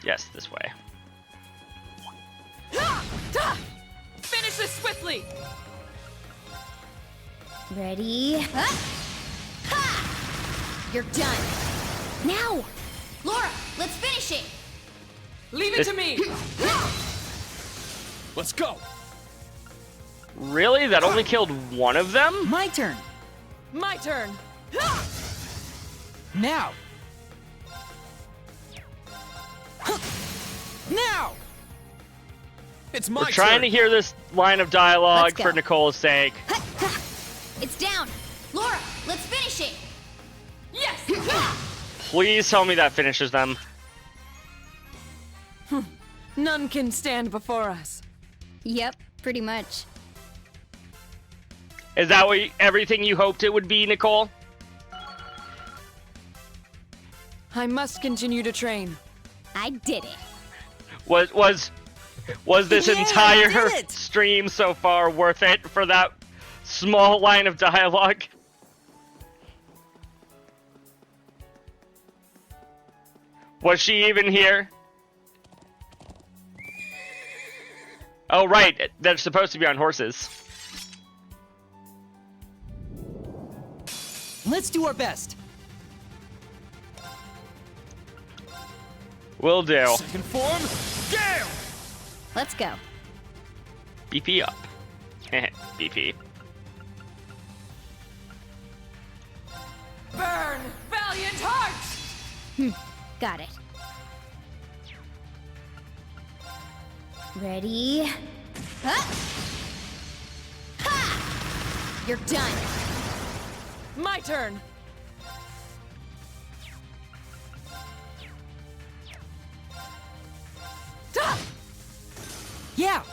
S1: Yes, this way.
S6: Finish this swiftly!
S7: Ready? Ha! You're done. Now!
S5: Laura, let's finish it!
S6: Leave it to me!
S4: Let's go!
S1: Really? That only killed one of them?
S8: My turn.
S6: My turn!
S8: Now. Now.
S4: It's my
S1: We're trying to
S4: turn.
S1: hear this line of dialogue
S7: Let's go.
S1: for Nicole's sake.
S7: It's down.
S5: Laura, let's finish it!
S6: Yes!
S1: Please tell me that finishes them.
S6: None can stand before us.
S7: Yep, pretty much.
S1: Is that everything you hoped it would be, Nicole?
S6: I must continue to train.
S7: I did it.
S1: Was this
S8: Yeah, I
S1: entire
S8: did it!
S1: stream so far worth it for that small line of dialogue? Was she even here? Oh, right. They're supposed to be on horses.
S8: Let's do our best.
S1: Will do.
S4: Second form, Gale!
S7: Let's go.
S1: BP up. BP.
S6: Burn, valiant hearts!
S7: Got it. Ready? Ha! Ha! You're done.
S6: My turn!
S8: Yeah.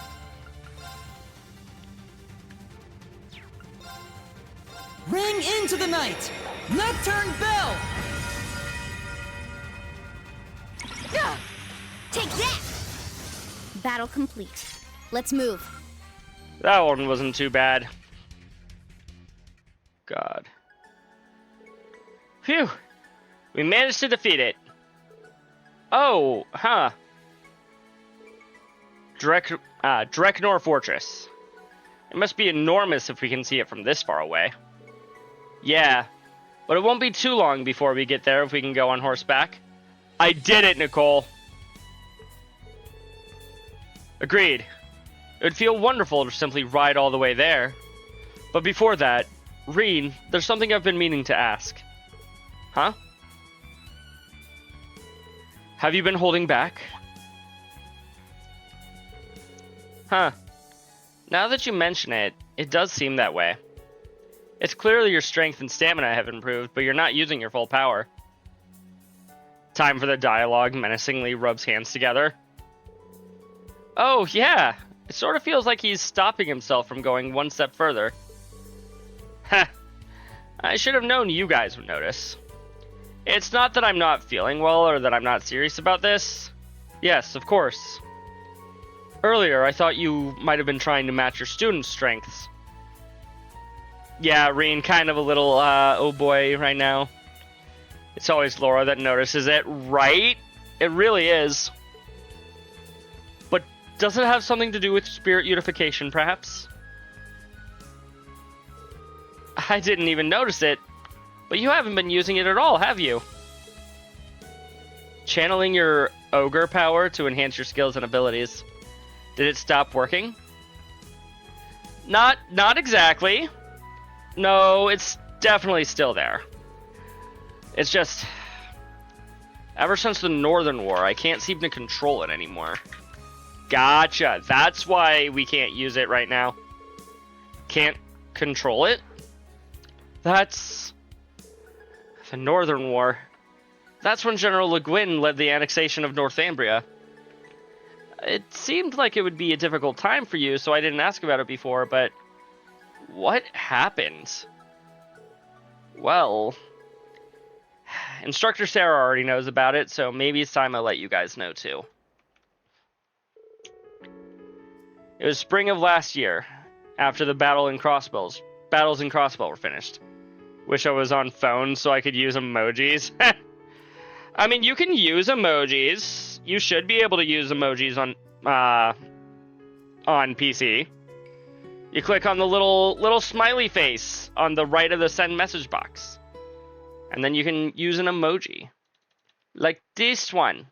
S8: Ring into the night. Nocturne bell.
S7: Take that! Battle complete. Let's move.
S1: That one wasn't too bad. God. Phew. We managed to defeat it. Oh, huh. Dreknor Fortress. It must be enormous if we can see it from this far away. Yeah, but it won't be too long before we get there if we can go on horseback. I did it, Nicole. Agreed. It would feel wonderful to simply ride all the way there. But before that, Reen, there's something I've been meaning to ask. Huh? Have you been holding back? Huh. Now that you mention it, it does seem that way. It's clearly your strength and stamina have improved, but you're not using your full power. Time for the dialogue menacingly rubs hands together. Oh, yeah. It sort of feels like he's stopping himself from going one step further. Heh. I should have known you guys would notice. It's not that I'm not feeling well or that I'm not serious about this. Yes, of course. Earlier, I thought you might have been trying to match your students' strengths. Yeah, Reen, kind of a little, oh boy right now. It's always Laura that notices it, right? It really is. But does it have something to do with spirit unification, perhaps? I didn't even notice it, but you haven't been using it at all, have you? Channeling your ogre power to enhance your skills and abilities. Did it stop working? Not exactly. No, it's definitely still there. It's just, ever since the Northern War, I can't seem to control it anymore. Gotcha. That's why we can't use it right now. Can't control it? That's the Northern War. That's when General Le Guin led the annexation of Northumbria. It seemed like it would be a difficult time for you, so I didn't ask about it before, but what happened? Well, Instructor Sarah already knows about it, so maybe it's time I let you guys know too. It was spring of last year, after the battles in Crossbow were finished. Wish I was on phone so I could use emojis. I mean, you can use emojis. You should be able to use emojis on PC. You click on the little smiley face on the right of the send message box. And then you can use an emoji. Like this one.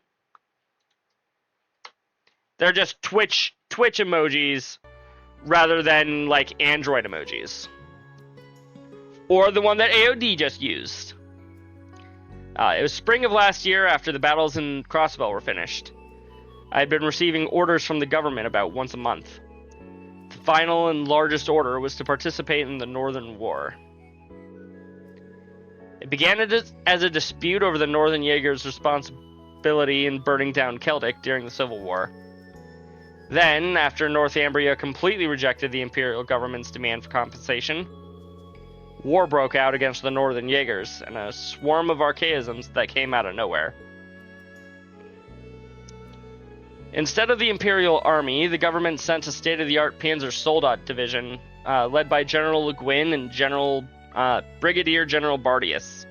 S1: They're just Twitch emojis rather than like Android emojis. Or the one that AOD just used. It was spring of last year after the battles in Crossbow were finished. I had been receiving orders from the government about once a month. The final and largest order was to participate in the Northern War. It began as a dispute over the Northern Jaegers' responsibility in burning down Celtic during the Civil War. Then, after Northumbria completely rejected the Imperial government's demand for compensation, war broke out against the Northern Jaegers and a swarm of archaisms that came out of nowhere. Instead of the Imperial Army, the government sent a state-of-the-art Panzer Soldat division led by General Le Guin and Brigadier General Bardius.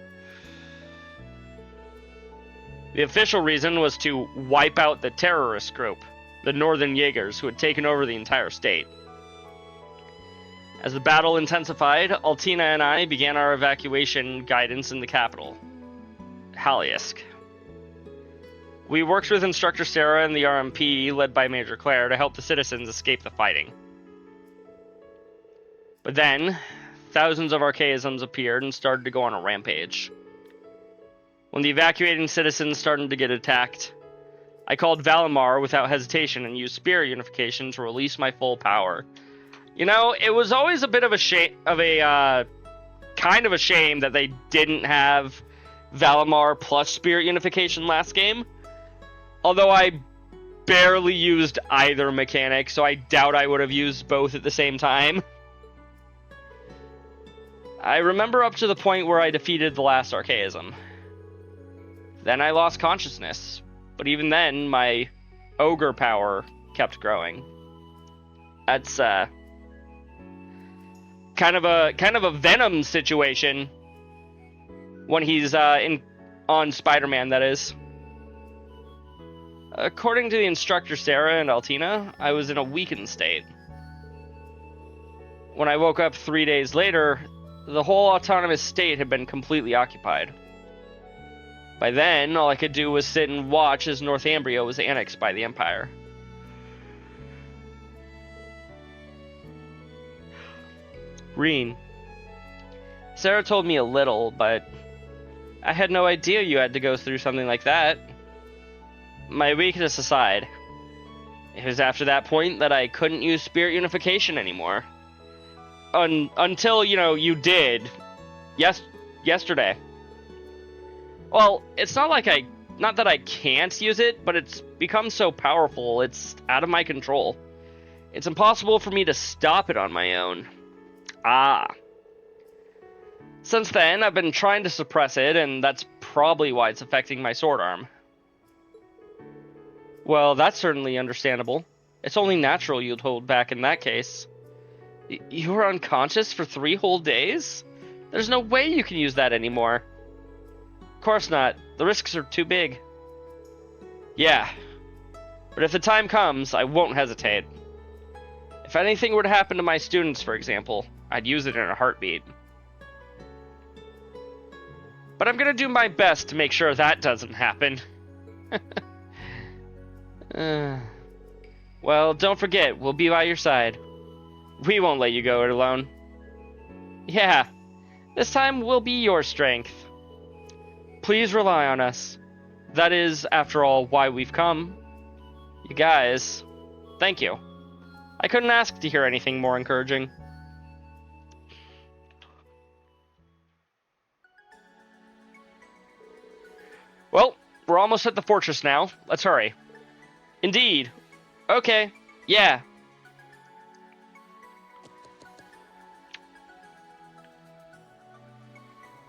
S1: The official reason was to wipe out the terrorist group, the Northern Jaegers, who had taken over the entire state. As the battle intensified, Altina and I began our evacuation guidance in the capital, Haliask. We worked with Instructor Sarah and the RMP, led by Major Claire, to help the citizens escape the fighting. But then, thousands of archaisms appeared and started to go on a rampage. When the evacuating citizens started to get attacked, I called Valimar without hesitation and used Spirit Unification to release my full power. You know, it was always a bit of a kind of a shame that they didn't have Valimar plus Spirit Unification last game. Although I barely used either mechanic, so I doubt I would have used both at the same time. I remember up to the point where I defeated the last Archaism. Then I lost consciousness, but even then, my ogre power kept growing. That's kind of a Venom situation when he's on Spider-Man, that is. According to the instructor Sarah and Altina, I was in a weakened state. When I woke up 3 days later, the whole autonomous state had been completely occupied. By then, all I could do was sit and watch as Northumbria was annexed by the Empire. Reen. Sarah told me a little, but I had no idea you had to go through something like that. My weakness aside, it was after that point that I couldn't use Spirit Unification anymore. Until, you did. Yesterday. Well, it's not that I can't use it, but it's become so powerful, it's out of my control. It's impossible for me to stop it on my own. Since then, I've been trying to suppress it, and that's probably why it's affecting my sword arm. Well, that's certainly understandable. It's only natural you'd hold back in that case. You were unconscious for 3 whole days? There's no way you can use that anymore. Of course not. The risks are too big. Yeah. But if the time comes, I won't hesitate. If anything were to happen to my students, for example, I'd use it in a heartbeat. But I'm gonna do my best to make sure that doesn't happen. Well, don't forget, we'll be by your side. We won't let you go it alone. Yeah, this time we'll be your strength. Please rely on us. That is, after all, why we've come. You guys, thank you. I couldn't ask to hear anything more encouraging. Well, we're almost at the fortress now. Let's hurry. Indeed. Okay. Yeah.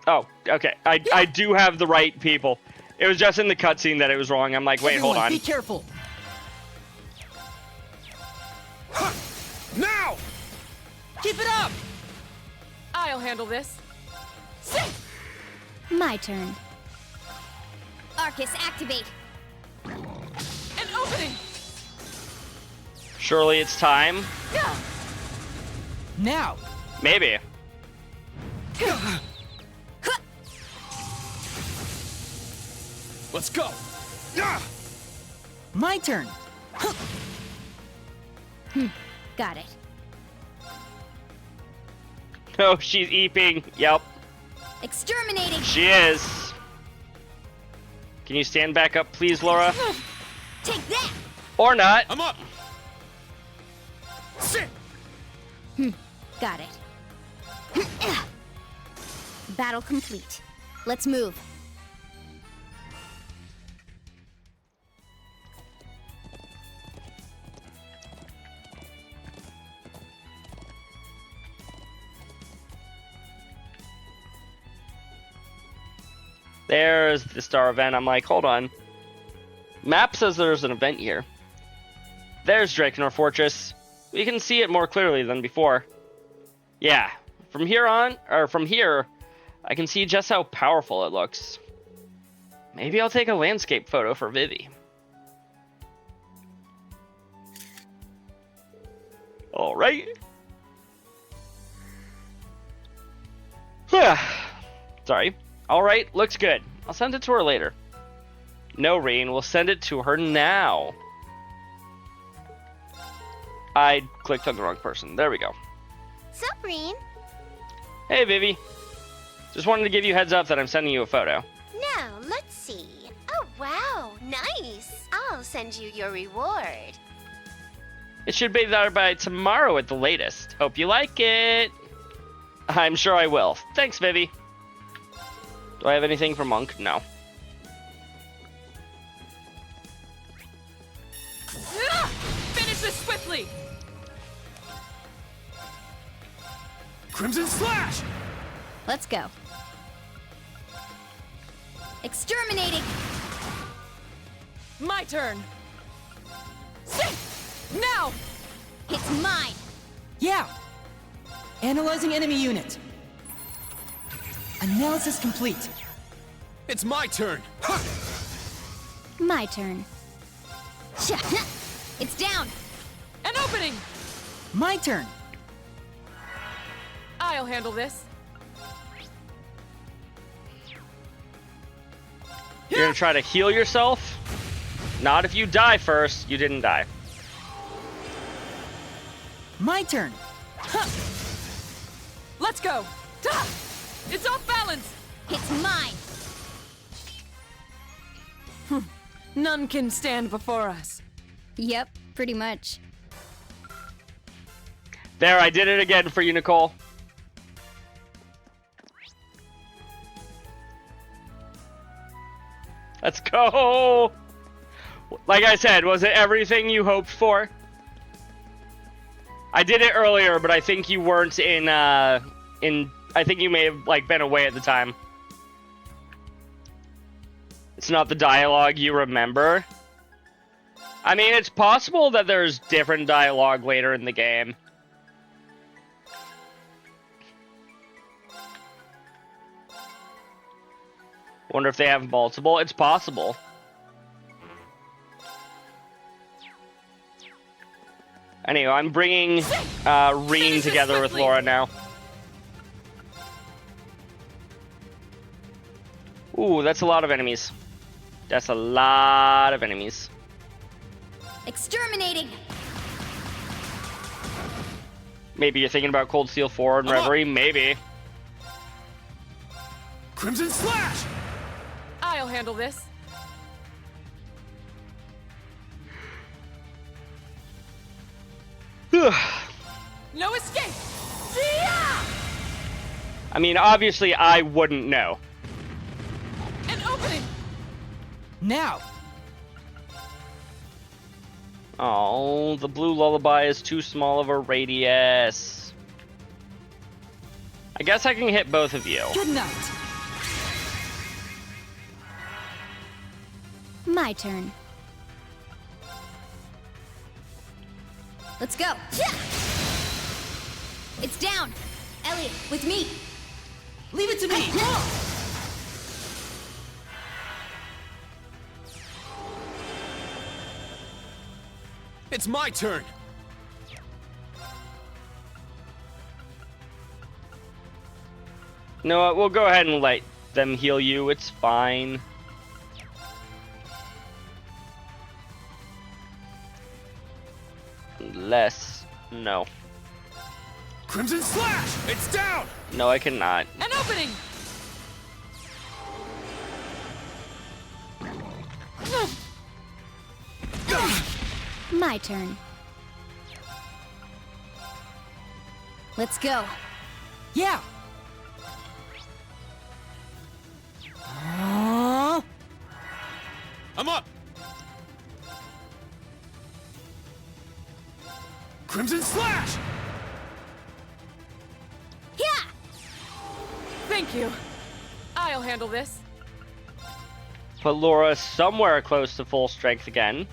S1: Oh, okay. I do have the right people. It was just in the cutscene that it was wrong. I'm like, wait,
S8: Everyone,
S2: hold on.
S8: Be careful.
S13: Now!
S6: Keep it up! I'll handle this.
S7: My turn. Arcus, activate.
S6: An opening!
S1: Surely it's time?
S8: Now!
S1: Maybe.
S10: Let's go!
S8: My turn!
S7: Got it.
S1: Oh, she's eeping. Yep,
S7: Exterminating!
S1: she is. Can you stand back up, please, Laura?
S7: Take that!
S1: Or not.
S10: I'm up! Sit!
S7: Got it. Battle complete. Let's move.
S1: There's the star event. I'm like, hold on. Map says there's an event here. There's Drakenor Fortress. We can see it more clearly than before. Yeah, from here, I can see just how powerful it looks. Maybe I'll take a landscape photo for Vivi. All right. Sorry. All right, looks good. I'll send it to her later. No, Reen, we'll send it to her now. I clicked on the wrong person. There we go.
S5: Sup, Reen?
S1: Hey, Vivi. Just wanted to give you a heads up that I'm sending you a photo.
S9: Now, let's see. Oh, wow, nice. I'll send you your reward.
S1: It should be there by tomorrow at the latest. Hope you like it. I'm sure I will. Thanks, Vivi. Do I have anything for Monk? No.
S6: Finish this swiftly!
S10: Crimson Slash!
S7: Let's go. Exterminating!
S6: My turn! Now!
S7: It's mine!
S8: Yeah! Analyzing enemy unit. Analysis complete.
S10: It's my turn!
S7: My turn. It's down!
S6: An opening!
S8: My turn.
S6: I'll handle this.
S1: You're gonna try to heal yourself? Not if you die first. You didn't die.
S8: My turn.
S6: Let's go! It's off balance!
S7: It's mine!
S6: None can stand before us.
S7: Yep, pretty much.
S1: There, I did it again for you, Nicole. Let's go! Like I said, was it everything you hoped for? I did it earlier, but I think you weren't I think you may have, like, been away at the time. It's not the dialogue you remember. I mean, it's possible that there's different dialogue later in the game. Wonder if they have multiple. It's possible. Anyway, I'm bringing Reen together with Laura now. Ooh, that's a lot of enemies. That's a lot of enemies.
S7: Exterminating!
S1: Maybe you're thinking about Cold Steel 4 and Reverie. Maybe.
S10: Crimson Slash!
S6: I'll handle this. No escape!
S1: I mean, obviously, I wouldn't know.
S6: An opening!
S8: Now.
S1: Oh, the blue lullaby is too small of a radius. I guess I can hit both of you.
S8: Good night.
S7: My turn. Let's go! It's down! Elliot, with me!
S8: Leave it to me!
S4: It's my turn!
S1: You know what? We'll go ahead and let them heal you. It's fine. Less. No.
S4: Crimson Slash! It's down!
S1: No, I cannot.
S6: An opening!
S7: My turn. Let's go.
S8: Yeah!
S4: I'm up! Crimson Slash!
S7: Yeah!
S6: Thank you. I'll handle this.
S1: Put Laura somewhere close to full strength again.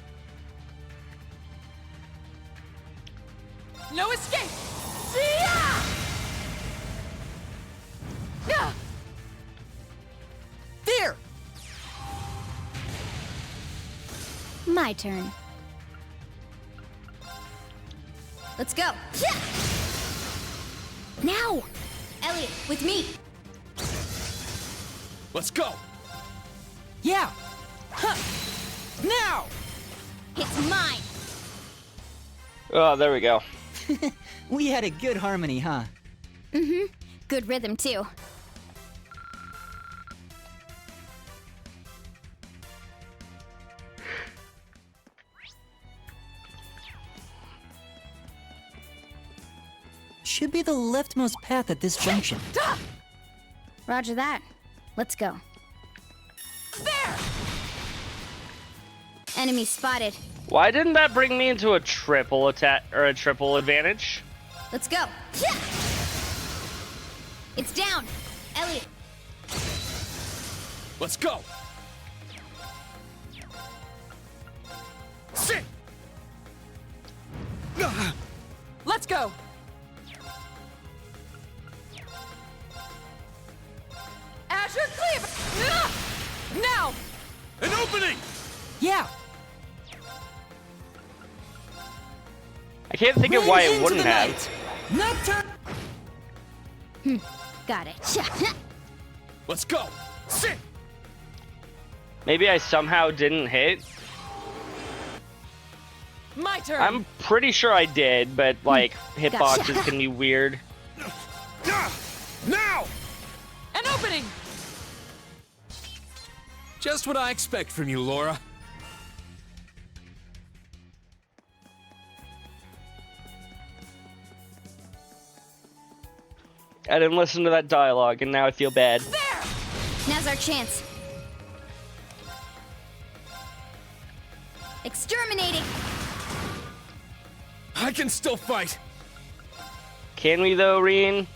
S6: No escape! Yeah! Yeah!
S8: There!
S7: My turn. Let's go. Yeah! Now! Elliot, with me!
S4: Let's go!
S8: Yeah! Huh. Now!
S7: It's mine!
S1: Oh, there we go.
S8: We had a good harmony, huh?
S7: Mm-hmm. Good rhythm, too.
S8: Should be the leftmost path at this junction.
S7: Roger that. Let's go.
S6: There!
S7: Enemy spotted.
S1: Why didn't that bring me into a triple attack or a triple advantage?
S7: Let's go. Yeah! It's down! Elliot!
S4: Let's go! Sit!
S6: Let's go! Azure Cleave! Now!
S4: An opening!
S8: Yeah!
S1: I can't think of why it wouldn't have.
S8: Nocturne!
S7: Got it.
S4: Let's go! Sit!
S1: Maybe I somehow didn't hit.
S6: My turn!
S1: I'm pretty sure I did, but like hitboxes can be weird.
S4: Now!
S6: An opening!
S4: Just what I expect from you, Laura.
S1: I didn't listen to that dialogue, and now I feel bad.
S6: There!
S7: Now's our chance. Exterminating!
S4: I can still fight.
S1: Can we though, Reen?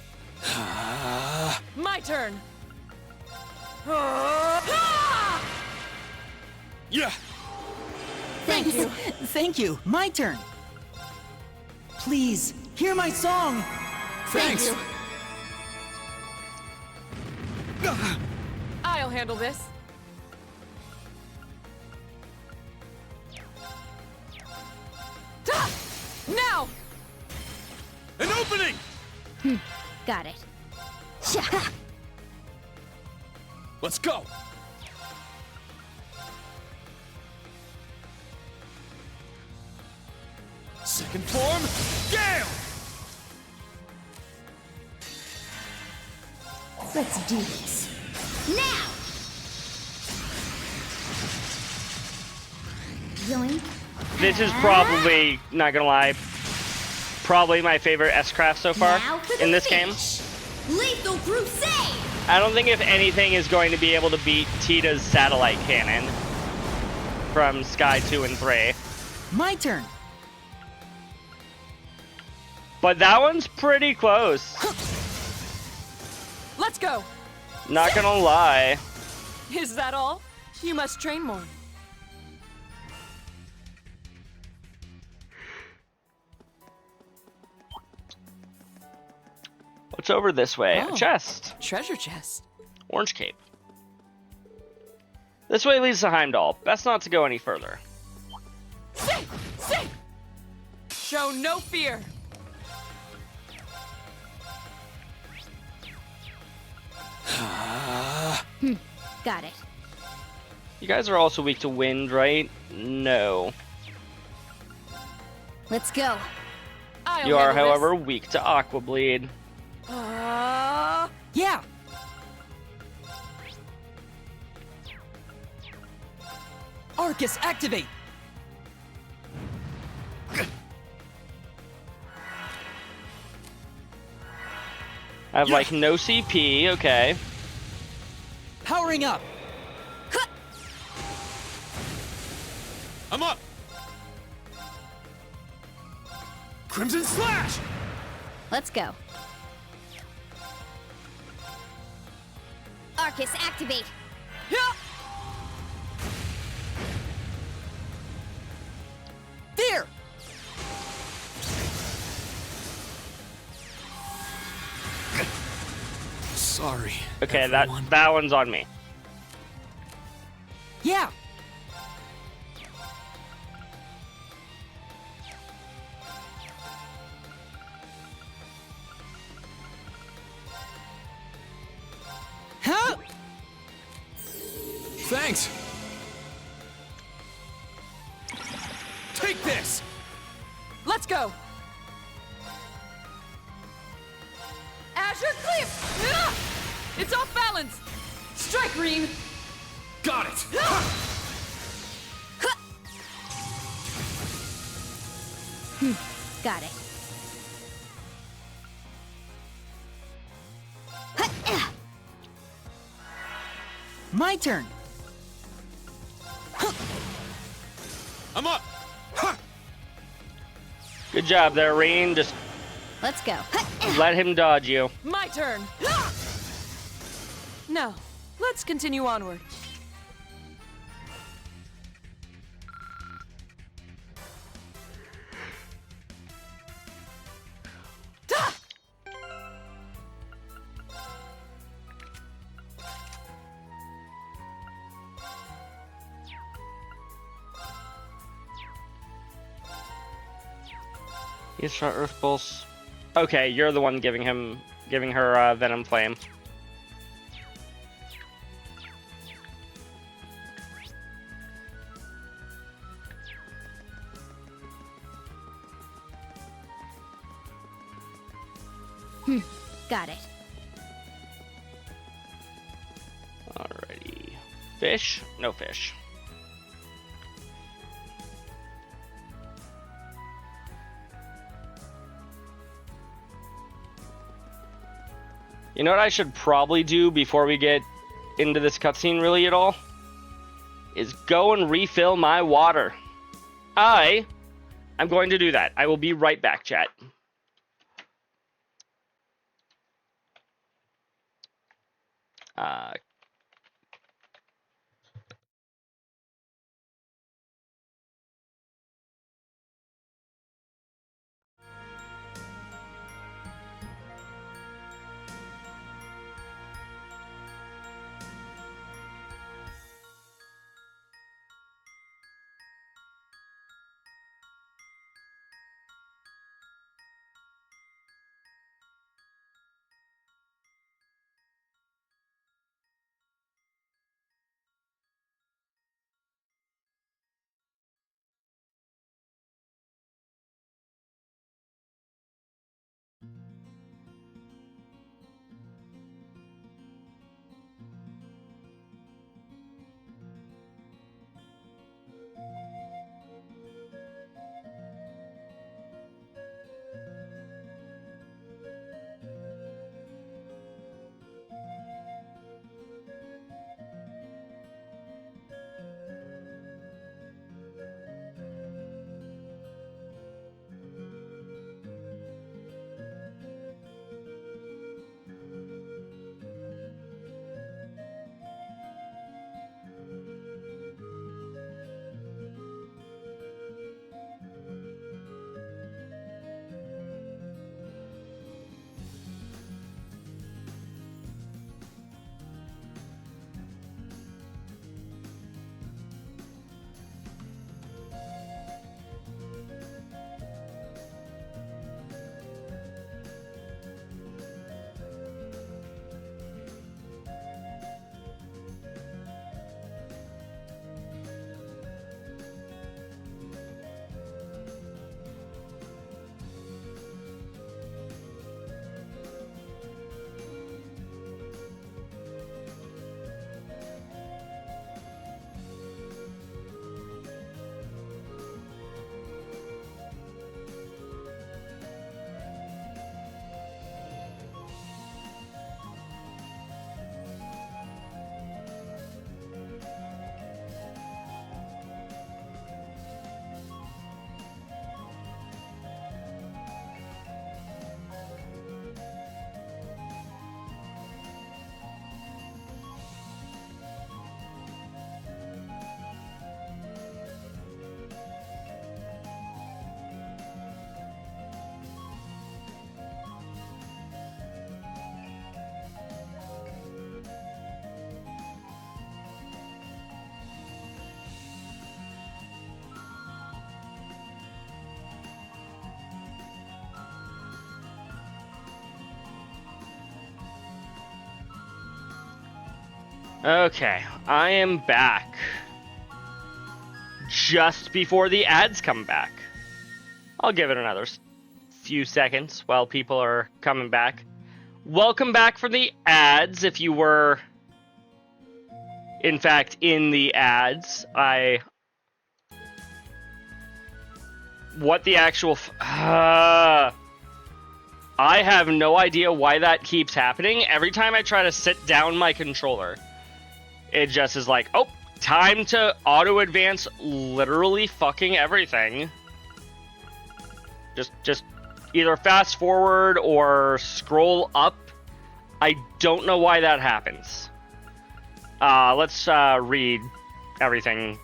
S6: My turn!
S4: Yeah!
S6: Thank you.
S8: Thank you. My turn. Please, hear my song.
S4: Thanks!
S6: Thank you. I'll handle this. Now!
S4: An opening!
S7: Got it.
S4: Let's go! Second form, Gale!
S9: Let's do this.
S7: Now!
S9: Yoink.
S1: This is probably, not gonna lie, probably my favorite S-Craft so far
S9: Now for the
S1: in this game.
S9: finish. Lethal Crusade!
S1: I don't think if anything is going to be able to beat Tita's satellite cannon from Sky 2 and 3.
S8: My turn.
S1: But that one's pretty close.
S6: Let's go!
S1: Not gonna lie.
S6: Is that all? You must train more.
S1: What's over this way? A
S6: Oh.
S1: chest.
S6: Treasure chest.
S1: Orange cape. This way leads to Heimdall. Best not to go any further.
S6: Sing! Sing! Show no fear.
S7: Got it.
S1: You guys are also weak to wind, right? No.
S7: Let's go.
S6: I'll
S1: You are,
S6: handle
S1: however, weak to aqua bleed.
S6: this.
S8: Yeah! Arcus, activate!
S1: I have, like, no CP, okay.
S8: Powering up!
S11: I'm up! Crimson Slash!
S7: Let's go. Arcus, activate.
S8: There!
S11: Sorry.
S1: Okay,
S11: everyone.
S1: that one's on me.
S8: Yeah! Huh?
S11: Thanks! Take this!
S6: Let's go. Azure Cliff! It's off balance. Strike, Green.
S11: Got it!
S7: Got it.
S8: My turn!
S11: I'm up!
S1: Good job there, Reen. Just
S7: Let's go.
S1: let him dodge you.
S6: My turn. Now, let's continue onward.
S1: He shot Earth Pulse. Okay, you're the one giving her Venom Flame.
S7: Got it.
S1: Alrighty. Fish? No fish. You know what I should probably do before we get into this cutscene really at all? Is go and refill my water. I'm going to do that. I will be right back, chat. Okay, I am back. Just before the ads come back. I'll give it another few seconds while people are coming back. Welcome back from the ads. If you were, in fact, in the ads, what the actual... I have no idea why that keeps happening. Every time I try to sit down my controller, it just is like, oh, time to auto-advance literally fucking everything. Just either fast forward or scroll up. I don't know why that happens. Let's read everything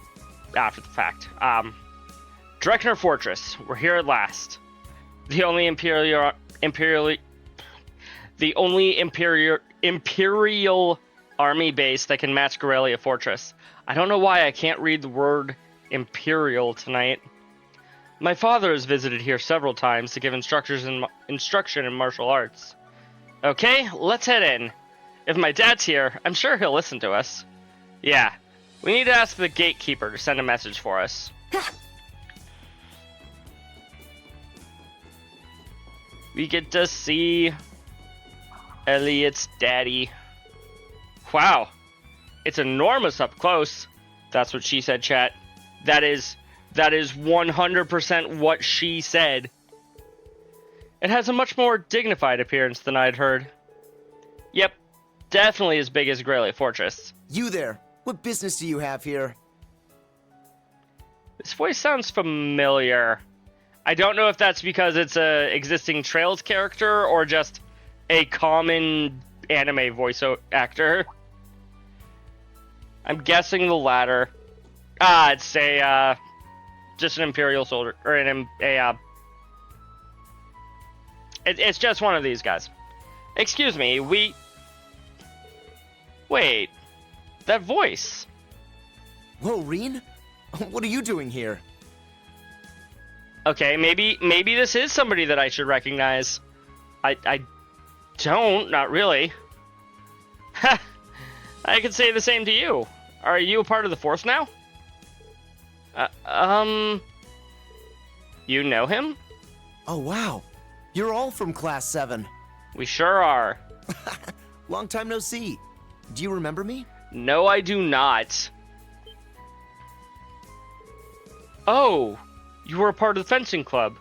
S1: after the fact. Dreckner Fortress. We're here at last. The only Imperial army base that can match Corellia Fortress. I don't know why I can't read the word Imperial tonight. My father has visited here several times to give instruction in martial arts. Okay, let's head in. If my dad's here, I'm sure he'll listen to us. Yeah, we need to ask the gatekeeper to send a message for us. We get to see Elliot's daddy. Wow, it's enormous up close. That's what she said, chat. That is 100% what she said. It has a much more dignified appearance than I'd heard. Yep, definitely as big as Corellia Fortress.
S13: You there, what business do you have here?
S1: This voice sounds familiar. I don't know if that's because it's a existing Trails character or just a common anime voice actor. I'm guessing the latter. It's just an Imperial soldier, or it's just one of these guys. Excuse me, wait, that voice.
S13: Whoa, Reen? What are you doing here?
S1: Okay, maybe this is somebody that I should recognize. I don't, not really. Ha! I could say the same to you. Are you a part of the Fourth now? You know him?
S13: Oh, wow. You're all from Class 7.
S1: We sure are.
S13: Long time no see. Do you remember me?
S1: No, I do not. Oh, you were a part of the fencing club.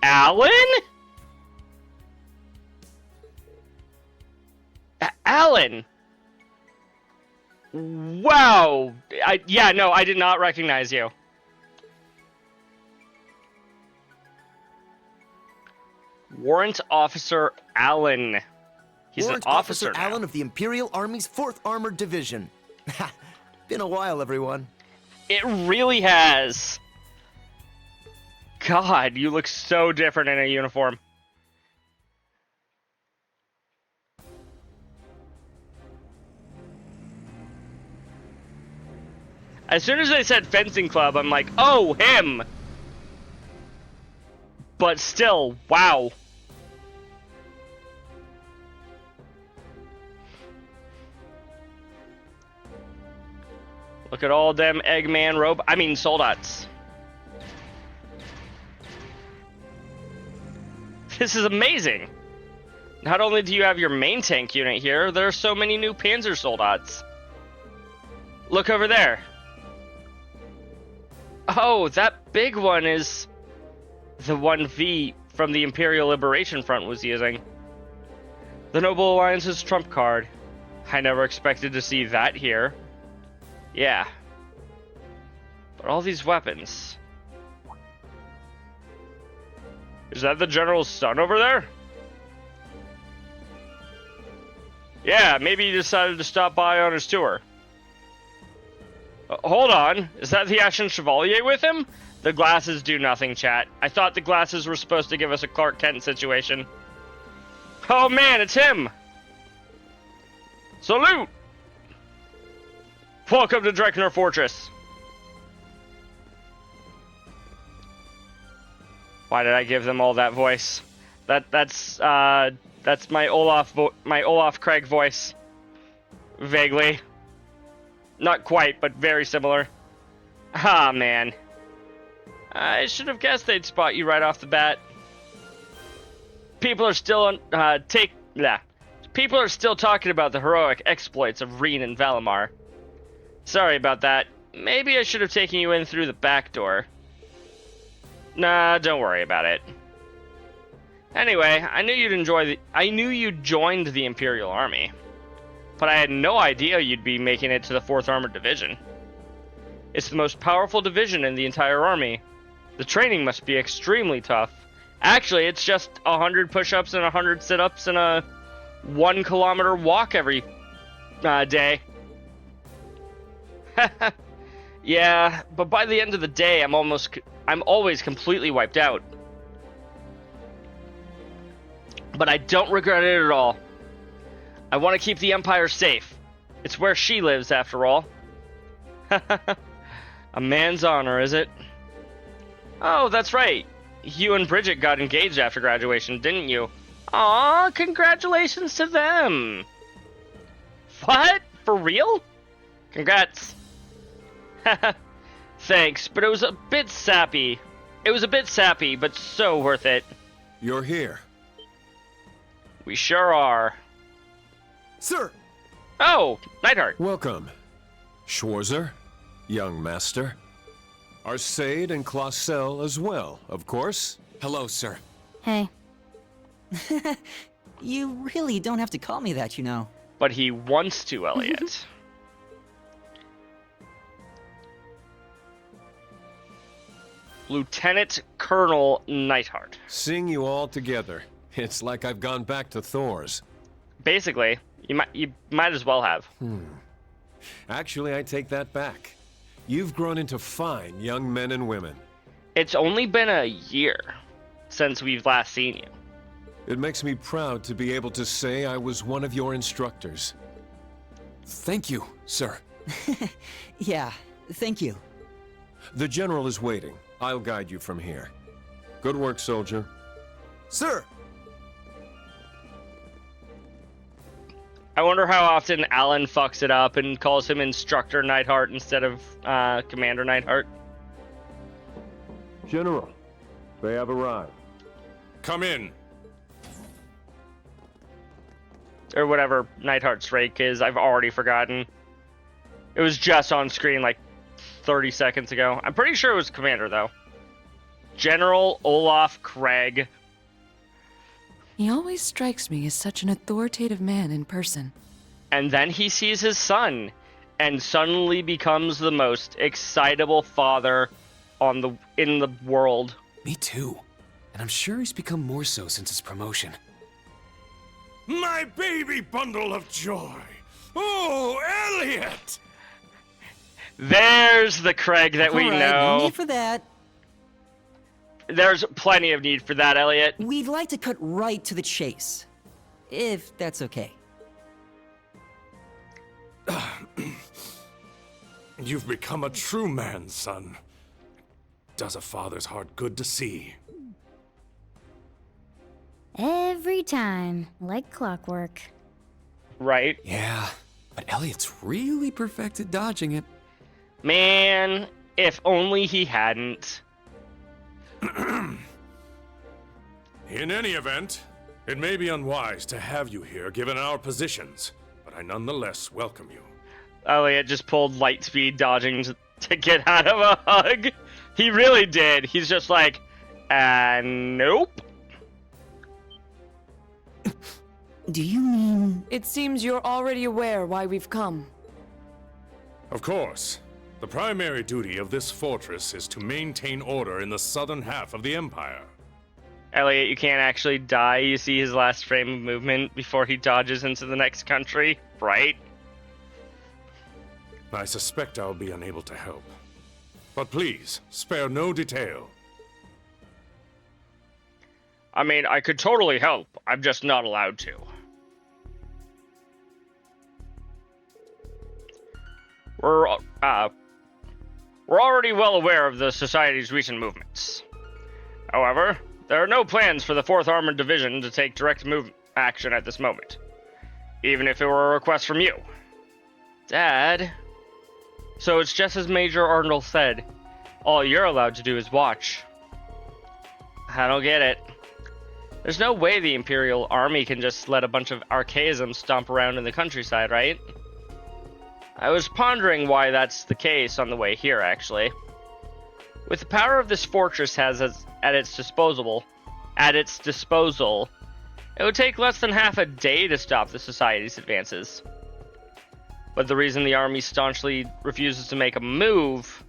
S1: Alan? Alan! Wow! Yeah, no, I did not recognize you. Warrant Officer Allen. He's
S13: Warrant
S1: an officer now.
S13: Allen of the Imperial Army's 4th Armored Division. Been a while, everyone.
S1: It really has. God, you look so different in a uniform. As soon as they said fencing club, I'm like, oh, him! But still, wow. Look at all them Eggman soldats. This is amazing. Not only do you have your main tank unit here, there are so many new Panzer soldats. Look over there. Oh, that big one is the one V from the Imperial Liberation Front was using. The Noble Alliance's trump card. I never expected to see that here. Yeah. But all these weapons. Is that the General's son over there? Yeah, maybe he decided to stop by on his tour. Hold on, is that the Ashen Chevalier with him? The glasses do nothing, chat. I thought the glasses were supposed to give us a Clark Kent situation. Oh man, it's him! Salute! Welcome to Dreckner Fortress. Why did I give them all that voice? That's my Olaf Craig voice. Vaguely. Not quite, but very similar. Ah, man. I should have guessed they'd spot you right off the bat. People are still People are still talking about the heroic exploits of Reen and Valimar. Sorry about that. Maybe I should have taken you in through the back door. Nah, don't worry about it. Anyway, I knew you'd joined the Imperial Army, but I had no idea you'd be making it to the 4th Armored Division. It's the most powerful division in the entire army. The training must be extremely tough. Actually, it's just 100 push-ups and 100 sit-ups and a 1 kilometer walk every day. Yeah, but by the end of the day, I'm always completely wiped out. But I don't regret it at all. I want to keep the Empire safe. It's where she lives, after all. A man's honor, is it? Oh, that's right. You and Bridget got engaged after graduation, didn't you? Aw, congratulations to them. What? For real? Congrats. Thanks, but it was a bit sappy. But so worth it.
S14: You're here.
S1: We sure are.
S13: Sir!
S1: Oh, Neidhart.
S14: Welcome. Schwarzer, young master. Arcade and Clausel as well, of course.
S4: Hello, sir.
S7: Hey.
S8: You really don't have to call me that, you know.
S1: But he wants to, Elliot. Lieutenant Colonel Neidhart.
S14: Seeing you all together, it's like I've gone back to Thor's.
S1: Basically, you might as well have.
S14: Actually, I take that back. You've grown into fine young men and women.
S1: It's only been a year since we've last seen you.
S14: It makes me proud to be able to say I was one of your instructors.
S4: Thank you, sir.
S8: Yeah, thank you.
S14: The General is waiting. I'll guide you from here. Good work, soldier.
S13: Sir!
S1: I wonder how often Alan fucks it up and calls him Instructor Neidhart instead of Commander Neidhart.
S14: General, they have arrived. Come in.
S1: Or whatever Neidhart's rank is, I've already forgotten. It was just on screen like 30 seconds ago. I'm pretty sure it was Commander, though. General Olaf Craig.
S6: He always strikes me as such an authoritative man in person.
S1: And then he sees his son, and suddenly becomes the most excitable father in the world.
S4: Me too. And I'm sure he's become more so since his promotion.
S15: My baby bundle of joy! Oh, Elliot!
S1: There's the Craig that we
S8: All right,
S1: know.
S8: No need for that.
S1: There's plenty of need for that, Elliot.
S8: We'd like to cut right to the chase, if that's okay.
S15: You've become a true man, son. Does a father's heart good to see.
S7: Every time, like clockwork.
S1: Right?
S4: Yeah, but Elliot's really perfected dodging it.
S1: Man, if only he hadn't.
S15: In any event, it may be unwise to have you here given our positions, but I nonetheless welcome you.
S1: Elliot just pulled light speed dodging to get out of a hug. He really did. He's just like, nope.
S8: Do you mean...
S6: It seems you're already aware why we've come.
S15: Of course. The primary duty of this fortress is to maintain order in the southern half of the Empire.
S1: Elliot, you can't actually die. You see his last frame of movement before he dodges into the next country, right?
S15: I suspect I'll be unable to help. But please, spare no detail.
S1: I mean, I could totally help. I'm just not allowed to. We're already well aware of the Society's recent movements. However, there are no plans for the 4th Armored Division to take direct action at this moment, even if it were a request from you. Dad, So it's just as Major Arnold said. All you're allowed to do is watch. I don't get it. There's no way the Imperial Army can just let a bunch of archaisms stomp around in the countryside, right? I was pondering why that's the case on the way here, actually. With the power of this fortress has at its disposal, it would take less than half a day to stop the Society's advances. But the reason the army staunchly refuses to make a move...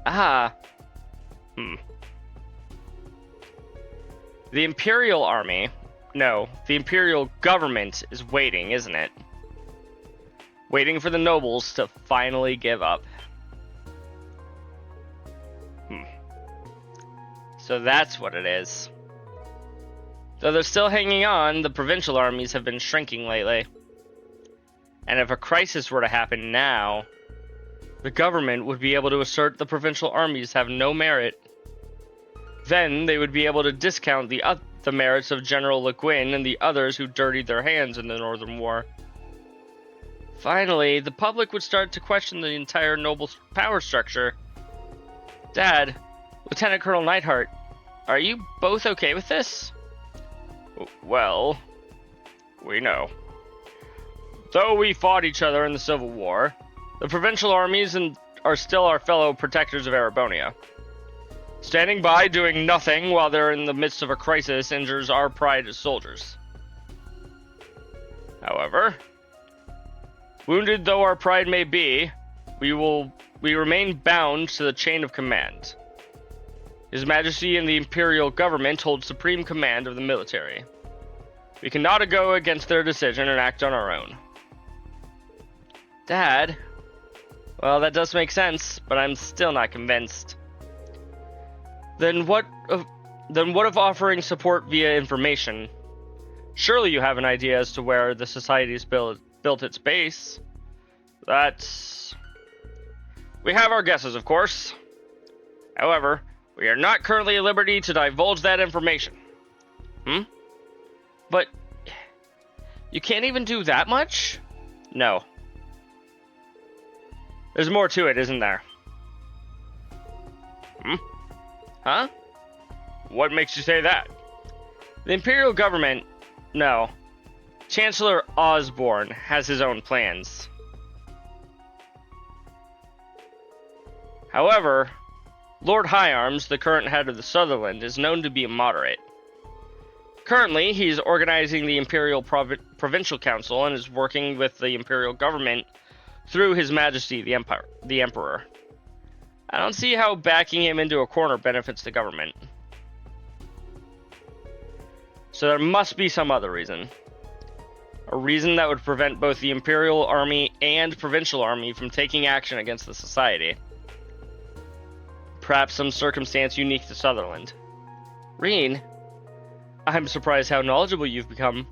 S1: The Imperial Army... No, the Imperial Government is waiting, isn't it? Waiting for the nobles to finally give up. So that's what it is. Though they're still hanging on, the provincial armies have been shrinking lately. And if a crisis were to happen now, the government would be able to assert the provincial armies have no merit. Then they would be able to discount the merits of General Le Guin and the others who dirtied their hands in the Northern War. Finally, the public would start to question the entire noble power structure. Dad, Lieutenant Colonel Neidhart, are you both okay with this? Well, we know. Though we fought each other in the Civil War, the provincial armies are still our fellow protectors of Erebonia. Standing by doing nothing while they're in the midst of a crisis injures our pride as soldiers. However, wounded though our pride may be, we remain bound to the chain of command. His Majesty and the Imperial Government hold supreme command of the military. We cannot go against their decision and act on our own. Dad? Well, that does make sense, but I'm still not convinced. Then what of offering support via information? Surely you have an idea as to where the Society's built its base. We have our guesses, of course. However, we are not currently at liberty to divulge that information. But you can't even do that much? No. There's more to it, isn't there? Huh? What makes you say that? The Imperial Government... No. Chancellor Osborne has his own plans. However, Lord High Arms, the current head of the Sutherland, is known to be a moderate. Currently, he's organizing the Imperial Provincial Council and is working with the Imperial Government through His Majesty the Emperor. I don't see how backing him into a corner benefits the government. So there must be some other reason. A reason that would prevent both the Imperial Army and Provincial Army from taking action against the Society. Perhaps some circumstance unique to Sutherland. Reen, I'm surprised how knowledgeable you've become.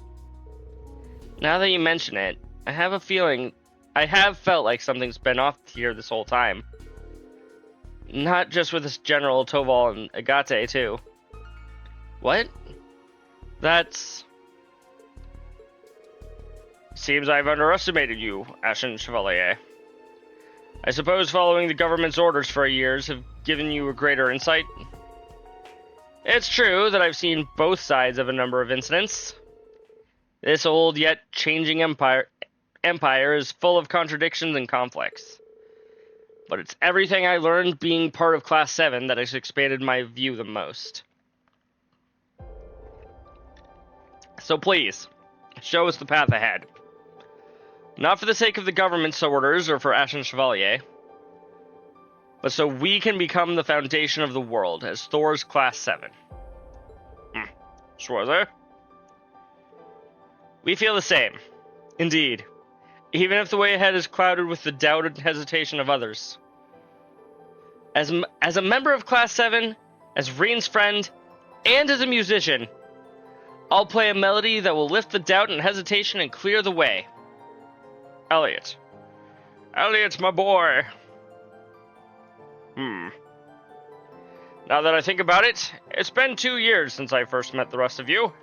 S1: Now that you mention it, I have felt like something's been off here this whole time. Not just with this General Toval and Agate, too. What? Seems I've underestimated you, Ashen Chevalier. I suppose following the government's orders for years have given you a greater insight. It's true that I've seen both sides of a number of incidents. This old yet changing empire is full of contradictions and conflicts. But it's everything I learned being part of Class 7 that has expanded my view the most. So please, show us the path ahead. Not for the sake of the government's orders or for Ashen Chevalier, but so we can become the foundation of the world as Thor's Class 7. Schwarzer? We feel the same. Indeed. Even if the way ahead is clouded with the doubt and hesitation of others. As a member of Class 7, as Reen's friend, and as a musician, I'll play a melody that will lift the doubt and hesitation and clear the way. Elliot. Elliot, my boy. Now that I think about it, it's been 2 years since I first met the rest of you.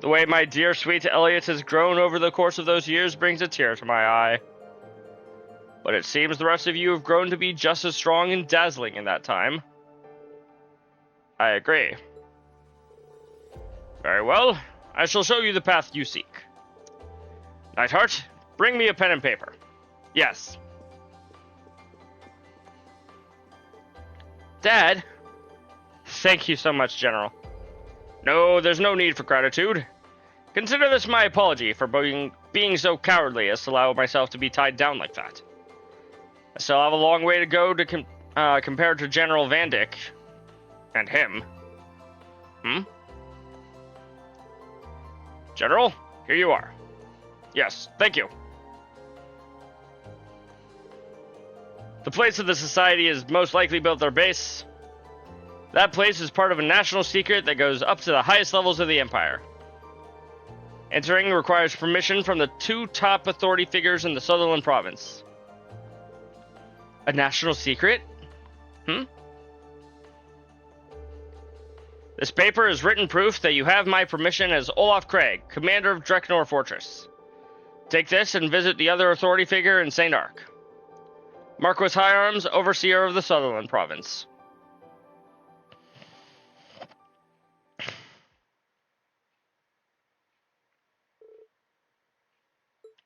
S1: The way my dear sweet Elliot has grown over the course of those years brings a tear to my eye. But it seems the rest of you have grown to be just as strong and dazzling in that time. I agree. Very well. I shall show you the path you seek. Nightheart, bring me a pen and paper. Yes. Dad? Thank you so much, General. No, there's no need for gratitude. Consider this my apology for being so cowardly as to allow myself to be tied down like that. I still have a long way to go to compared to General Van Dyck. And him. General, here you are. Yes, thank you. The place of the Society has most likely built their base. That place is part of a national secret that goes up to the highest levels of the Empire. Entering requires permission from the 2 top authority figures in the Sutherland province. A national secret? This paper is written proof that you have my permission as Olaf Craig, commander of Dreknor Fortress. Take this and visit the other authority figure in St. Ark. Marquis Higharms, overseer of the Sutherland province.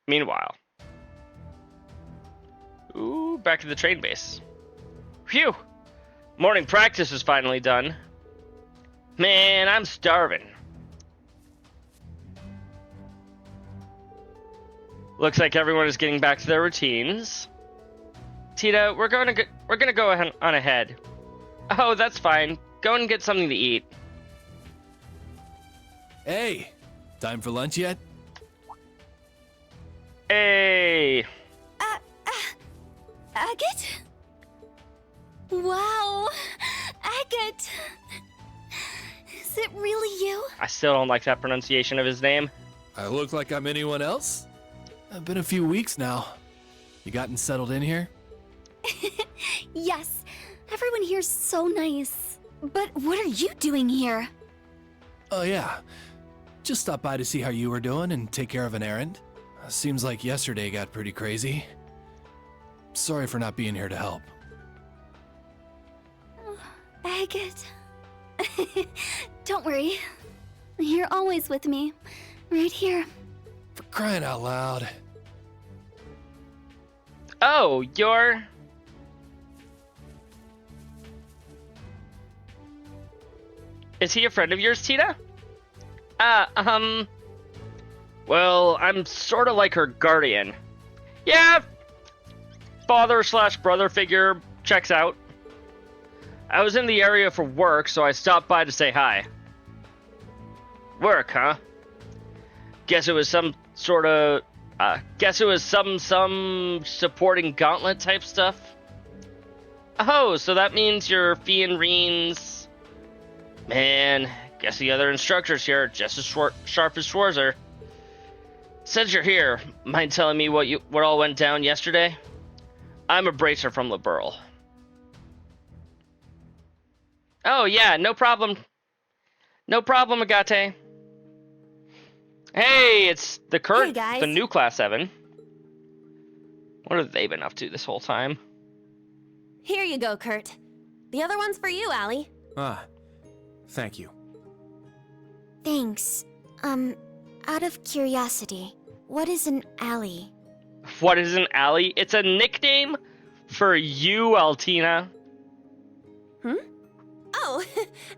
S1: Meanwhile. Ooh, back to the train base. Phew! Morning practice is finally done. Man, I'm starving. Looks like everyone is getting back to their routines. Tita, we're gonna go on ahead. Oh, that's fine. Go and get something to eat.
S3: Hey, time for lunch yet?
S1: Hey.
S5: Agate? Wow, Agate. Is it really you?
S1: I still don't like that pronunciation of his name.
S3: I look like I'm anyone else? It's been a few weeks now. You gotten settled in here?
S5: Yes, everyone here's so nice. But what are you doing here?
S3: Oh yeah, just stopped by to see how you were doing and take care of an errand. Seems like yesterday got pretty crazy. Sorry for not being here to help.
S5: Agate. Don't worry. You're always with me. Right here.
S3: For crying out loud.
S1: Oh, you're... Is he a friend of yours, Tita? Well, I'm sort of like her guardian. Yeah, father/brother figure checks out. I was in the area for work, so I stopped by to say hi. Work, huh? Guess it was some sort of... guess it was some supporting gauntlet type stuff? Oh, so that means you're Fee and Reen's... Man, guess the other instructors here are just as sharp as Schwarzer. Since you're here, mind telling me what all went down yesterday? I'm a bracer from Liberl. Oh yeah, no problem. No problem, Agate. Hey, it's the
S5: Hey, guys.
S1: the new Class 7. What have they been up to this whole time?
S9: Here you go, Kurt. The other one's for you, Allie.
S10: Ah, thank you.
S5: Thanks. Out of curiosity, what is an alley?
S1: What is an alley? It's a nickname for you, Altina.
S9: Oh,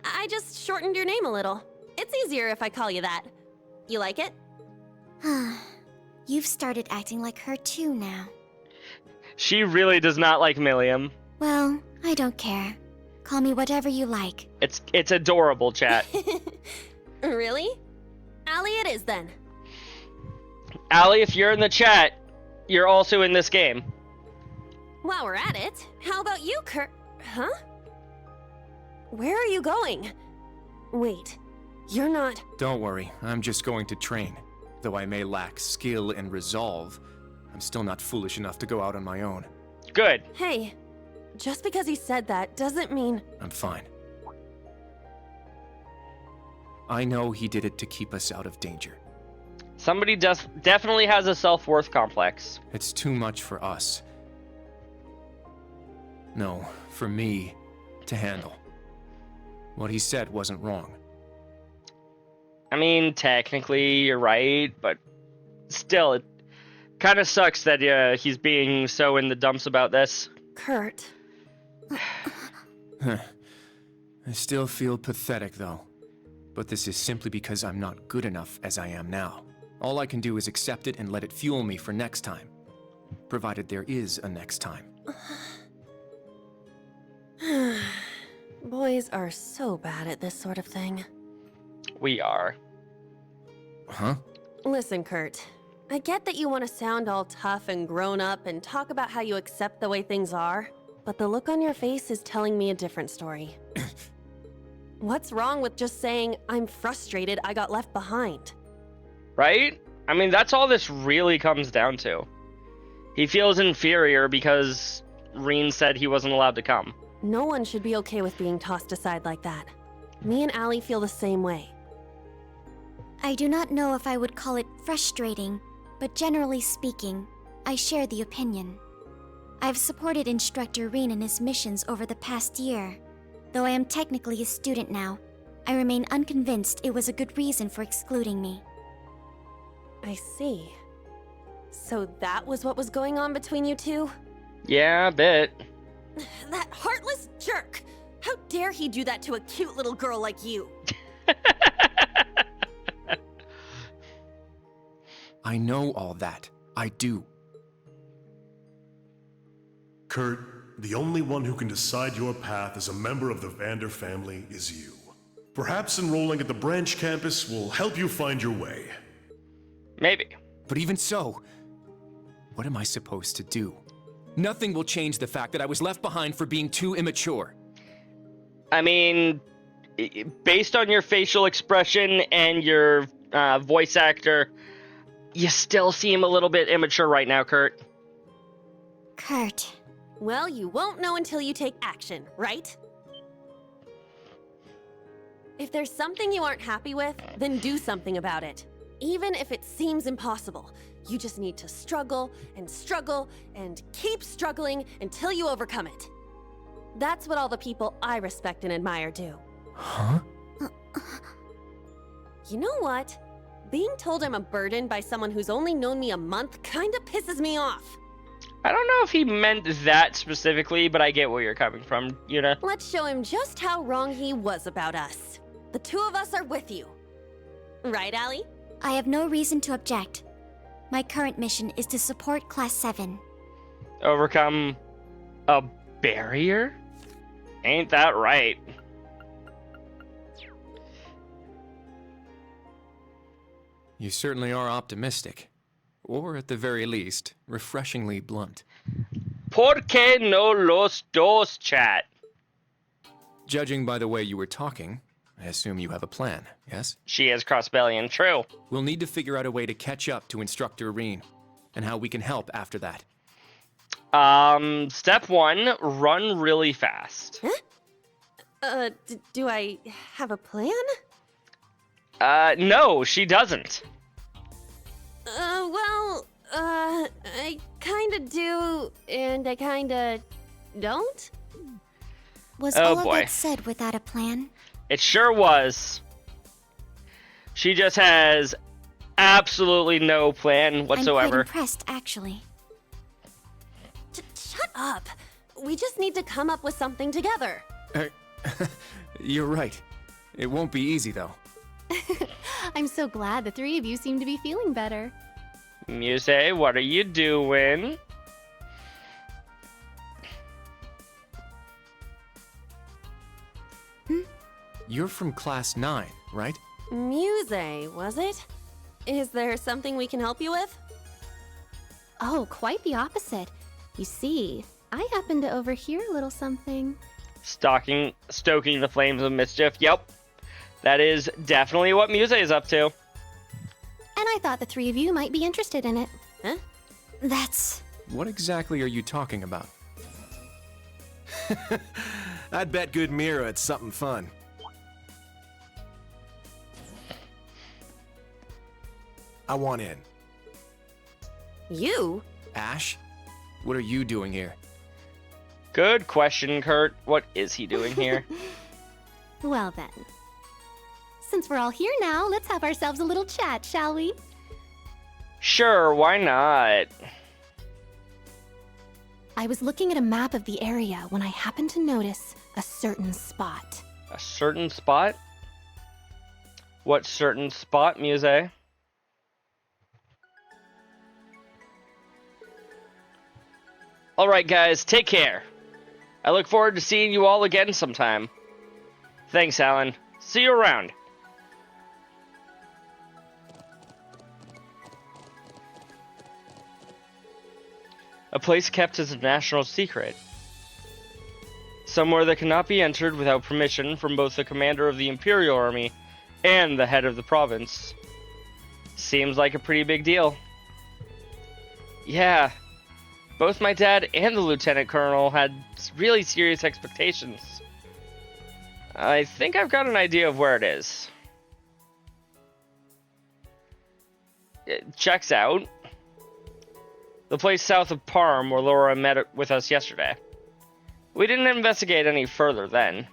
S9: I just shortened your name a little. It's easier if I call you that. You like it?
S5: You've started acting like her too now.
S1: She really does not like Milliam.
S5: Well, I don't care. Call me whatever you like.
S1: It's adorable, chat.
S9: Really? Allie it is then.
S1: Allie, if you're in the chat, you're also in this game.
S9: While we're at it, how about you, Kurt? Huh? Where are you going? Wait, you're not...
S10: Don't worry, I'm just going to train. Though I may lack skill and resolve, I'm still not foolish enough to go out on my own.
S1: Good.
S9: Hey, just because he said that doesn't mean...
S10: I'm fine. I know he did it to keep us out of danger.
S1: Somebody definitely has a self-worth complex.
S10: It's too much for us. No, for me to handle. What he said wasn't wrong.
S1: I mean, technically, you're right, but still, it kind of sucks that he's being so in the dumps about this.
S9: Kurt.
S10: I still feel pathetic, though. But this is simply because I'm not good enough as I am now. All I can do is accept it and let it fuel me for next time. Provided there is a next time.
S9: Boys are so bad at this sort of thing.
S1: We are.
S10: Huh?
S9: Listen, Kurt. I get that you want to sound all tough and grown up and talk about how you accept the way things are, but the look on your face is telling me a different story. What's wrong with just saying, I'm frustrated I got left behind?
S1: Right? I mean, that's all this really comes down to. He feels inferior because Reen said he wasn't allowed to come.
S9: No one should be okay with being tossed aside like that. Me and Allie feel the same way.
S5: I do not know if I would call it frustrating, but generally speaking, I share the opinion. I've supported Instructor Reen in his missions over the past year. Though I am technically a student now, I remain unconvinced it was a good reason for excluding me.
S9: I see. So that was what was going on between you two?
S1: Yeah, a bit.
S9: That heartless jerk! How dare he do that to a cute little girl like you?
S10: I know all that. I do.
S16: Kurt, the only one who can decide your path as a member of the Vander family is you. Perhaps enrolling at the branch campus will help you find your way.
S1: Maybe.
S10: But even so, what am I supposed to do? Nothing will change the fact that I was left behind for being too immature.
S1: I mean, based on your facial expression and your voice actor, you still seem a little bit immature right now, Kurt.
S5: Kurt.
S9: Well, you won't know until you take action, right? If there's something you aren't happy with, then do something about it. Even if it seems impossible, you just need to struggle and keep struggling until you overcome it. That's what all the people I respect and admire do.
S10: Huh?
S9: You know what? Being told I'm a burden by someone who's only known me a month kinda pisses me off.
S1: I don't know if he meant that specifically, but I get where you're coming from, Yuna.
S9: Let's show him just how wrong he was about us. The two of us are with you. Right, Allie?
S5: I have no reason to object. My current mission is to support Class 7.
S1: Overcome a barrier? Ain't that right?
S10: You certainly are optimistic. Or at the very least, refreshingly blunt.
S1: ¿Por qué no los dos, chat?
S10: Judging by the way you were talking, I assume you have a plan, yes?
S1: She is Crossbellion, true.
S10: We'll need to figure out a way to catch up to Instructor Reen, and how we can help after that.
S1: Step 1, run really fast.
S9: Huh? Do I have a plan?
S1: No, she doesn't.
S9: I kinda do, and I kinda don't?
S5: Was
S1: Oh,
S5: all
S1: boy.
S5: of that said without a plan?
S1: It sure was. She just has absolutely no plan whatsoever.
S5: I'm quite impressed, actually.
S9: Shut up! We just need to come up with something together.
S10: You're right. It won't be easy, though.
S17: I'm so glad the three of you seem to be feeling better.
S1: Muse, what are you doing?
S10: You're from Class 9, right?
S9: Muse, was it? Is there something we can help you with?
S17: Oh, quite the opposite. You see, I happen to overhear a little something.
S1: Stoking the flames of mischief. Yep. That is definitely what Muse is up to.
S17: And I thought the three of you might be interested in it.
S9: Huh?
S5: That's...
S10: What exactly are you talking about?
S11: I'd bet good Mira it's something fun. I want in.
S9: You?
S10: Ash? What are you doing here?
S1: Good question, Kurt. What is he doing here?
S17: Well then. Since we're all here now, let's have ourselves a little chat, shall we?
S1: Sure, why not?
S17: I was looking at a map of the area when I happened to notice a certain spot.
S1: A certain spot? What certain spot, Muse? Alright guys, take care. I look forward to seeing you all again sometime. Thanks, Alan. See you around. A place kept as a national secret. Somewhere that cannot be entered without permission from both the commander of the Imperial Army and the head of the province. Seems like a pretty big deal. Yeah, both my dad and the lieutenant colonel had really serious expectations. I think I've got an idea of where it is. It checks out. The place south of Parm where Laura met with us yesterday. We didn't investigate any further then.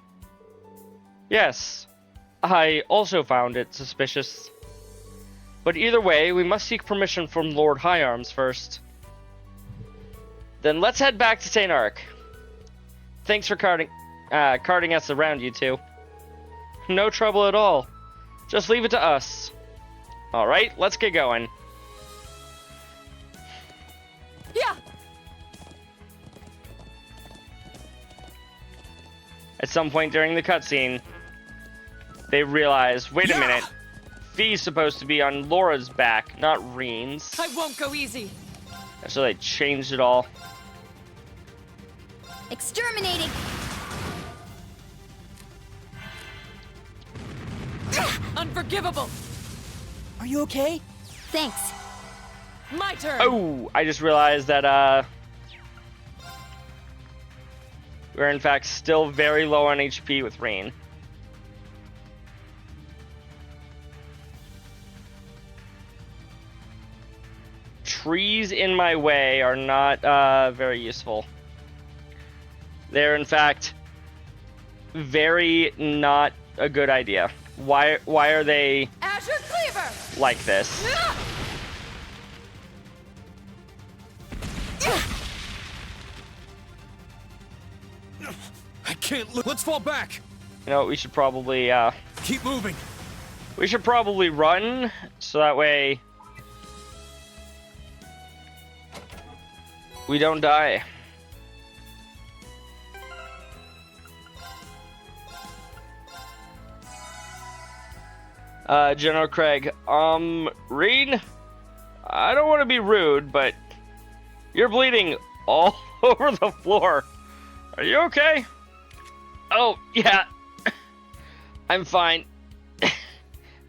S1: Yes, I also found it suspicious. But either way, we must seek permission from Lord High Arms first. Then let's head back to St. Ark. Thanks for carting us around, you two. No trouble at all. Just leave it to us. Alright, let's get going.
S6: Yeah.
S1: At some point during the cutscene, they realize, wait a minute, Fee's supposed to be on Laura's back, not Reen's.
S6: I won't go easy.
S1: So they changed it all.
S5: Exterminating!
S6: Unforgivable!
S8: Are you okay?
S5: Thanks.
S6: My turn!
S1: Oh, I just realized that, we're in fact still very low on HP with Reen. Trees in my way are not, very useful. They're in fact very not a good idea. Why are they
S6: Azure Cleaver!
S1: like this?
S14: I can't look. Let's fall back.
S1: You know what, we should probably
S14: Keep moving.
S1: we should probably run so that way we don't die. General Craig, Reen, I don't want to be rude, but you're bleeding all over the floor. Are you okay? Oh, yeah. I'm fine.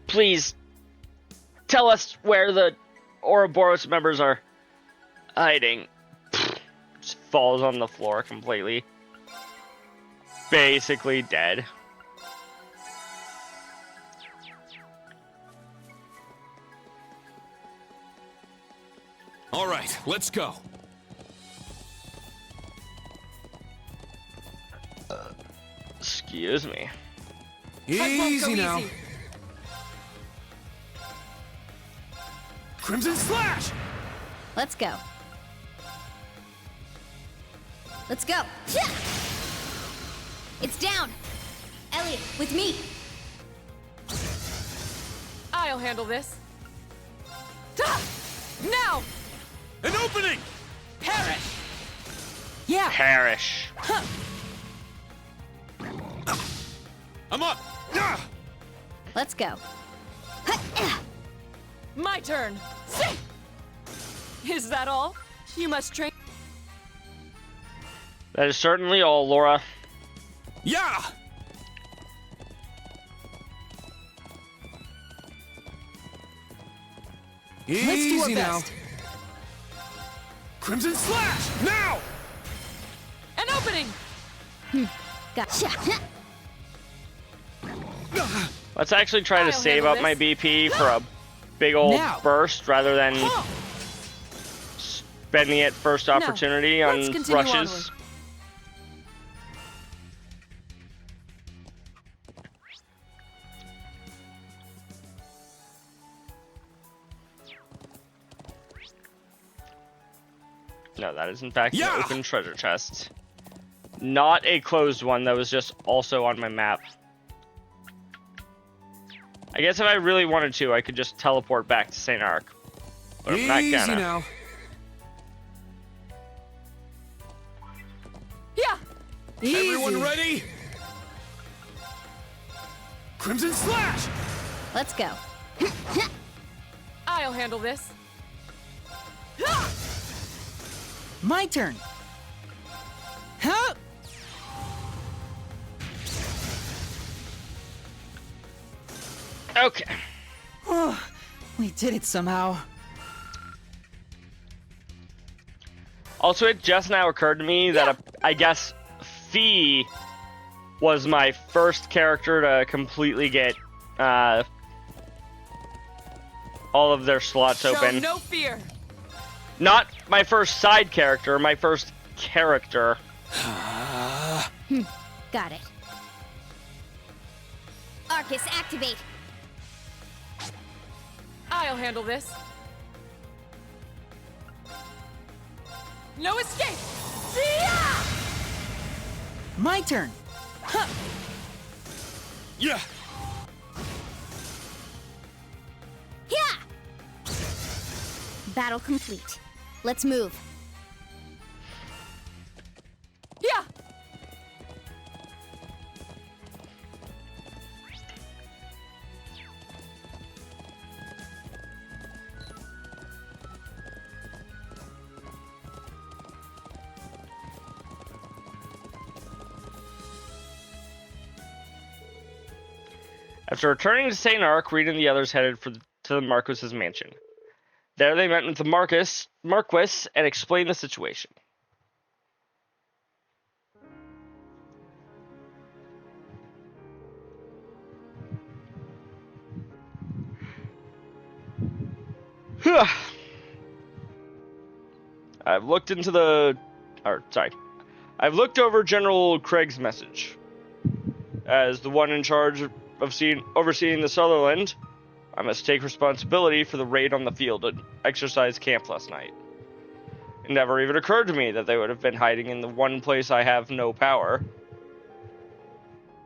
S1: Please, tell us where the Ouroboros members are hiding. Just falls on the floor completely. Basically dead.
S14: All right, let's go.
S1: Excuse me.
S14: Easy now.
S6: Easy.
S14: Crimson Slash!
S7: Let's go.
S5: Let's go. It's down. Elliot, with me.
S6: I'll handle this. Now!
S14: An opening!
S6: Perish!
S5: Yeah.
S1: Perish.
S14: I'm up!
S7: Let's go.
S6: My turn. Is that all? You must train.
S1: That is certainly all, Laura.
S14: Yeah! Easy now. Crimson Slash! Now!
S6: An opening!
S7: Gotcha.
S1: Let's actually try to
S6: I'll
S1: save
S6: handle
S1: up my
S6: this.
S1: BP for a big old
S8: Now.
S1: burst rather than spending it first opportunity
S6: let's
S1: on
S6: continue
S1: rushes. No, that is in fact an open treasure chest. Not a closed one that was just also on my map. I guess if I really wanted to, I could just teleport back to St. Ark. But I'm not
S4: Easy
S1: gonna.
S4: now.
S6: Yeah.
S4: Everyone ready? Crimson Slash!
S7: Let's go.
S6: I'll handle this.
S8: My turn. Huh?
S1: Okay.
S8: Oh, we did it somehow.
S1: Also, it just now occurred to me that I guess Fee was my first character to completely get all of their slots open.
S6: Show no fear.
S1: Not my first side character, my first character.
S7: Got it. Arcus, activate.
S6: I'll handle this. No escape! Yeah!
S8: My turn. Huh.
S15: Yeah.
S7: Yeah! Battle complete. Let's move.
S6: Yeah!
S1: After returning to St. Ark, Reed and the others headed to the Marquis's mansion. There they met with the Marquis and explained the situation. I've looked over General Craig's message. As the one in charge of overseeing the Sutherland, I must take responsibility for the raid on the field and exercise camp last night. It never even occurred to me that they would have been hiding in the one place I have no power.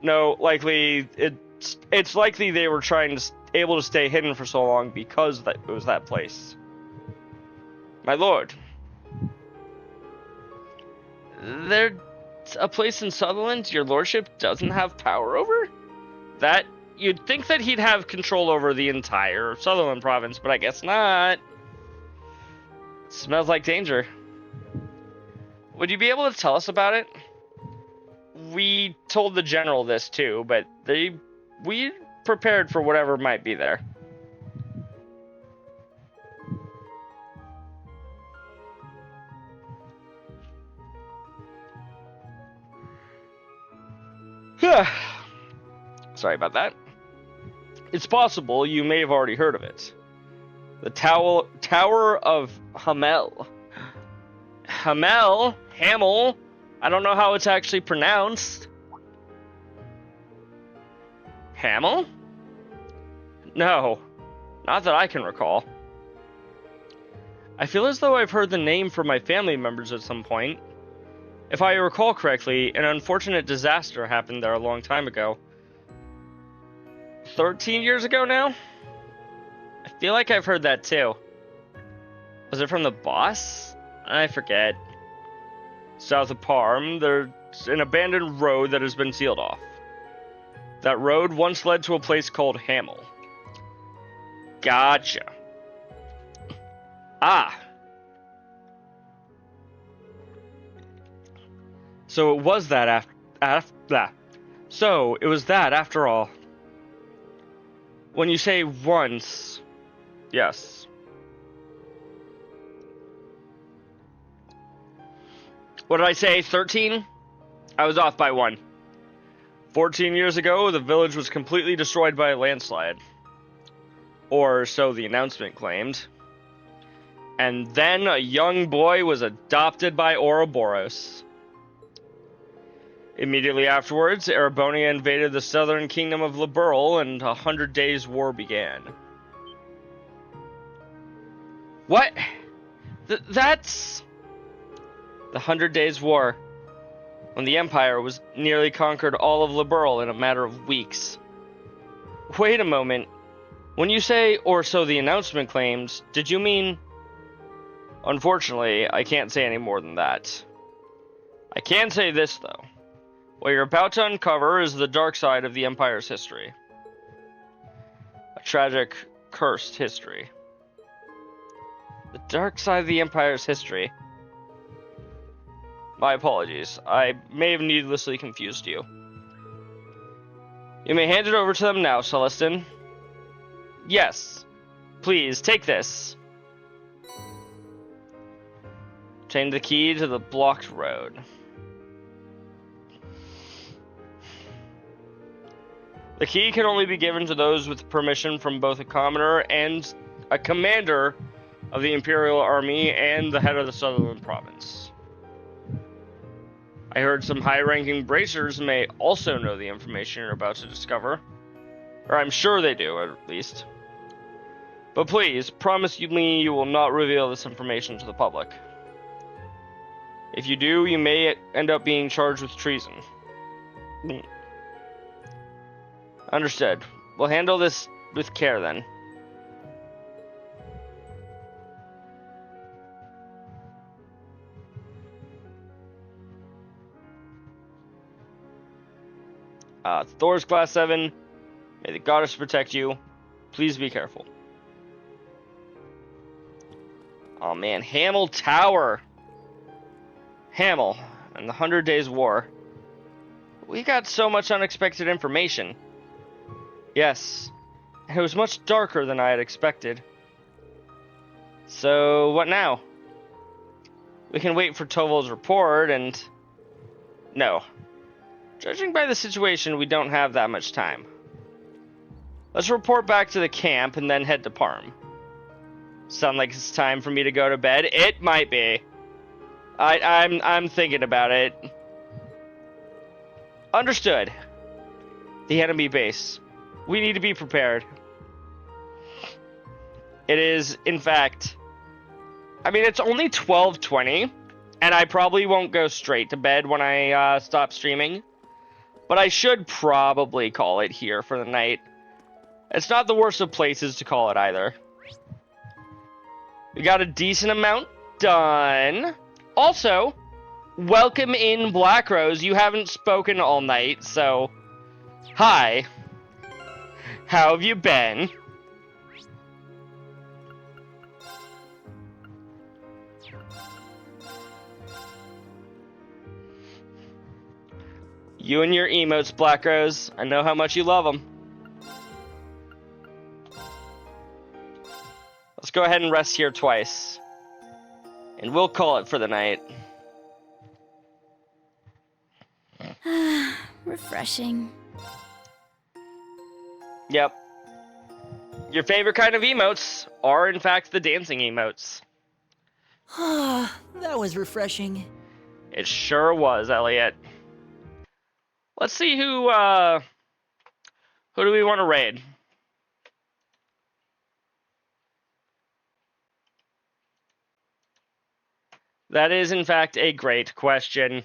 S1: No, it's likely they were able to stay hidden for so long because it was that place. My lord, there's a place in Sutherland your lordship doesn't have power over? That you'd think that he'd have control over the entire Sutherland province, but I guess not. Smells like danger. Would you be able to tell us about it? We told the general this too, but we prepared for whatever might be there. Sorry about that. It's possible you may have already heard of it. The Tower of Hamel. Hamel? Hamel? I don't know how it's actually pronounced. Hamel? No, not that I can recall. I feel as though I've heard the name from my family members at some point. If I recall correctly, an unfortunate disaster happened there a long time ago. 13 years ago now? I feel like I've heard that too. Was it from the boss? I forget. South of Parm, there's an abandoned road that has been sealed off. That road once led to a place called Hamel. Gotcha. Ah. So it was that So it was that after all. When you say once, yes. What did I say, 13? I was off by 1. 14 years ago, the village was completely destroyed by a landslide. Or so the announcement claimed. And then a young boy was adopted by Ouroboros. Immediately afterwards, Erebonia invaded the southern kingdom of Liberl, and a 100 Days' War began. What? That's... The 100 Days War, when the Empire was nearly conquered all of Liberl in a matter of weeks. Wait a moment. When you say, or so the announcement claims, did you mean... Unfortunately, I can't say any more than that. I can say this, though. What you're about to uncover is the dark side of the Empire's history. A tragic, cursed history. The dark side of the Empire's history. My apologies. I may have needlessly confused you. You may hand it over to them now, Celestin. Yes. Please, take this. Obtain the key to the blocked road. The key can only be given to those with permission from both a commoner and a commander of the Imperial Army and the head of the Sutherland Province. I heard some high-ranking bracers may also know the information you're about to discover. Or I'm sure they do, at least. But please, promise me you will not reveal this information to the public. If you do, you may end up being charged with treason. Understood. We'll handle this with care then. Thor's Class 7. May the goddess protect you. Please be careful. Oh man, Hamel Tower. Hamel and the 100 Days War. We got so much unexpected information. Yes, it was much darker than I had expected. So, what now? We can wait for Toval's report and... No. Judging by the situation, we don't have that much time. Let's report back to the camp and then head to Parm. Sound like it's time for me to go to bed? It might be. I'm thinking about it. Understood. The enemy base. We need to be prepared. It is, in fact... I mean, it's only 12:20, and I probably won't go straight to bed when I stop streaming. But I should probably call it here for the night. It's not the worst of places to call it either. We got a decent amount done. Also, welcome in Black Rose. You haven't spoken all night, so... Hi. How have you been? You and your emotes, Black Rose. I know how much you love them. Let's go ahead and rest here twice. And we'll call it for the night.
S7: Refreshing.
S1: Yep. Your favorite kind of emotes are, in fact, the dancing emotes.
S8: That was refreshing.
S1: It sure was, Elliot. Let's see who do we want to raid? That is, in fact, a great question.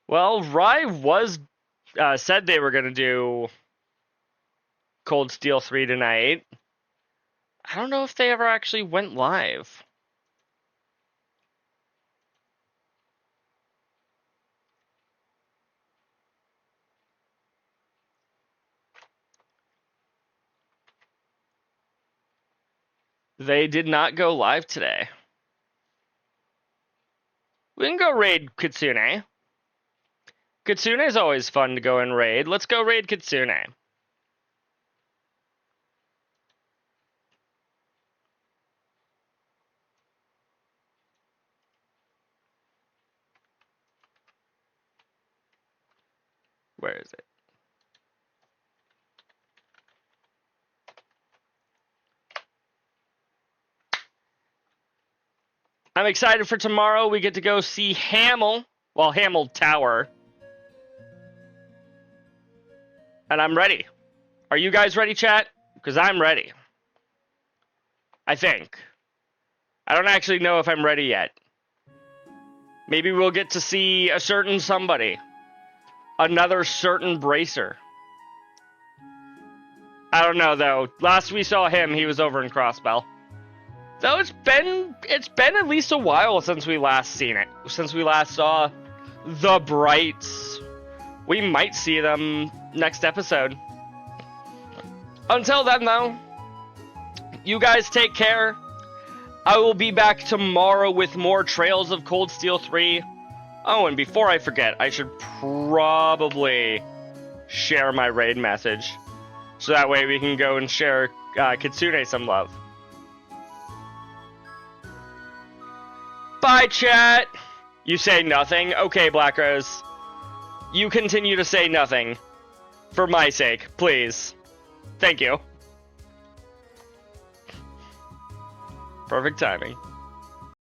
S1: Well, Rye was said they were going to do Cold Steel 3 tonight. I don't know if they ever actually went live. They did not go live today. We can go raid Kitsune. Kitsune is always fun to go and raid. Let's go raid Kitsune. Where is it? I'm excited for tomorrow. We get to go see Hamel. Well, Hamel Tower. And I'm ready. Are you guys ready, chat? Because I'm ready. I think. I don't actually know if I'm ready yet. Maybe we'll get to see a certain somebody. Another certain bracer. I don't know, though. Last we saw him, he was over in Crossbell. So it's been at least a while since we last seen it. Since we last saw the Brights. We might see them next episode. Until then, though, you guys take care. I will be back tomorrow with more Trails of Cold Steel 3. Oh, and before I forget, I should probably share my raid message. So that way we can go and share Kitsune some love. Bye, chat! You say nothing? Okay, Black Rose. You continue to say nothing. For my sake, please. Thank you. Perfect timing.